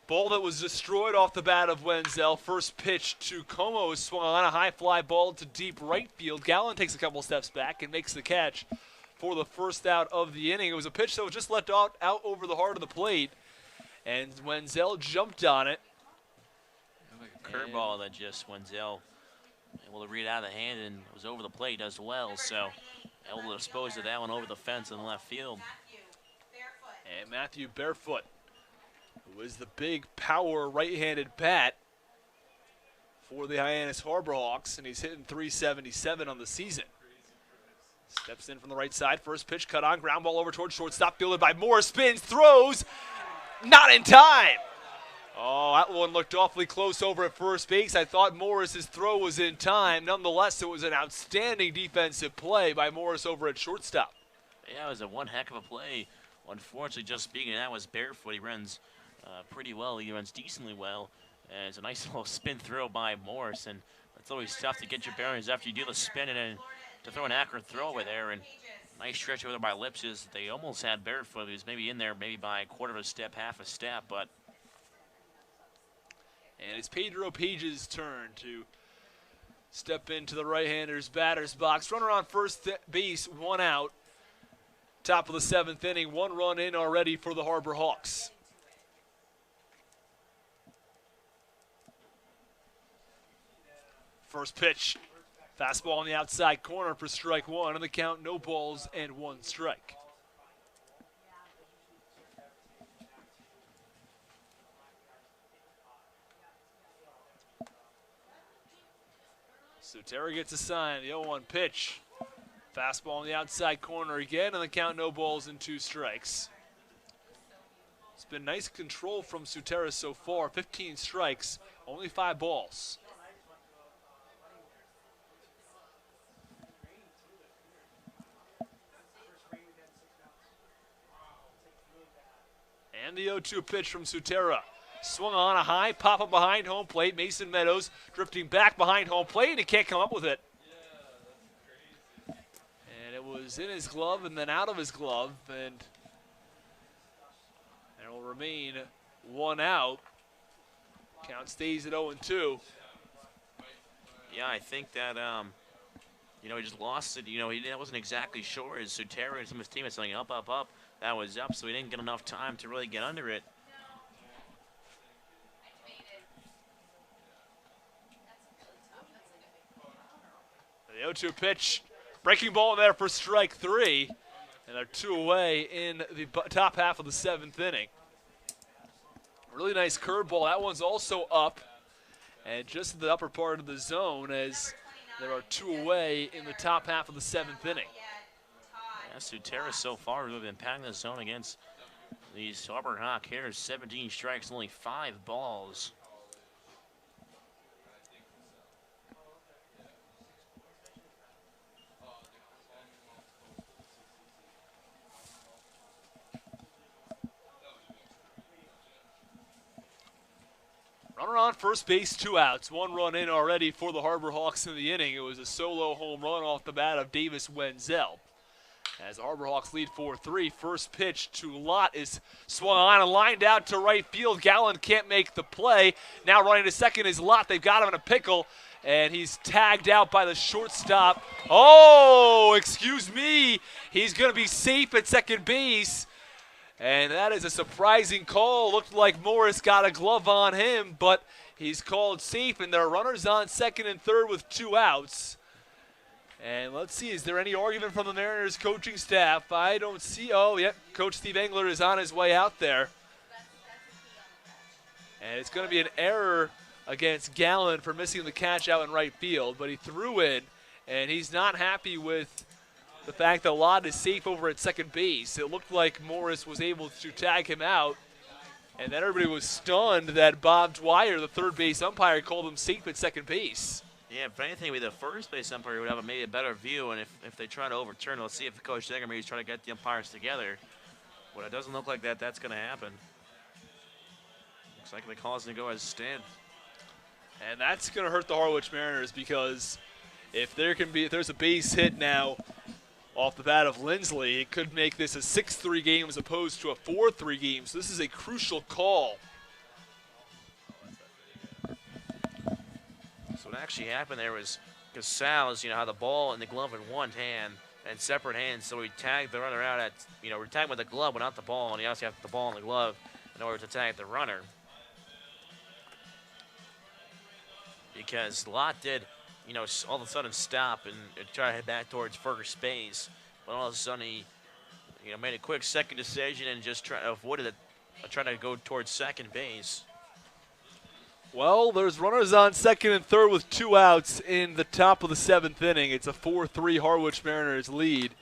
ball that was destroyed off the bat of Wenzel. First pitch to Como is swung on a high fly ball to deep right field. Gallen takes a couple steps back and makes the catch for the first out of the inning. It was a pitch that was just let out over the heart of the plate, and Wenzel jumped on it. Like a curveball that just Wenzel able to read out of the hand and was over the plate as well. So able to dispose of that one over the fence in left field. And Matthew Barefoot, who is the big power right-handed bat for the Hyannis Harbor Hawks, and he's hitting .377 on the season. Steps in from the right side. First pitch cut on. Ground ball over towards shortstop. Fielded by Morris. Spins. Throws. Not in time. Oh, that one looked awfully close over at first base. I thought Morris's throw was in time. Nonetheless, it was an outstanding defensive play by Morris over at shortstop. Yeah, it was a one heck of a play. Unfortunately, just speaking, that was Barefoot. He runs pretty well. He runs decently well. And it's a nice little spin throw by Morris. And it's always tough to get your bearings after you do the spin and then to throw an accurate throw over there. And nice stretch over there by Lipses. They almost had Barefoot. He was maybe in there maybe by a quarter of a step, half a step, but. And it's Pedro Page's turn to step into the right-hander's batter's box. Runner on first base, 1 out. Top of the 7th inning, 1 run in already for the Harbor Hawks. First pitch, fastball on the outside corner for strike 1. On the count, no balls and 1 strike. Sutera gets a sign, the 0-1 pitch. Fastball on the outside corner again, on the count, no balls and 2 strikes. It's been nice control from Sutera so far, 15 strikes, only 5 balls. And the 0-2 pitch from Sutera. Swung on a high pop-up behind home plate. Mason Meadows drifting back behind home plate, and he can't come up with it. And it was in his glove and then out of his glove, and it will remain 1 out. Count stays at 0-2. Yeah, I think that, he just lost it. He wasn't exactly sure as Sutera and some of his teammates saying up, up, up. That was up, so he didn't get enough time to really get under it. The 0-2 pitch. Breaking ball in there for strike 3. And they're 2 away in the top half of the 7th inning. Really nice curveball. That one's also up. And just in the upper part of the zone as there are 2 away in the top half of the 7th inning. Yeah, Sutera so far has been packing the zone against these Auburn Hawk hitters. 17 strikes, only 5 balls. Runner on first base, 2 outs. 1 run in already for the Harbor Hawks in the inning. It was a solo home run off the bat of Davis Wenzel. As the Harbor Hawks lead 4-3, first pitch to Lott is swung on and lined out to right field. Gallen can't make the play. Now running to second is Lott. They've got him in a pickle, and he's tagged out by the shortstop. Oh, excuse me. He's going to be safe at second base. And that is a surprising call. Looked like Morris got a glove on him, but he's called safe, and there are runners on second and third with 2 outs. And let's see, is there any argument from the Mariners coaching staff? I don't see. Oh, yep, Coach Steve Engler is on his way out there. And it's going to be an error against Gallen for missing the catch out in right field, but he threw in, and he's not happy with the fact that Lott is safe over at second base. It looked like Morris was able to tag him out, and then everybody was stunned that Bob Dwyer, the third base umpire, called him safe at second base. Yeah, if anything, maybe the first base umpire would have maybe a better view, and if they try to overturn, let's see if Coach Denger maybe try to get the umpires together. But it doesn't look like that's going to happen. Looks like the call is going to go as stand. And that's going to hurt the Harwich Mariners, because if there's a base hit now off the bat of Lindsley, it could make this a 6-3 game as opposed to a 4-3 game. So this is a crucial call. So what actually happened there was Casals, had the ball and the glove in one hand and separate hands, so he tagged the runner out at, we're tagging with the glove but not the ball, and he also had the ball and the glove in order to tag the runner. Because Lott did, all of a sudden stop and try to head back towards first base, but all of a sudden he, made a quick second decision and just avoided it, trying to go towards second base. Well, there's runners on second and third with 2 outs in the top of the 7th inning. It's a 4-3 Harwich Mariners lead.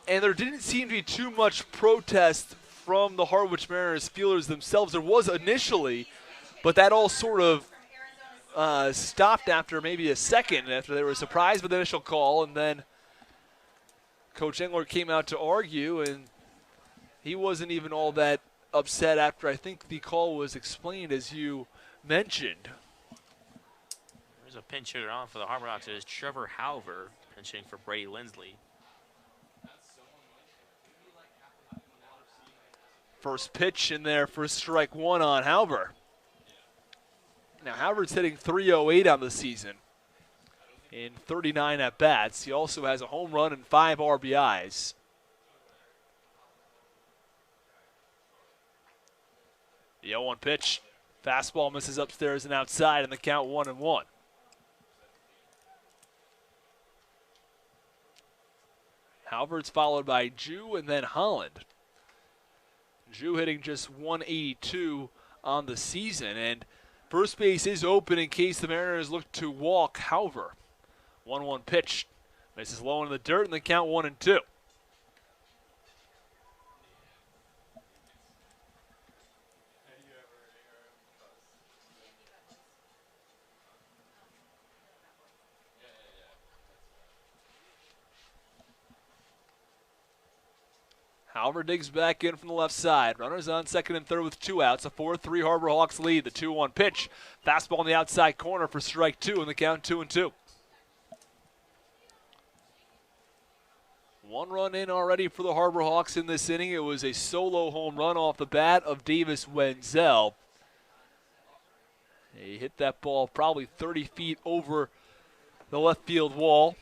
And there didn't seem to be too much protest from the Harwich Mariners fielders themselves. There was initially, but that all sort of stopped after maybe a second after they were surprised with the initial call, and then Coach Engler came out to argue, and he wasn't even all that upset after I think the call was explained, as you mentioned. There's a pinch hitter on for the Harbor Hawks. It is Trevor Halver pinching for Brady Lindsley. First pitch in there for strike 1 on Halver. Now, Halver's hitting .308 on the season in 39 at-bats. He also has a home run and 5 RBIs. The 0-1 pitch. Fastball misses upstairs and outside, and the count 1-1. Halver's followed by Jew and then Holland. Jew hitting just .182 on the season, and first base is open in case the Mariners look to walk Halver. 1-1 pitch. Misses low in the dirt, and the count 1-2. Halver digs back in from the left side. Runners on second and third with 2 outs. A 4-3 Harbor Hawks lead. The 2-1 pitch. Fastball in the outside corner for strike 2, and the count 2-2. 1 run in already for the Harbor Hawks in this inning. It was a solo home run off the bat of Davis Wenzel. He hit that ball probably 30 feet over the left field wall.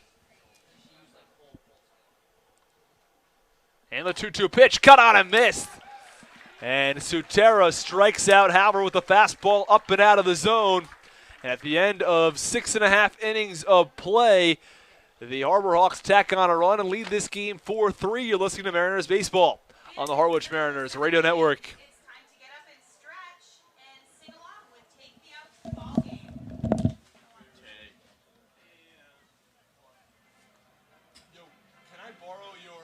And the 2-2 pitch, cut on and missed. And Sutera strikes out Halver with a fastball up and out of the zone. And at the end of 6.5 innings of play, The Harbor Hawks tack on a run and lead this game 4-3. You're listening to Mariners Baseball on the Harwich Mariners Radio Network. It's time to get up and stretch and sing along with Take Me Out to the Ball Game. Yo, can I borrow your...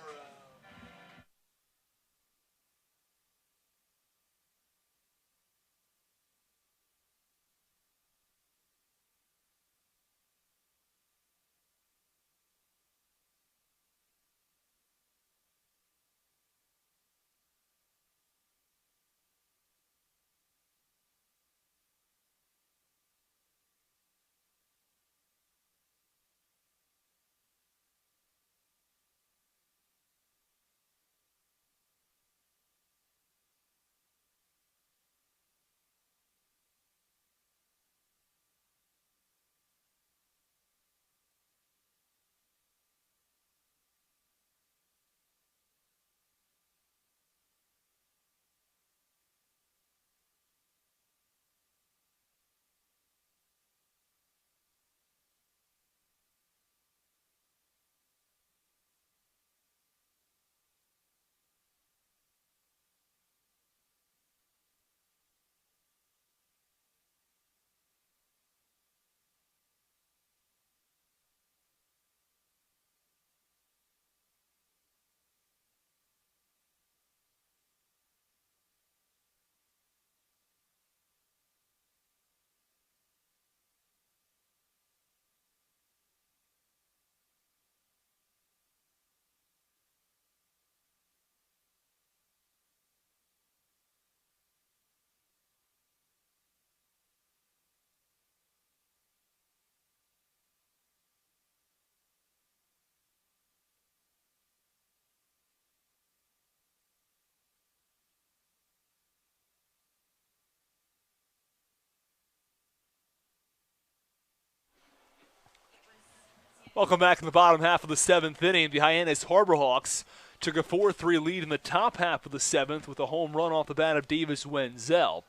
Welcome back in the bottom half of the 7th inning. The Hyannis Harbor Hawks took a 4-3 lead in the top half of the 7th with a home run off the bat of Davis Wenzel.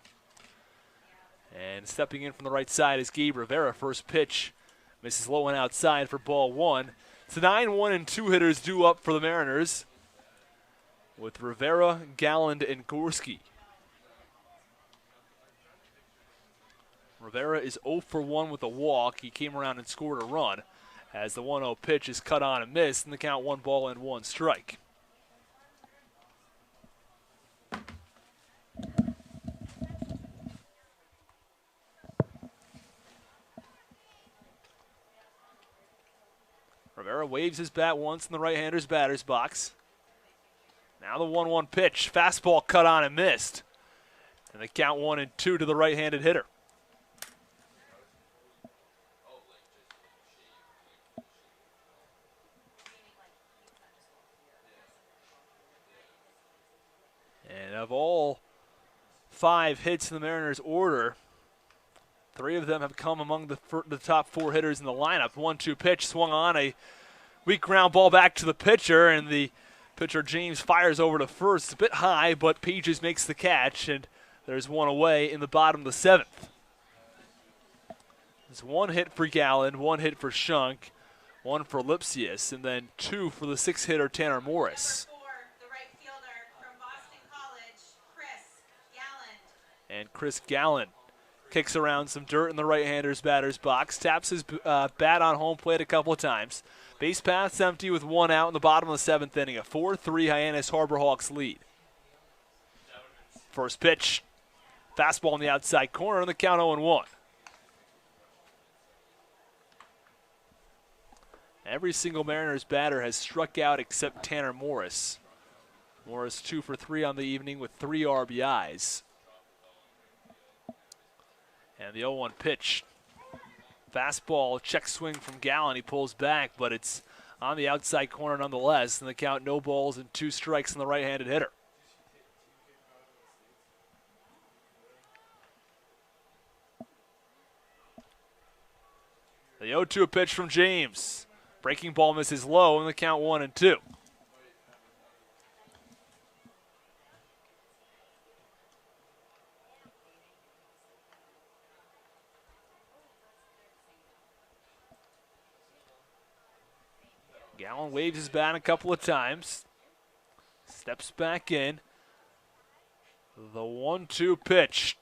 And stepping in from the right side is Gabe Rivera. First pitch misses low and outside for ball 1. It's a 9-1 and 2 hitters due up for the Mariners with Rivera, Galland, and Gorski. Rivera is 0 for 1 with a walk. He came around and scored a run as the 1-0 pitch is cut on and missed, and the count 1 ball and 1 strike. Rivera waves his bat once in the right-hander's batter's box. Now the 1-1 pitch. Fastball cut on and missed. And the count 1-2 to the right-handed hitter. And of all 5 hits in the Mariners' order, 3 of them have come among the top 4 hitters in the lineup. 1-2 pitch swung on, a weak ground ball back to the pitcher, and the pitcher James fires over to first. It's a bit high, but Pages makes the catch, and there's 1 away in the bottom of the 7th. There's 1 hit for Galland, 1 hit for Shunk, 1 for Lipsius, and then 2 for the 6-hitter Tanner Morris. And Chris Galland kicks around some dirt in the right-hander's batter's box, taps his bat on home plate a couple of times. Base path's empty with 1 out in the bottom of the 7th inning. A 4-3 Hyannis Harbor Hawks lead. First pitch, fastball in the outside corner, and the count 0-1. Every single Mariners batter has struck out except Tanner Morris. Morris 2 for 3 on the evening with 3 RBIs. And the 0-1 pitch. Fastball, check swing from Galland. He pulls back, but it's on the outside corner nonetheless. And the count, no balls and 2 strikes on the right-handed hitter. The 0-2 pitch from James. Breaking ball misses low, and the count 1-2. Gallen waves his bat a couple of times. Steps back in. The 1-2 pitch.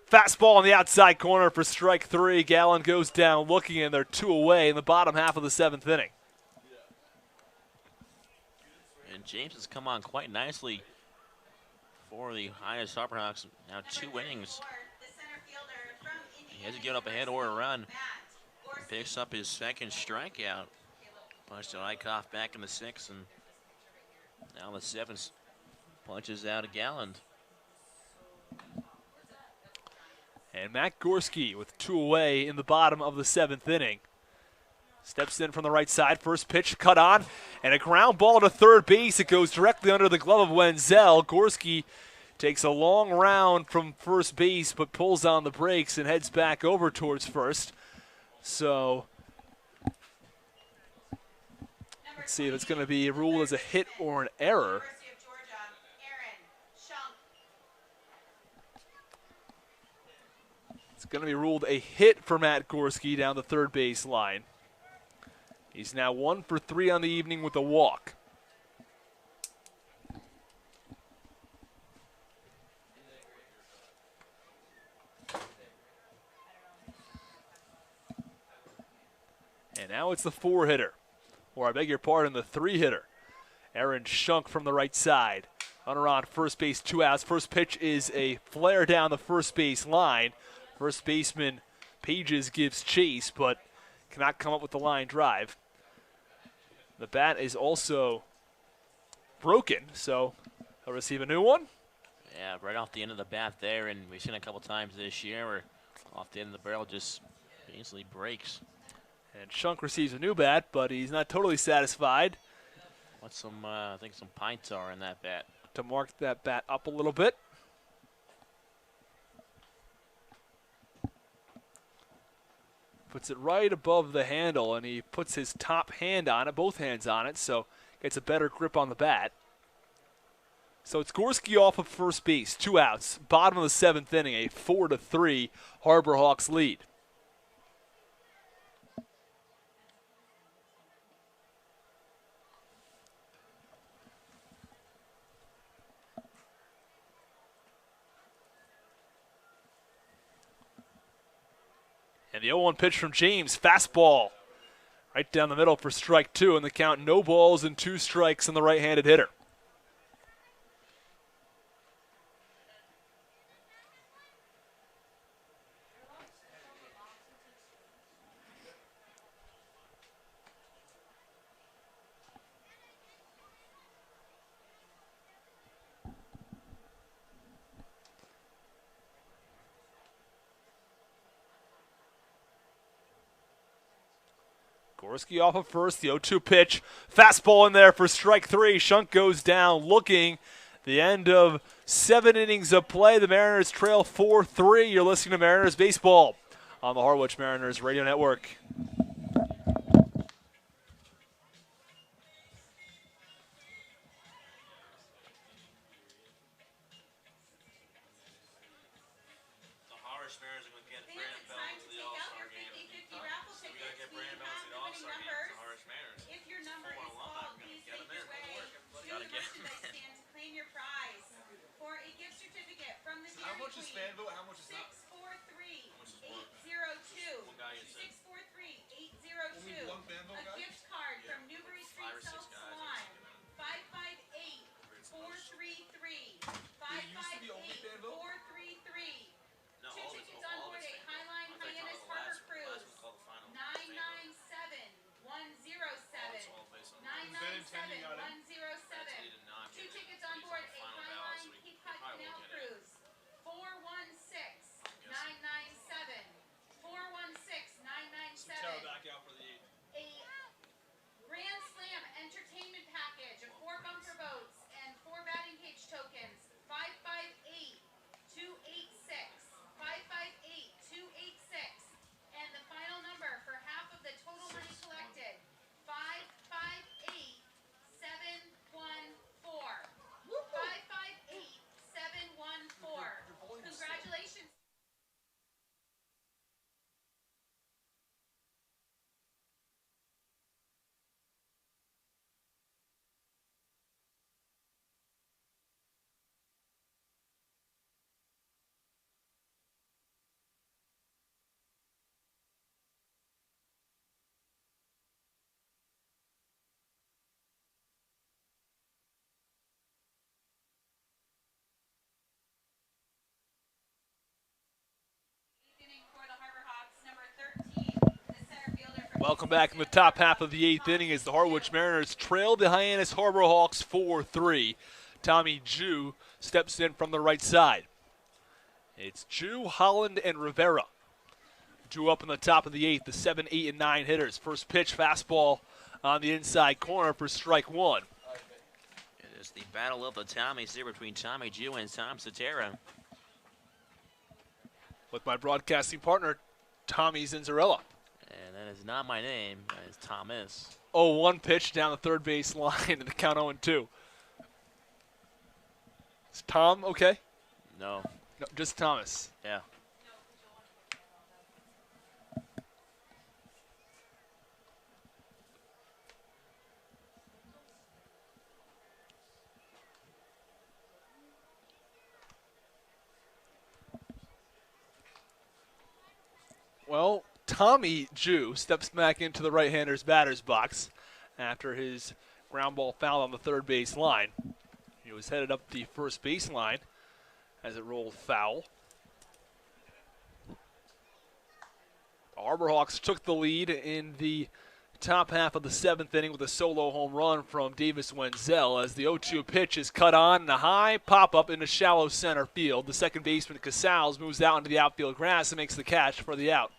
Fastball on the outside corner for strike 3. Gallen goes down looking, and they're 2 away in the bottom half of the 7th inning. And James has come on quite nicely for the Hyannis Harperhawks. Now 2 innings. He hasn't given up a hit or a run. He picks up his 2nd strikeout. Punched an Eichhoff back in the 6th, and now the 7th punches out a Gallen. And Matt Gorski with 2 away in the bottom of the 7th inning. Steps in from the right side. First pitch cut on, and a ground ball to third base. It goes directly under the glove of Wenzel. Gorski takes a long round from first base, but pulls on the brakes and heads back over towards first. So let's see if it's going to be ruled as a hit or an error. It's going to be ruled a hit for Matt Gorski down the third base line. He's now 1 for 3 on the evening with a walk. And now it's the 4-hitter, or I beg your pardon, the 3-hitter. Aaron Shunk from the right side. Runner on first base, 2 outs. First pitch is a flare down the first base line. First baseman Pages gives chase, but cannot come up with the line drive. The bat is also broken, so he'll receive a new one. Yeah, right off the end of the bat there, and we've seen it a couple times this year where off the end of the barrel just easily breaks. And Shunk receives a new bat, but he's not totally satisfied. What's some, I think some pine tar in that bat. To mark that bat up a little bit. Puts it right above the handle, and he puts his top hand on it, both hands on it, so gets a better grip on the bat. So it's Gorski off of first base, 2 outs, bottom of the 7th inning, a 4-3 Harbor Hawks lead. And the 0-1 pitch from James, fastball right down the middle for strike 2, and the count no balls and 2 strikes on the right-handed hitter. Gorski off of first, the 0-2 pitch. Fastball in there for strike 3. Shunk goes down looking. The end of 7 innings of play. The Mariners trail 4-3. You're listening to Mariners Baseball on the Harwich Mariners Radio Network. Welcome back in the top half of the 8th inning as the Harwich Mariners trail the Hyannis Harbor Hawks 4-3. Tommy Jew steps in from the right side. It's Jew, Holland, and Rivera. Jew up in the top of the 8th, the 7, 8, and 9 hitters. First pitch, fastball on the inside corner for strike one. It is the battle of the Tommies here between Tommy Jew and Tom Sutera. With my broadcasting partner, Tommy Zinzarella. And that is not my name, that is Thomas. 0-1 pitch down the third base line and the count 0-2. Is Tom okay? No. No, just Thomas. Yeah. Well, Tommy Jew steps back into the right-hander's batter's box after his ground ball foul on the third base line. He was headed up the first base line as it rolled foul. The Harbor Hawks took the lead in the top half of the 7th inning with a solo home run from Davis Wenzel as the 0-2 pitch is cut on and a high pop-up into shallow center field. The second baseman, Casals, moves out into the outfield grass and makes the catch for the out.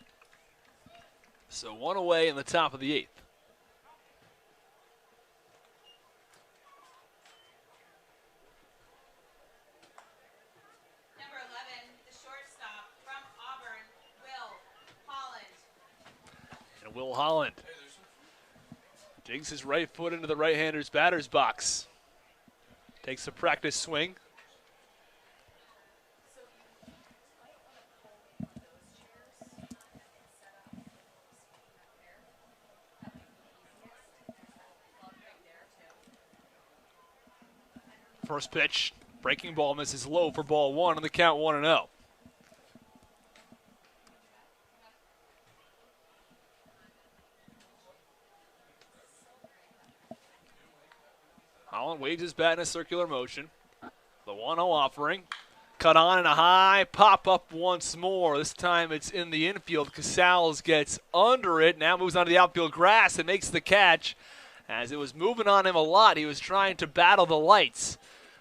So one away in the top of the 8th. Number 11, the shortstop from Auburn, Will Holland. And Will Holland digs his right foot into the right-hander's batter's box. Takes a practice swing. First pitch, breaking ball misses low for ball one on the count 1-0. Holland waves his bat in a circular motion. The 1-0 offering. Cut on and a high pop-up once more. This time it's in the infield. Casals gets under it. Now moves onto the outfield grass and makes the catch. As it was moving on him a lot, he was trying to battle the lights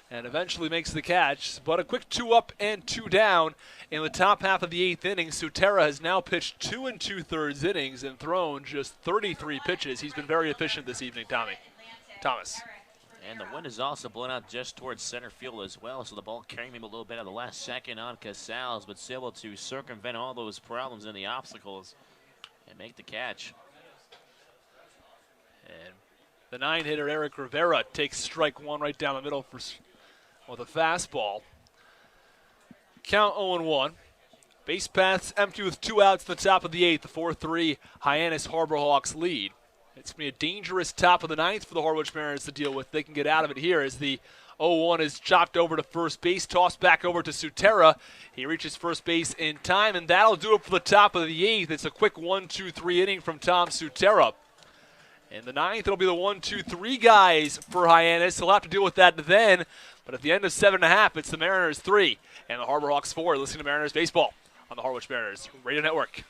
and eventually makes the catch. But a quick 2 up and 2 down in the top half of the 8th inning. Sutera has now pitched 2 2/3 innings and thrown just 33 pitches. He's been very efficient this evening, Tommy. Thomas. And the wind is also blown out just towards center field as well, so the ball carrying him a little bit at the last second on Casals, but still able to circumvent all those problems and the obstacles and make the catch. And the 9-hitter Eric Rivera takes strike one right down the middle with a fastball. Count 0-1. Base paths empty with 2 outs at the top of the 8th. The 4-3 Hyannis Harbor Hawks lead. It's going to be a dangerous top of the 9th for the Harwich Mariners to deal with. They can get out of it here as the 0-1 is chopped over to first base, tossed back over to Sutera. He reaches first base in time, and that'll do it for the top of the 8th. It's a quick 1-2-3 inning from Tom Sutera. In the 9th, it'll be the 1-2-3 guys for Hyannis. He'll have to deal with that then. But at the end of 7.5, it's the Mariners 3 and the Harbor Hawks 4. Listening to Mariners baseball on the Harwich Mariners Radio Network.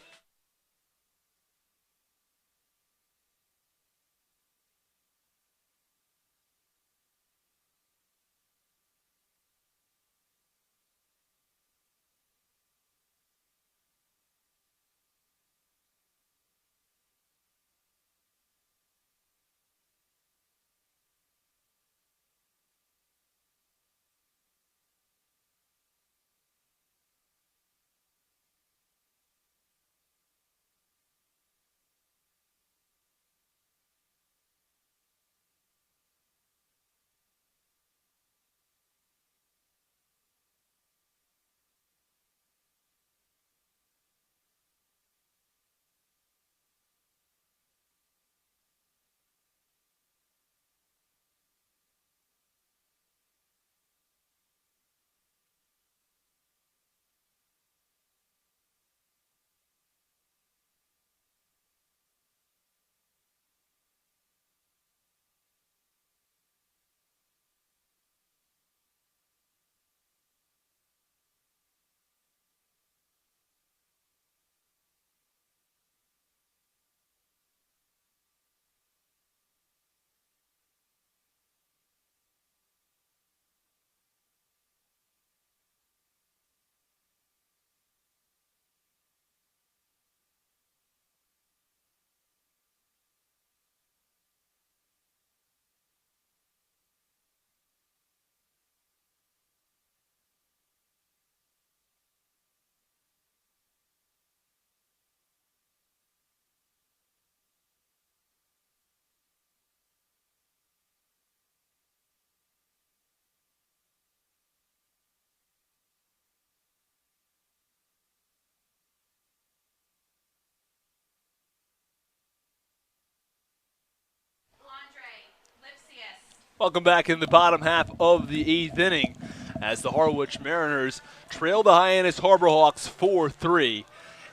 Welcome back in the bottom half of the 8th inning as the Harwich Mariners trail the Hyannis Harbor Hawks 4-3.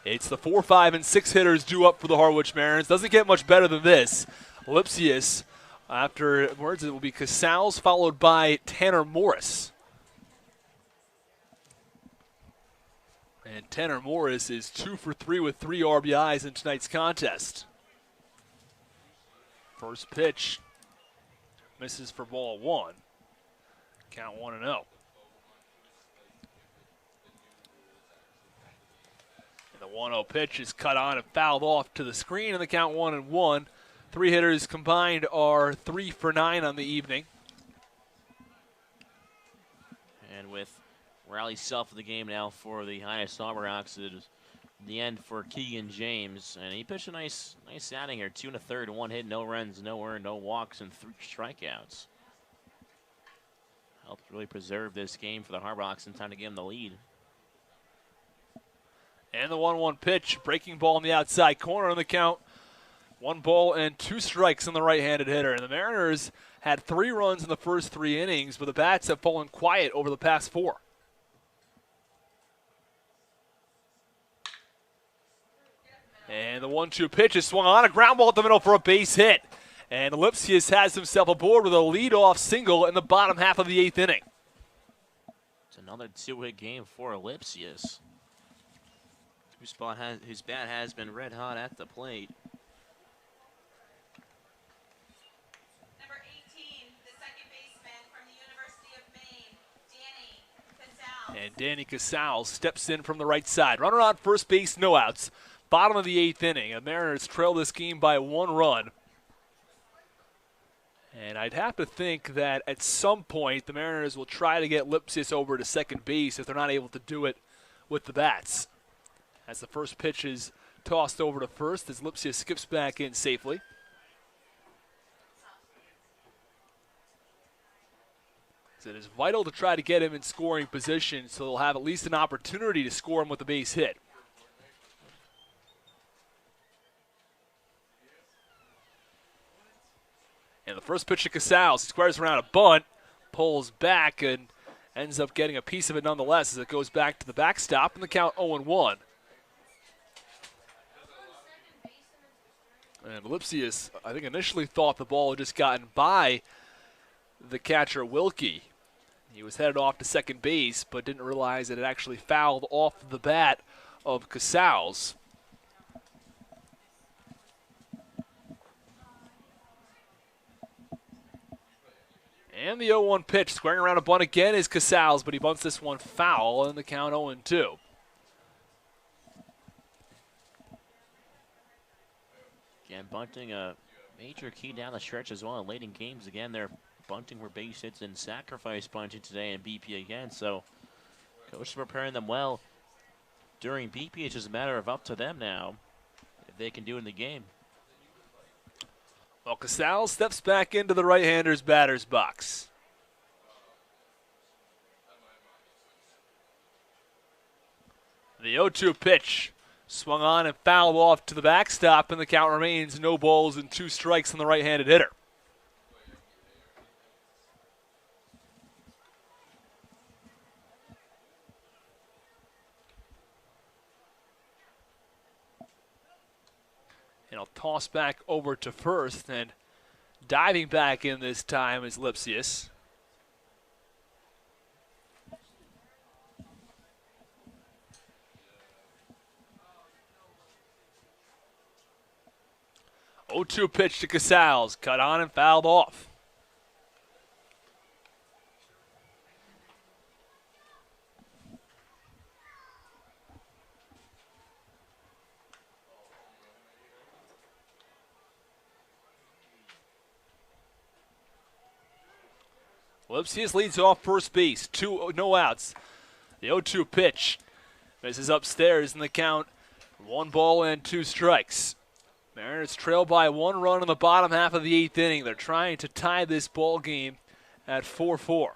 It's the 4, 5, and 6 hitters due up for the Harwich Mariners. Doesn't get much better than this. Lipsius, afterwards it will be Casals, followed by Tanner Morris. And Tanner Morris is 2 for 3 with 3 RBIs in tonight's contest. First pitch misses for ball 1. Count 1-0. And the 1-0 pitch is cut on and fouled off to the screen, and the count 1-1. 3 hitters combined are 3 for 9 on the evening. And with rally self of the game now for the Hyannis Harbor Hawks, it is the end for Keegan James, and he pitched a nice outing here. 2 1/3, 1 hit, no runs, no earned, no walks, and 3 strikeouts. Helped really preserve this game for the Harbor Hawks in time to give them the lead. And the 1-1 pitch, breaking ball in the outside corner on the count. 1 ball and 2 strikes on the right-handed hitter. And the Mariners had 3 runs in the first 3 innings, but the bats have fallen quiet over the past 4. And the 1-2 pitch is swung on, a ground ball at the middle for a base hit. And Lipsius has himself aboard with a leadoff single in the bottom half of the 8th inning. It's another 2-hit game for Lipsius, whose bat has been red hot at the plate. Number 18, the second baseman from the University of Maine, Danny Casals. And Danny Casals steps in from the right side. Runner on first base, no outs. Bottom of the 8th inning. The Mariners trail this game by 1 run. And I'd have to think that at some point the Mariners will try to get Lipsius over to second base if they're not able to do it with the bats. As the first pitch is tossed over to first as Lipsius skips back in safely. So it is vital to try to get him in scoring position so they'll have at least an opportunity to score him with a base hit. And the first pitch to Casals, squares around a bunt, pulls back, and ends up getting a piece of it nonetheless as it goes back to the backstop, and the count 0-1. And Lipsius, I think, initially thought the ball had just gotten by the catcher, Wilkie. He was headed off to second base, but didn't realize that it actually fouled off the bat of Casals. And the 0-1 pitch, squaring around a bunt again is Casals, but he bunts this one foul, and the count 0-2. Again, bunting a major key down the stretch as well. Late in games, again, they're bunting for base hits and sacrifice bunting today in BP again. So, coach is preparing them well during BP. It's just a matter of up to them now if they can do it in the game. Well, Casals steps back into the right-hander's batter's box. The 0-2 pitch swung on and fouled off to the backstop, and the count remains no balls and 2 strikes on the right-handed hitter. And I'll toss back over to first, and diving back in this time is Lipsius. Oh, 0-2 pitch to Casals, cut on and fouled off. Lipsius leads off first base, 2 no outs. The 0-2 pitch misses upstairs in the count, 1 ball and 2 strikes. Mariners trail by 1 run in the bottom half of the 8th inning. They're trying to tie this ball game at 4-4.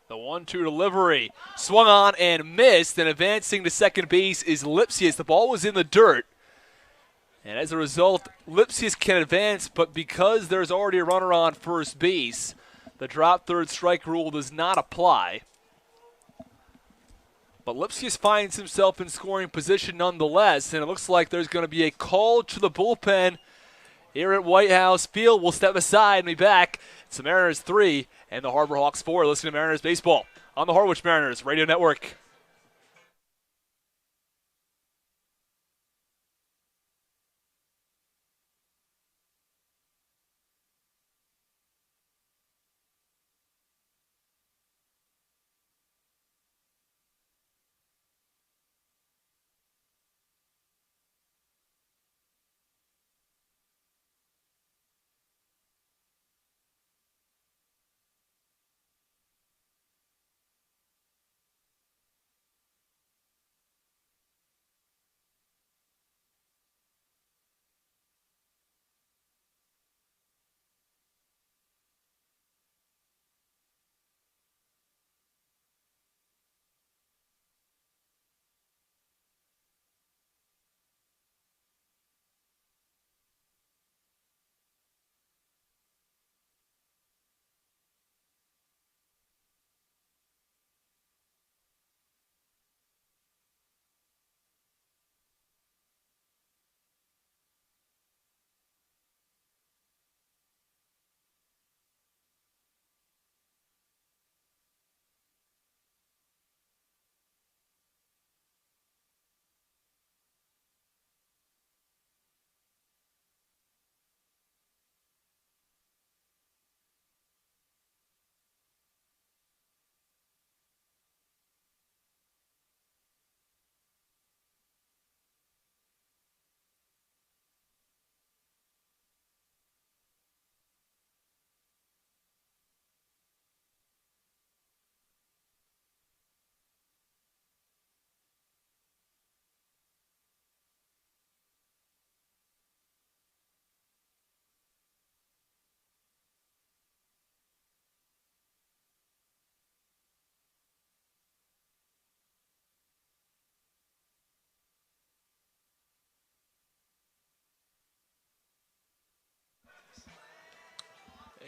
The 1-2 delivery. Swung on and missed, and advancing to second base is Lipsius. The ball was in the dirt. And as a result, Lipsius can advance, but because there's already a runner on first base, the drop third strike rule does not apply. But Lipsius finds himself in scoring position nonetheless, and it looks like there's going to be a call to the bullpen here at White House Field. We'll step aside and be back. It's the Mariners 3 and the Harbor Hawks 4. Listening to Mariners Baseball on the Harwich Mariners Radio Network.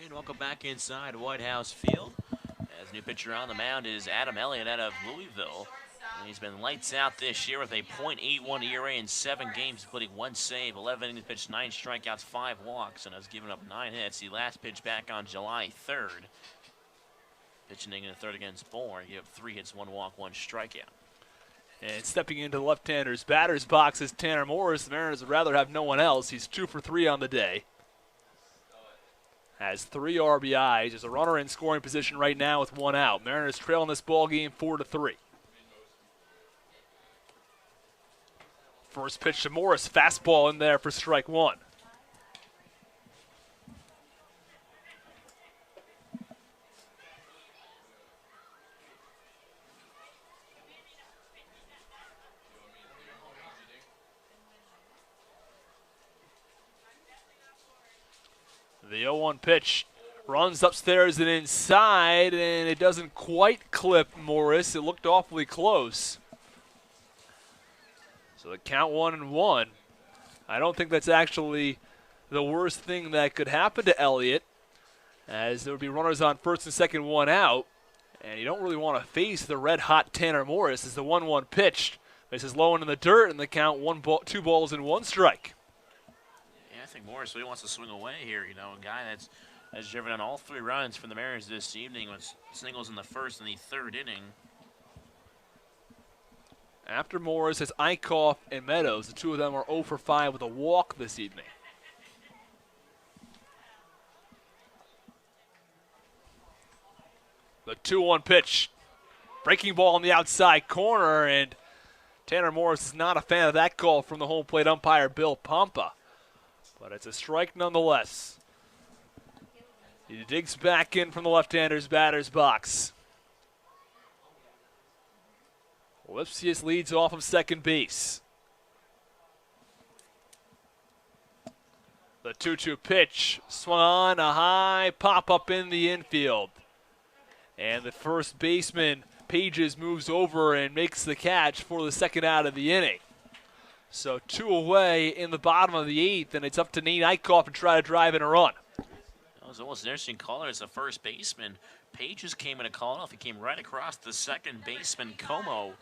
And welcome back inside White House Field. As new pitcher on the mound is Adam Elliott out of Louisville. And he's been lights out this year with a .81 ERA in 7 games, including 1 save, 11 innings pitched, 9 strikeouts, 5 walks, and has given up 9 hits. He last pitched back on July 3rd. Pitching in the third against Bourne, he gave up 3 hits, 1 walk, 1 strikeout. And stepping into the left-hander's batter's box is Tanner Morris. The Mariners would rather have no one else. He's 2 for 3 on the day. Has 3 RBIs. There's a runner in scoring position right now with 1 out. Mariners trailing this ball game 4-3. First pitch to Morris, fastball in there for strike 1. The 0-1 pitch runs upstairs and inside, and it doesn't quite clip Morris. It looked awfully close. So the count 1-1. I don't think that's actually the worst thing that could happen to Elliott, as there would be runners on first and second, 1 out. And you don't really want to face the red-hot Tanner Morris as the 1-1 pitch. This is low in the dirt, and the count 2 balls and 1 strike. I think Morris really wants to swing away here. You know, a guy that's driven on all 3 runs for the Mariners this evening with singles in the first and the third inning. After Morris has Eichhoff and Meadows. The 2 of them are 0 for 5 with a walk this evening. The 2-1 pitch. Breaking ball on the outside corner, and Tanner Morris is not a fan of that call from the home plate umpire, Bill Pompa. But it's a strike nonetheless. He digs back in from the left-hander's batter's box. Lipsius leads off of second base. The 2-2 pitch swung on, a high pop-up in the infield. And the first baseman, Pages, moves over and makes the catch for the second out of the inning. So 2 away in the bottom of the 8th, and it's up to Nate Eichhoff to try to drive in a run. That was almost an interesting call as the first baseman. Pages came in to call it off. He came right across the second baseman, Como.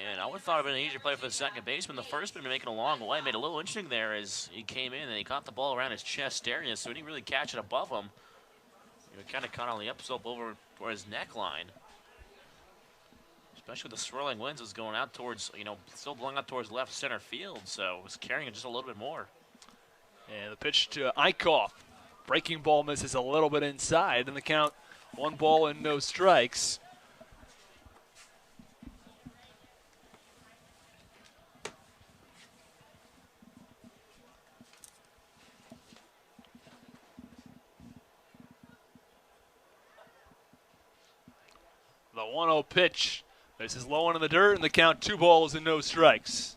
And I would have thought it would have been an easier play for the second baseman. The first baseman making a long way. Made it a little interesting there as he ame in and he caught the ball around his chest area, so he didn't really catch it above him. He kind of caught on the upslope over for his neckline. Especially with the swirling winds, was going out towards, still blowing out towards left center field, so it was carrying it just a little bit more. And the pitch to Eichhoff. Breaking ball misses a little bit inside, and the count 1 ball and no strikes. The 1-0 pitch. This is low in the dirt, and the count 2 balls and no strikes.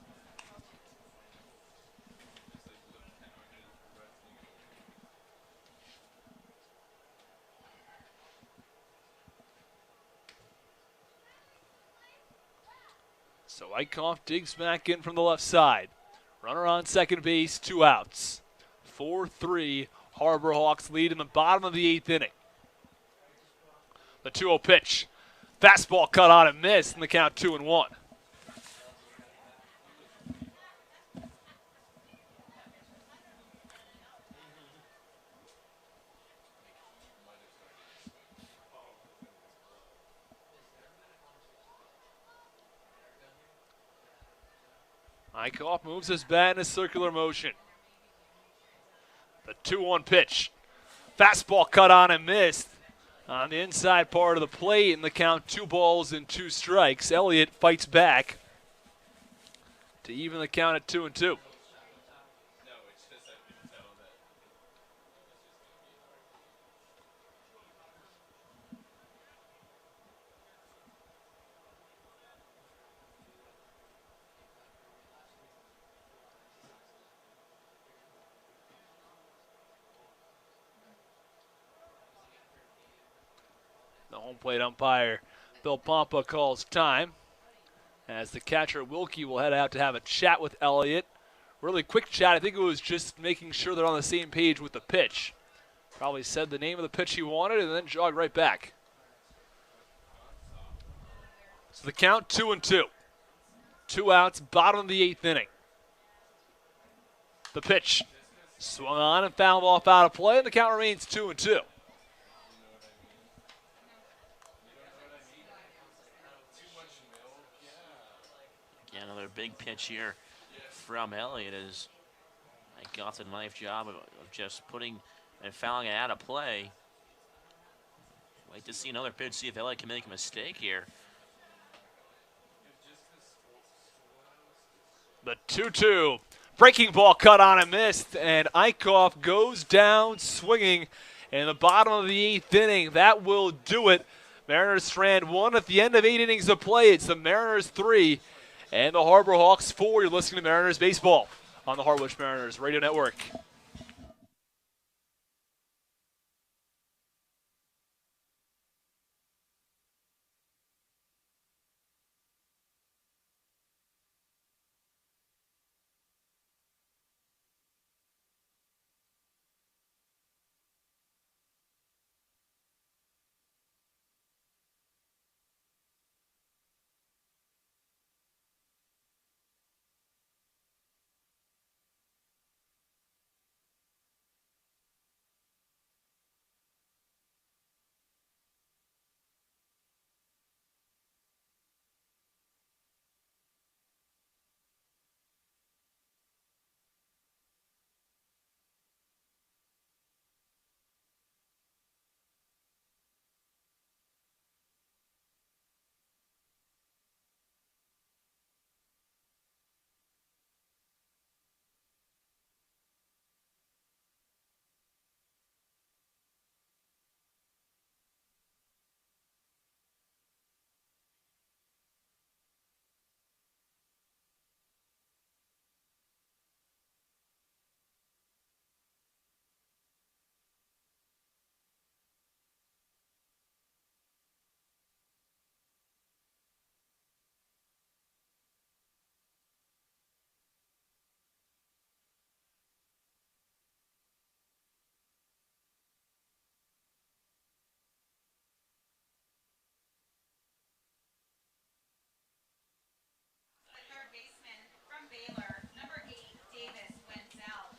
So Eichhoff digs back in from the left side. Runner on second base, 2 outs. 4-3, Harbor Hawks lead in the bottom of the 8th inning. The 2-0 pitch. Fastball cut on and missed, and the count 2-1. Eichhoff moves his bat in a circular motion. The 2-1 pitch. Fastball cut on and missed on the inside part of the plate, and the count 2 balls and 2 strikes. Elliott fights back to even the count at 2-2. The home plate umpire, Bill Pompa, calls time as the catcher, Wilkie, will head out to have a chat with Elliott. Really quick chat. I think it was just making sure they're on the same page with the pitch. Probably said the name of the pitch he wanted and then jogged right back. So the count 2-2. 2 outs, bottom of the 8th inning. The pitch swung on and fouled off out of play, and the count remains 2-2. Yeah, another big pitch here from Elliott as Eichhoff did a nice job of just putting and fouling it out of play. Like to see another pitch, see if Elliott can make a mistake here. The 2-2. Breaking ball cut on and missed, and Eichhoff goes down swinging in the bottom of the 8th inning. That will do it. Mariners strand 1 at the end of 8 innings of play. It's the Mariners 3 and the Harbor Hawks 4. You're listening to Mariners Baseball on the Harwich Mariners Radio Network.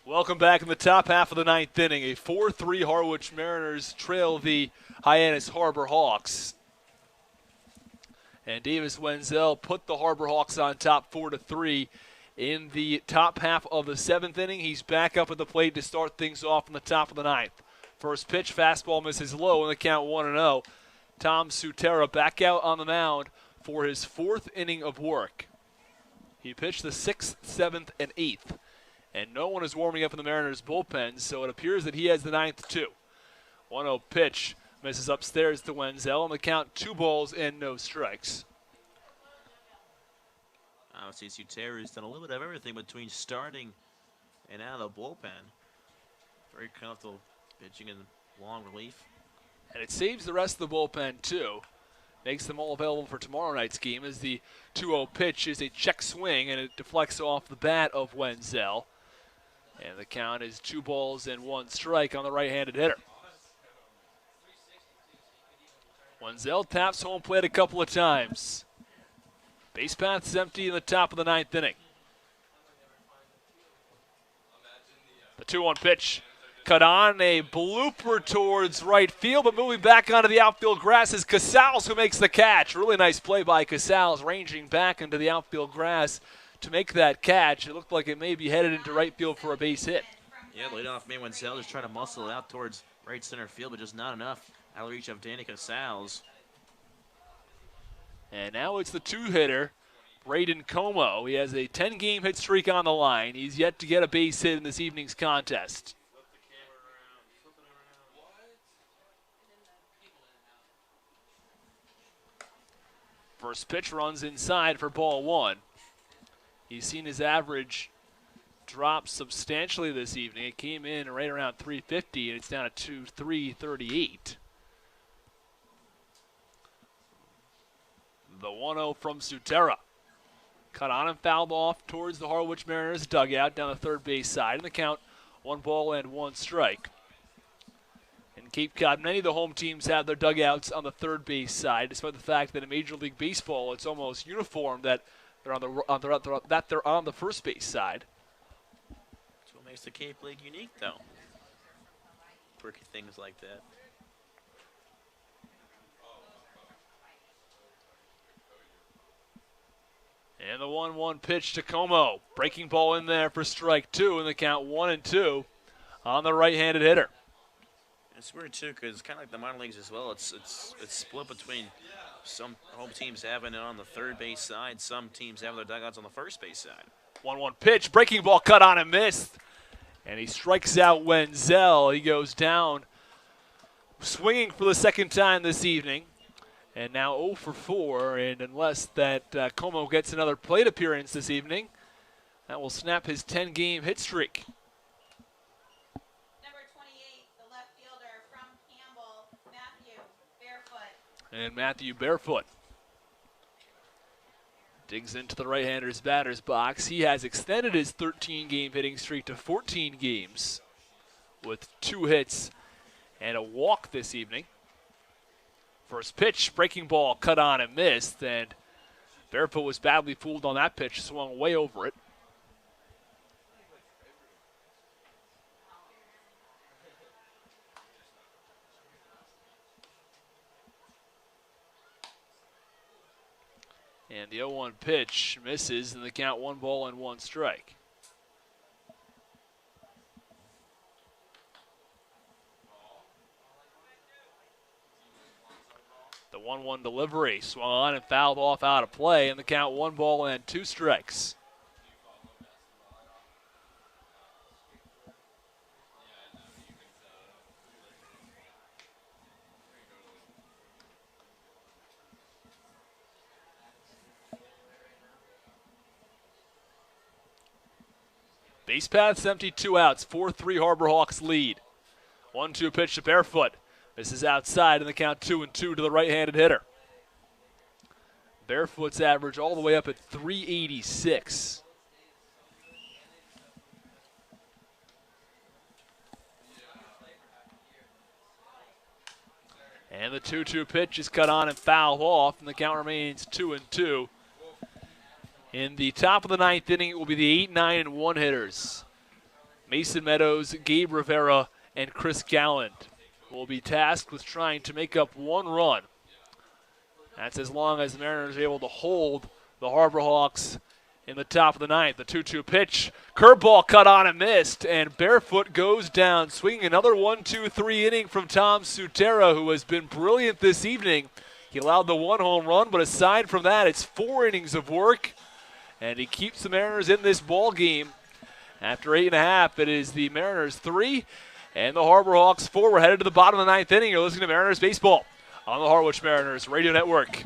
Welcome back in the top half of the ninth inning. A 4-3 Harwich Mariners trail the Hyannis Harbor Hawks. And Davis Wenzel put the Harbor Hawks on top 4-3 in the top half of the seventh inning. He's back up at the plate to start things off in the top of the ninth. First pitch, fastball misses low in the count 1-0. Tom Sutera back out on the mound for his fourth inning of work. He pitched the 6th, 7th, and 8th. And no one is warming up in the Mariners' bullpen, so it appears that he has the ninth too. 1-0 pitch misses upstairs to Wenzel, and the count 2 balls and no strikes. Obviously, Sutera's done a little bit of everything between starting and out of the bullpen. Very comfortable pitching in long relief. And it saves the rest of the bullpen too. Makes them all available for tomorrow night's game as the 2-0 pitch is a check swing, and it deflects off the bat of Wenzel. And the count is 2 balls and 1 strike on the right-handed hitter. Wenzel taps home plate a couple of times. Base path is empty in the top of the ninth inning. The 2-1 pitch cut on, a blooper towards right field, but moving back onto the outfield grass is Casals, who makes the catch. Really nice play by Casals, ranging back into the outfield grass to make that catch. It looked like it may be headed into right field for a base hit. Yeah, leadoff man Wenzel just trying to muscle it out towards right center field, but just not enough out of reach of Danny Casals. And now it's the 2-hitter, Braden Como. He has a 10-game hit streak on the line. He's yet to get a base hit in this evening's contest. First pitch runs inside for ball 1. He's seen his average drop substantially this evening. It came in right around 350, and it's down to 338. The 1-0 from Sutera. Cut on and fouled off towards the Harwich Mariners dugout down the third base side. In the count, 1 ball and 1 strike. In Cape Cod, many of the home teams have their dugouts on the third base side, despite the fact that in Major League Baseball it's almost uniform that they're on the first base side. That's what makes the Cape League unique, though. Quirky things like that. And the 1-1 pitch to Como. Breaking ball in there for strike 2 in the count 1-2 on the right-handed hitter. It's weird, too, because kind of like the minor leagues as well. It's split between some home teams having it on the third base side. Some teams have their dugouts on the first base side. 1-1 pitch. Breaking ball cut on and missed. And he strikes out Wenzel. He goes down swinging for the second time this evening. And now 0 for 4. And unless that Como gets another plate appearance this evening, that will snap his 10-game hit streak. And Matthew Barefoot digs into the right-hander's batter's box. He has extended his 13-game hitting streak to 14 games with 2 hits and a walk this evening. First pitch, breaking ball, cut on and missed, and Barefoot was badly fooled on that pitch, swung way over it. And the 0-1 pitch misses, and the count 1 ball and 1 strike. The 1-1 delivery swung on and fouled off out of play, and the count 1 ball and 2 strikes. Base path's empty, 2 outs, 4-3 Harbor Hawks lead. 1-2 pitch to Barefoot. This is outside, and the count 2-2 to the right-handed hitter. Barefoot's average all the way up at 386. And the 2-2 pitch is cut on and fouled off, and the count remains 2-2. In the top of the ninth inning, it will be the 8, 9, and 1 hitters. Mason Meadows, Gabe Rivera, and Chris Galland will be tasked with trying to make up one run. That's as long as the Mariners are able to hold the Harbor Hawks in the top of the ninth. The 2-2 pitch, curveball cut on and missed, and Barefoot goes down, swinging another 1-2-3 inning from Tom Sutera, who has been brilliant this evening. He allowed the one home run, but aside from that, it's 4 innings of work, and he keeps the Mariners in this ball game. After 8.5, it is the Mariners 3 and the Harbor Hawks 4. We're headed to the bottom of the ninth inning. You're listening to Mariners Baseball on the Harwich Mariners Radio Network.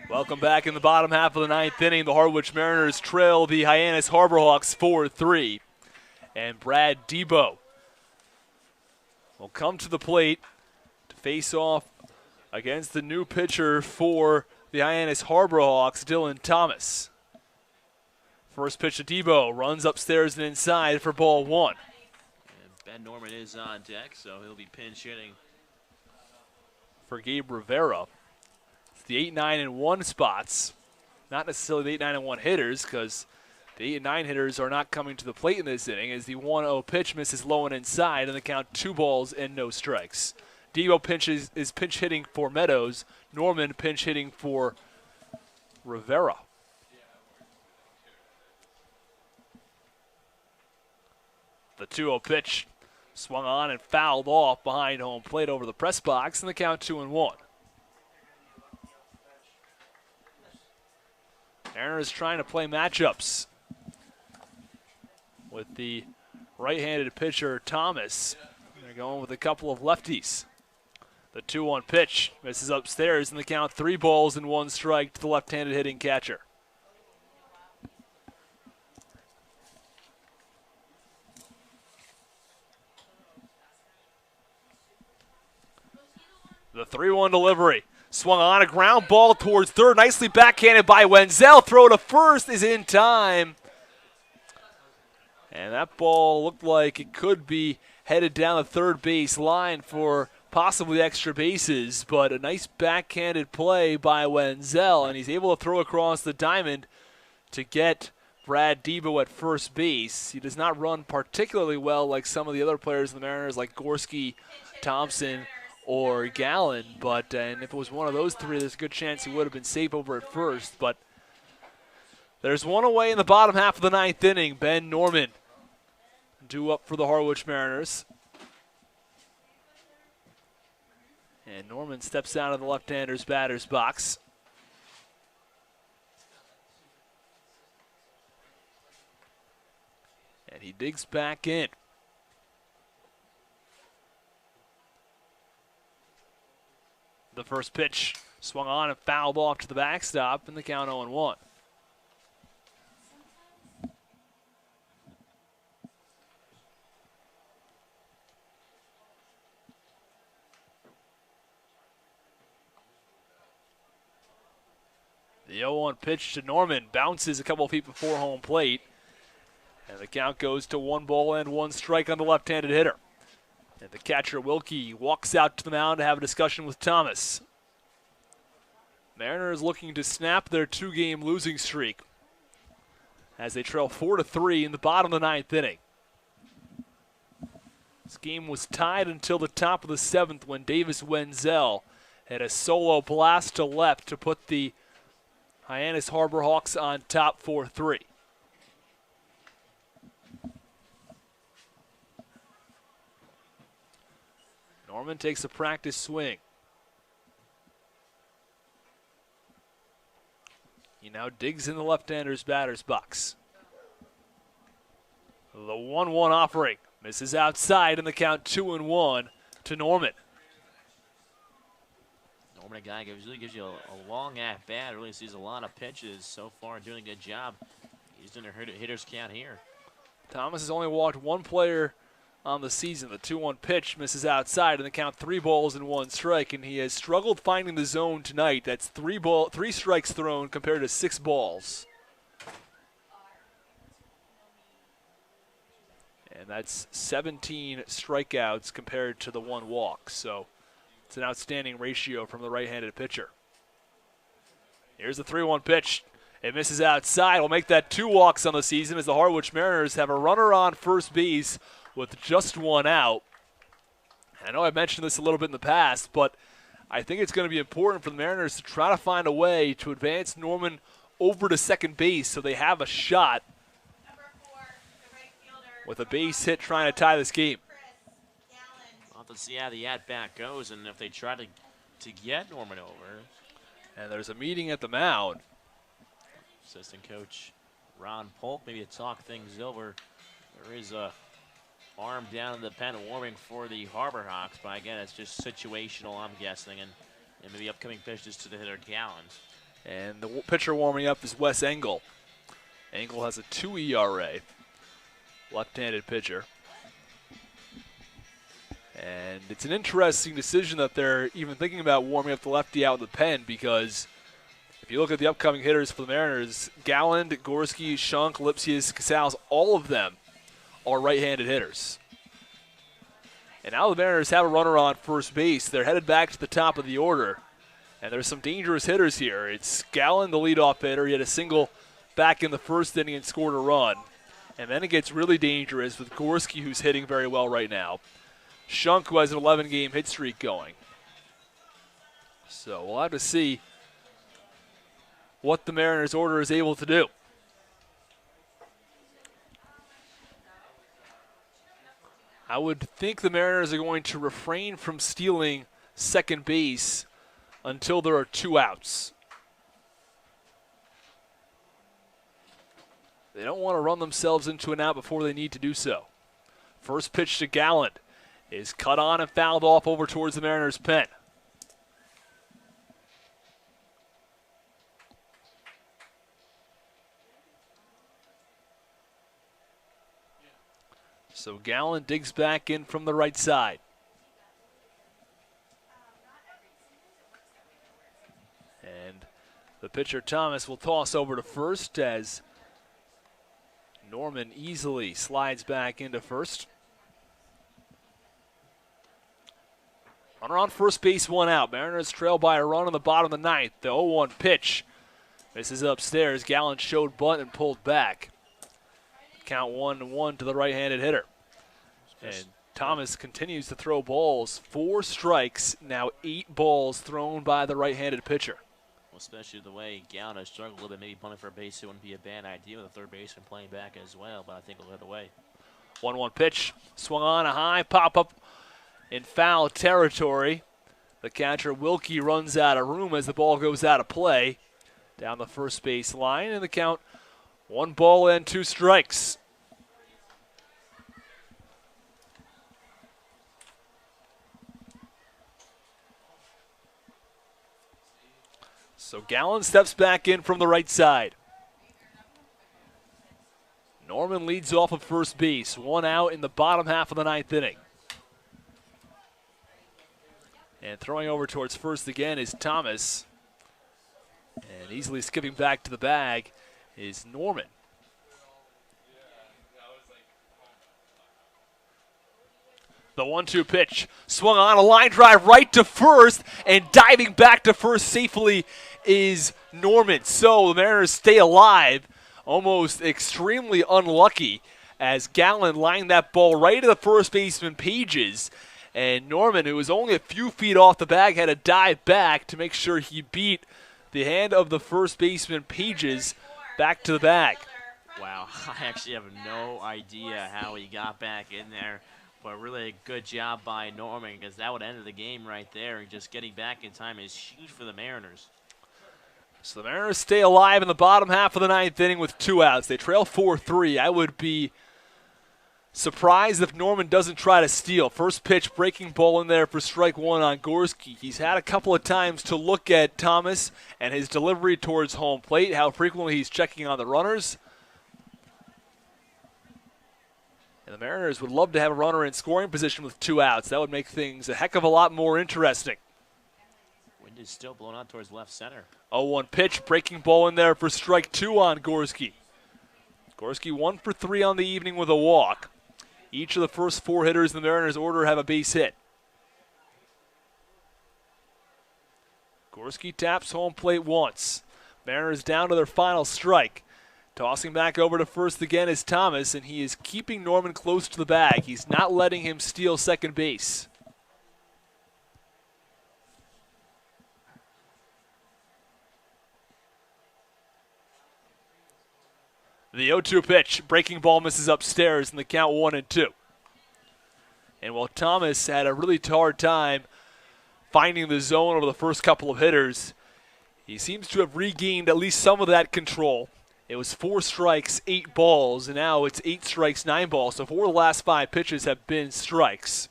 Welcome back in the bottom half of the ninth inning. The Harwich Mariners trail the Hyannis Harbor Hawks 4-3. And Brad Debo will come to the plate to face off against the new pitcher for the Hyannis Harbor Hawks, Dylan Thomas. First pitch to Debo, runs upstairs and inside for ball 1. And Ben Norman is on deck, so he'll be pinch hitting for Gabe Rivera. It's the 8, 9, and 1 spots. Not necessarily the 8, 9, and 1 hitters, because the 8 and 9 hitters are not coming to the plate in this inning, as the 1-0 pitch misses low and inside, and the count 2 balls and no strikes. Debo is pinch hitting for Meadows. Norman pinch hitting for Rivera. The 2-0 pitch swung on and fouled off behind home plate over the press box, and the count 2-1. Aaron is trying to play matchups with the right-handed pitcher Thomas. They're going with a couple of lefties. The 2-1 pitch misses upstairs, and the count 3 balls and 1 strike to the left-handed hitting catcher. The 3-1 delivery. Swung on, a ground ball towards third. Nicely backhanded by Wenzel. Throw to first is in time. And that ball looked like it could be headed down the third base line for possibly extra bases. But a nice backhanded play by Wenzel, and he's able to throw across the diamond to get Brad Debo at first base. He does not run particularly well like some of the other players in the Mariners, like Gorski, Thompson, or Gallen, but and if it was one of those three, there's a good chance he would have been safe over at first. But there's one away in the bottom half of the ninth inning. Ben Norman due up for the Harwich Mariners. And Norman steps out of the left-hander's batter's box. And he digs back in. The first pitch swung on and fouled off to the backstop, and the count 0-1. The 0-1 pitch to Norman bounces a couple feet before home plate. And the count goes to 1 ball and 1 strike on the left-handed hitter. And the catcher, Wilkie, walks out to the mound to have a discussion with Thomas. Mariners looking to snap their 2-game losing streak as they trail 4-3 in the bottom of the 9th inning. This game was tied until the top of the 7th when Davis Wenzel had a solo blast to left to put the Hyannis Harbor Hawks on top 4-3. Norman takes a practice swing. He now digs in the left-hander's batter's box. The 1-1 offering misses outside, and the count 2-1 to Norman. Norman, a guy usually gives you a long at-bat, really sees a lot of pitches so far, doing a good job. He's doing a hitter's count here. Thomas has only walked 1 player on the season. The 2-1 pitch misses outside, and the count 3 balls and 1 strike, and he has struggled finding the zone tonight. That's 3 strikes thrown compared to 6 balls. And that's 17 strikeouts compared to the 1 walk. So it's an outstanding ratio from the right-handed pitcher. Here's the 3-1 pitch. It misses outside. We'll make that 2 walks on the season as the Harwich Mariners have a runner on first base with just 1 out. I know I've mentioned this a little bit in the past, but I think it's going to be important for the Mariners to try to find a way to advance Norman over to second base so they have a shot with a base hit trying to tie this game. We'll have to see how the at-bat goes and if they try to get Norman over. And there's a meeting at the mound. Assistant coach Ron Polk maybe to talk things over. There is a arm down in the pen warming for the Harbor Hawks, but again, it's just situational, I'm guessing, and maybe upcoming pitches to the hitter Gallons. And the pitcher warming up is Wes Engel. Engel has a 2 ERA, left-handed pitcher. And it's an interesting decision that they're even thinking about warming up the lefty out in the pen, because if you look at the upcoming hitters for the Mariners, Galland, Gorski, Shunk, Lipsius, Casals, all of them are right-handed hitters. And now the Mariners have a runner on first base. They're headed back to the top of the order. And there's some dangerous hitters here. It's Galland, the leadoff hitter. He had a single back in the first inning and scored a run. And then it gets really dangerous with Gorski, who's hitting very well right now. Shunk, who has an 11-game hit streak going. So we'll have to see what the Mariners order is able to do. I would think the Mariners are going to refrain from stealing second base until there are 2 outs. They don't want to run themselves into an out before they need to do so. First pitch to Galland is cut on and fouled off over towards the Mariners' pen. So Galland digs back in from the right side. And the pitcher Thomas will toss over to first as Norman easily slides back into first. Runner on first base, 1 out. Mariners trail by a run in the bottom of the 9th. The 0-1 pitch misses upstairs. Galland showed bunt and pulled back. Count 1-1 to the right-handed hitter. And Thomas continues to throw balls. 4 strikes, now 8 balls thrown by the right-handed pitcher. Well, especially the way Galland has struggled a little bit, maybe punting for a base, it wouldn't be a bad idea with a third baseman playing back as well, but I think he'll hit away. 1-1 pitch, swung on a high, pop up in foul territory. The catcher, Wilkie, runs out of room as the ball goes out of play down the first base line, and the count 1 ball and 2 strikes. So Gallen steps back in from the right side. Norman leads off of first base, 1 out in the bottom half of the 9th inning. And throwing over towards first again is Thomas. And easily skipping back to the bag is Norman. The 1-2 pitch, swung on, a line drive right to first, and diving back to first safely is Norman. So the Mariners stay alive, almost extremely unlucky, as Gallen lined that ball right to the first baseman Pages. And Norman, who was only a few feet off the bag, had to dive back to make sure he beat the hand of the first baseman Pages back to the bag. Wow, I actually have no idea how he got back in there. But really a good job by Norman, because that would end the game right there. And just getting back in time is huge for the Mariners. So the Mariners stay alive in the bottom half of the 9th inning with 2 outs. They trail 4-3. I would be surprised if Norman doesn't try to steal. First pitch, breaking ball in there for strike 1 on Gorski. He's had a couple of times to look at Thomas and his delivery towards home plate, how frequently he's checking on the runners. And the Mariners would love to have a runner in scoring position with 2 outs. That would make things a heck of a lot more interesting. Wind is still blowing out towards left center. 0-1 pitch, breaking ball in there for strike 2 on Gorski. Gorski 1 for 3 on the evening with a walk. Each of the first 4 hitters in the Mariners' order have a base hit. Gorski taps home plate once. Mariners down to their final strike. Tossing back over to first again is Thomas, and he is keeping Norman close to the bag. He's not letting him steal second base. The 0-2 pitch, breaking ball misses upstairs in the count 1-2. And while Thomas had a really hard time finding the zone over the first couple of hitters, he seems to have regained at least some of that control. It was 4 strikes, 8 balls, and now it's 8 strikes, 9 balls. So 4 of the last 5 pitches have been strikes.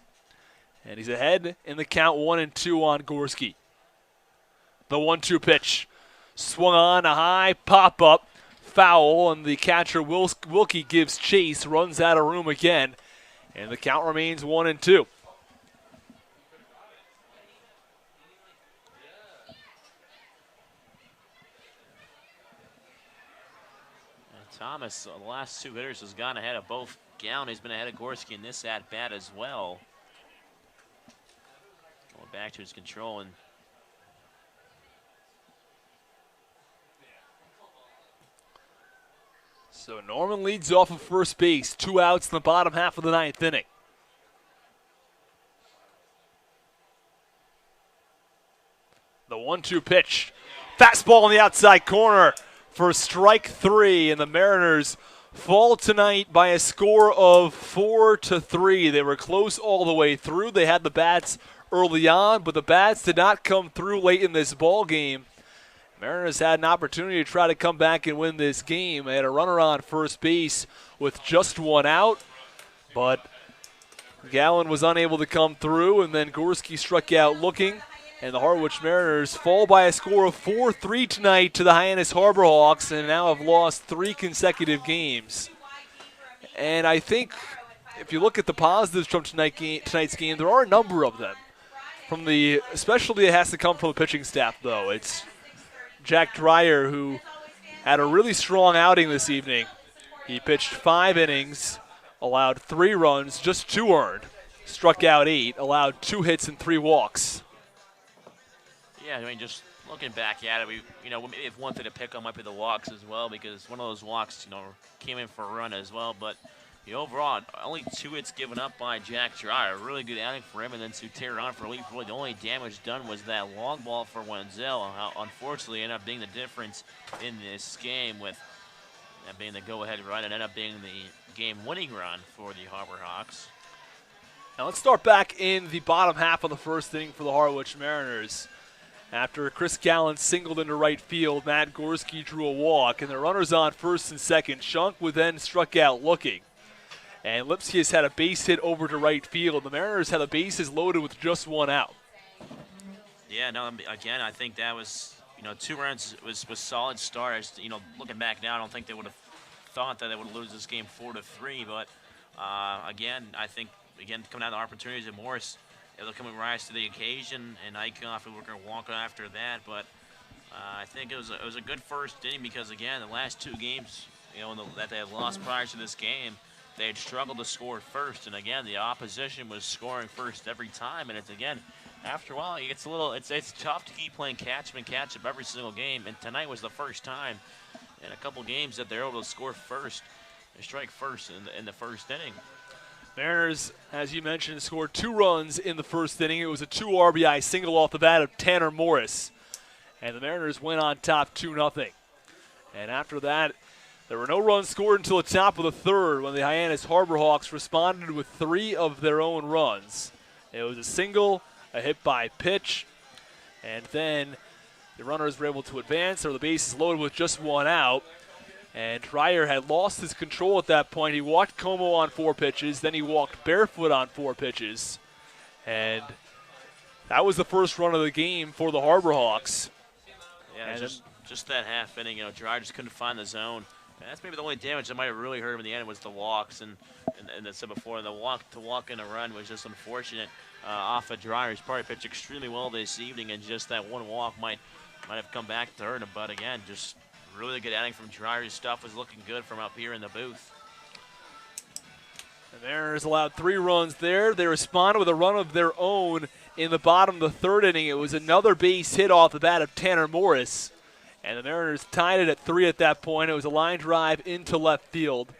And he's ahead in the count 1-2 on Gorski. The 1-2 pitch, swung on, a high pop-up, foul, and the catcher Wilkie gives chase, runs out of room again, and the count remains 1-2. Thomas, the last 2 hitters, has gone ahead of both Gallen. He's been ahead of Gorski in this at-bat as well. Going back to his control. And so Norman leads off of first base. 2 outs in the bottom half of the 9th inning. The 1-2 pitch. Fastball on the outside corner for strike 3, and the Mariners fall tonight by a score of 4-3. They were close all the way through. They had the bats early on, but the bats did not come through late in this ball game. Mariners had an opportunity to try to come back and win this game. They had a runner on first base with just 1 out, but Gallen was unable to come through, and then Gorski struck out looking. And the Harwich Mariners fall by a score of 4-3 tonight to the Hyannis Harbor Hawks, and now have lost 3 consecutive games. And I think if you look at the positives from tonight's game, there are a number of them. Especially it has to come from the pitching staff, though. It's Jack Dreyer, who had a really strong outing this evening. He pitched 5 innings, allowed 3 runs, just 2 earned, struck out 8, allowed 2 hits and 3 walks. yeah, I mean, just looking back at it, maybe if one thing to pick on might be the walks as well, because one of those walks, came in for a run as well. But overall, only 2 hits given up by Jack Dreyer. A really good outing for him, and then Sutera on for a lead. Really, the only damage done was that long ball for Wenzel. Unfortunately, ended up being the difference in this game, with that being the go-ahead run, and ended up being the game-winning run for the Harbor Hawks. Now let's start back in the bottom half of the first inning for the Harwich Mariners. After Chris Gallen singled into right field, Matt Gorski drew a walk, and the runners on first and second. Shunk would then struck out looking. And Lipsius had a base hit over to right field. The Mariners had the bases loaded with just one out. Yeah, no, again, I think that was, 2 runs was solid start. Looking back now, I don't think they would have thought that they would lose this game 4-3, but again, I think, coming out of the opportunities at Morris, able to come and rise to the occasion, and Eichhoff, and we're going to walk after that, but I think it was a good first inning because, again, the last 2 games, that they had lost prior to this game, they had struggled to score first, and again, the opposition was scoring first every time, and it's, again, after a while, it's tough to keep playing catch-up every single game, and tonight was the first time in a couple games that they're able to score first and strike first in the first inning. Mariners, as you mentioned, scored 2 runs in the first inning. It was a 2 RBI single off the bat of Tanner Morris, and the Mariners went on top 2-0. And after that, there were no runs scored until the top of the third when the Hyannis Harbor Hawks responded with 3 of their own runs. It was a single, a hit by pitch, and then the runners were able to advance. There were the bases loaded with just 1 out, and Dreyer had lost his control at that point. He walked Como on 4 pitches, then he walked Barefoot on 4 pitches, and that was the first run of the game for the Harbor Hawks. Yeah, and just that half inning, Dreyer just couldn't find the zone. And that's maybe the only damage that might have really hurt him in the end was the walks, and I said before, the walk in a run was just unfortunate off of Dreyer. He's probably pitched extremely well this evening, and just that 1 walk might have come back to hurt him. But again, just really good outing from Dreyer. His stuff was looking good from up here in the booth. The Mariners allowed 3 runs there. They responded with a run of their own in the bottom of the third inning. It was another base hit off the bat of Tanner Morris. And the Mariners tied it at 3 at that point. It was a line drive into left field.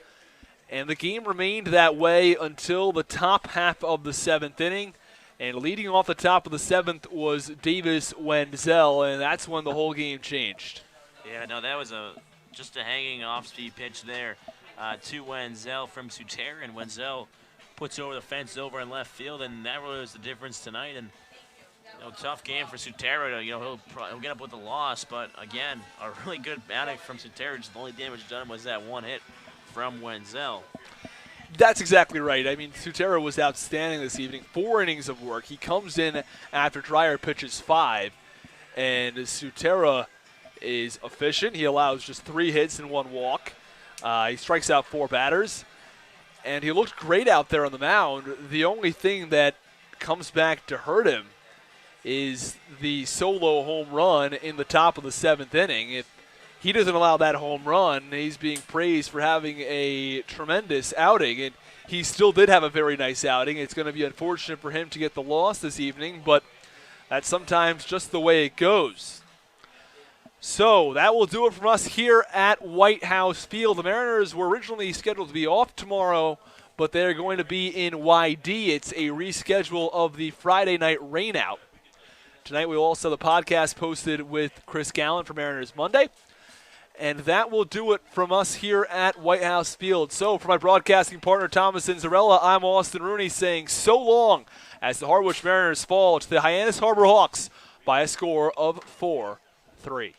And the game remained that way until the top half of the 7th inning. And leading off the top of the 7th was Davis Wenzel, and that's when the whole game changed. Yeah, no, that was just a hanging off-speed pitch there to Wenzel from Sutera, and Wenzel puts over the fence over in left field, and that really was the difference tonight. And tough game for Sutera. He'll get up with the loss, but again, a really good outing from Sutera. Just the only damage done was that 1 hit from Wenzel. That's exactly right. I mean, Sutera was outstanding this evening. 4 innings of work. He comes in after Dreyer pitches 5, and Sutera is efficient. He allows just 3 hits and 1 walk. He strikes out 4 batters, and he looked great out there on the mound. The only thing that comes back to hurt him is the solo home run in the top of the 7th inning. If he doesn't allow that home run, he's being praised for having a tremendous outing, and he still did have a very nice outing. It's going to be unfortunate for him to get the loss this evening, but that's sometimes just the way it goes. So that will do it from us here at White House Field. The Mariners were originally scheduled to be off tomorrow, but they're going to be in YD. It's a reschedule of the Friday night rainout. Tonight we will also have the podcast posted with Chris Gallen for Mariners Monday. And that will do it from us here at White House Field. So for my broadcasting partner, Thomas Inzarella, I'm Austin Rooney saying so long as the Harwich Mariners fall to the Hyannis Harbor Hawks by a score of 4-3.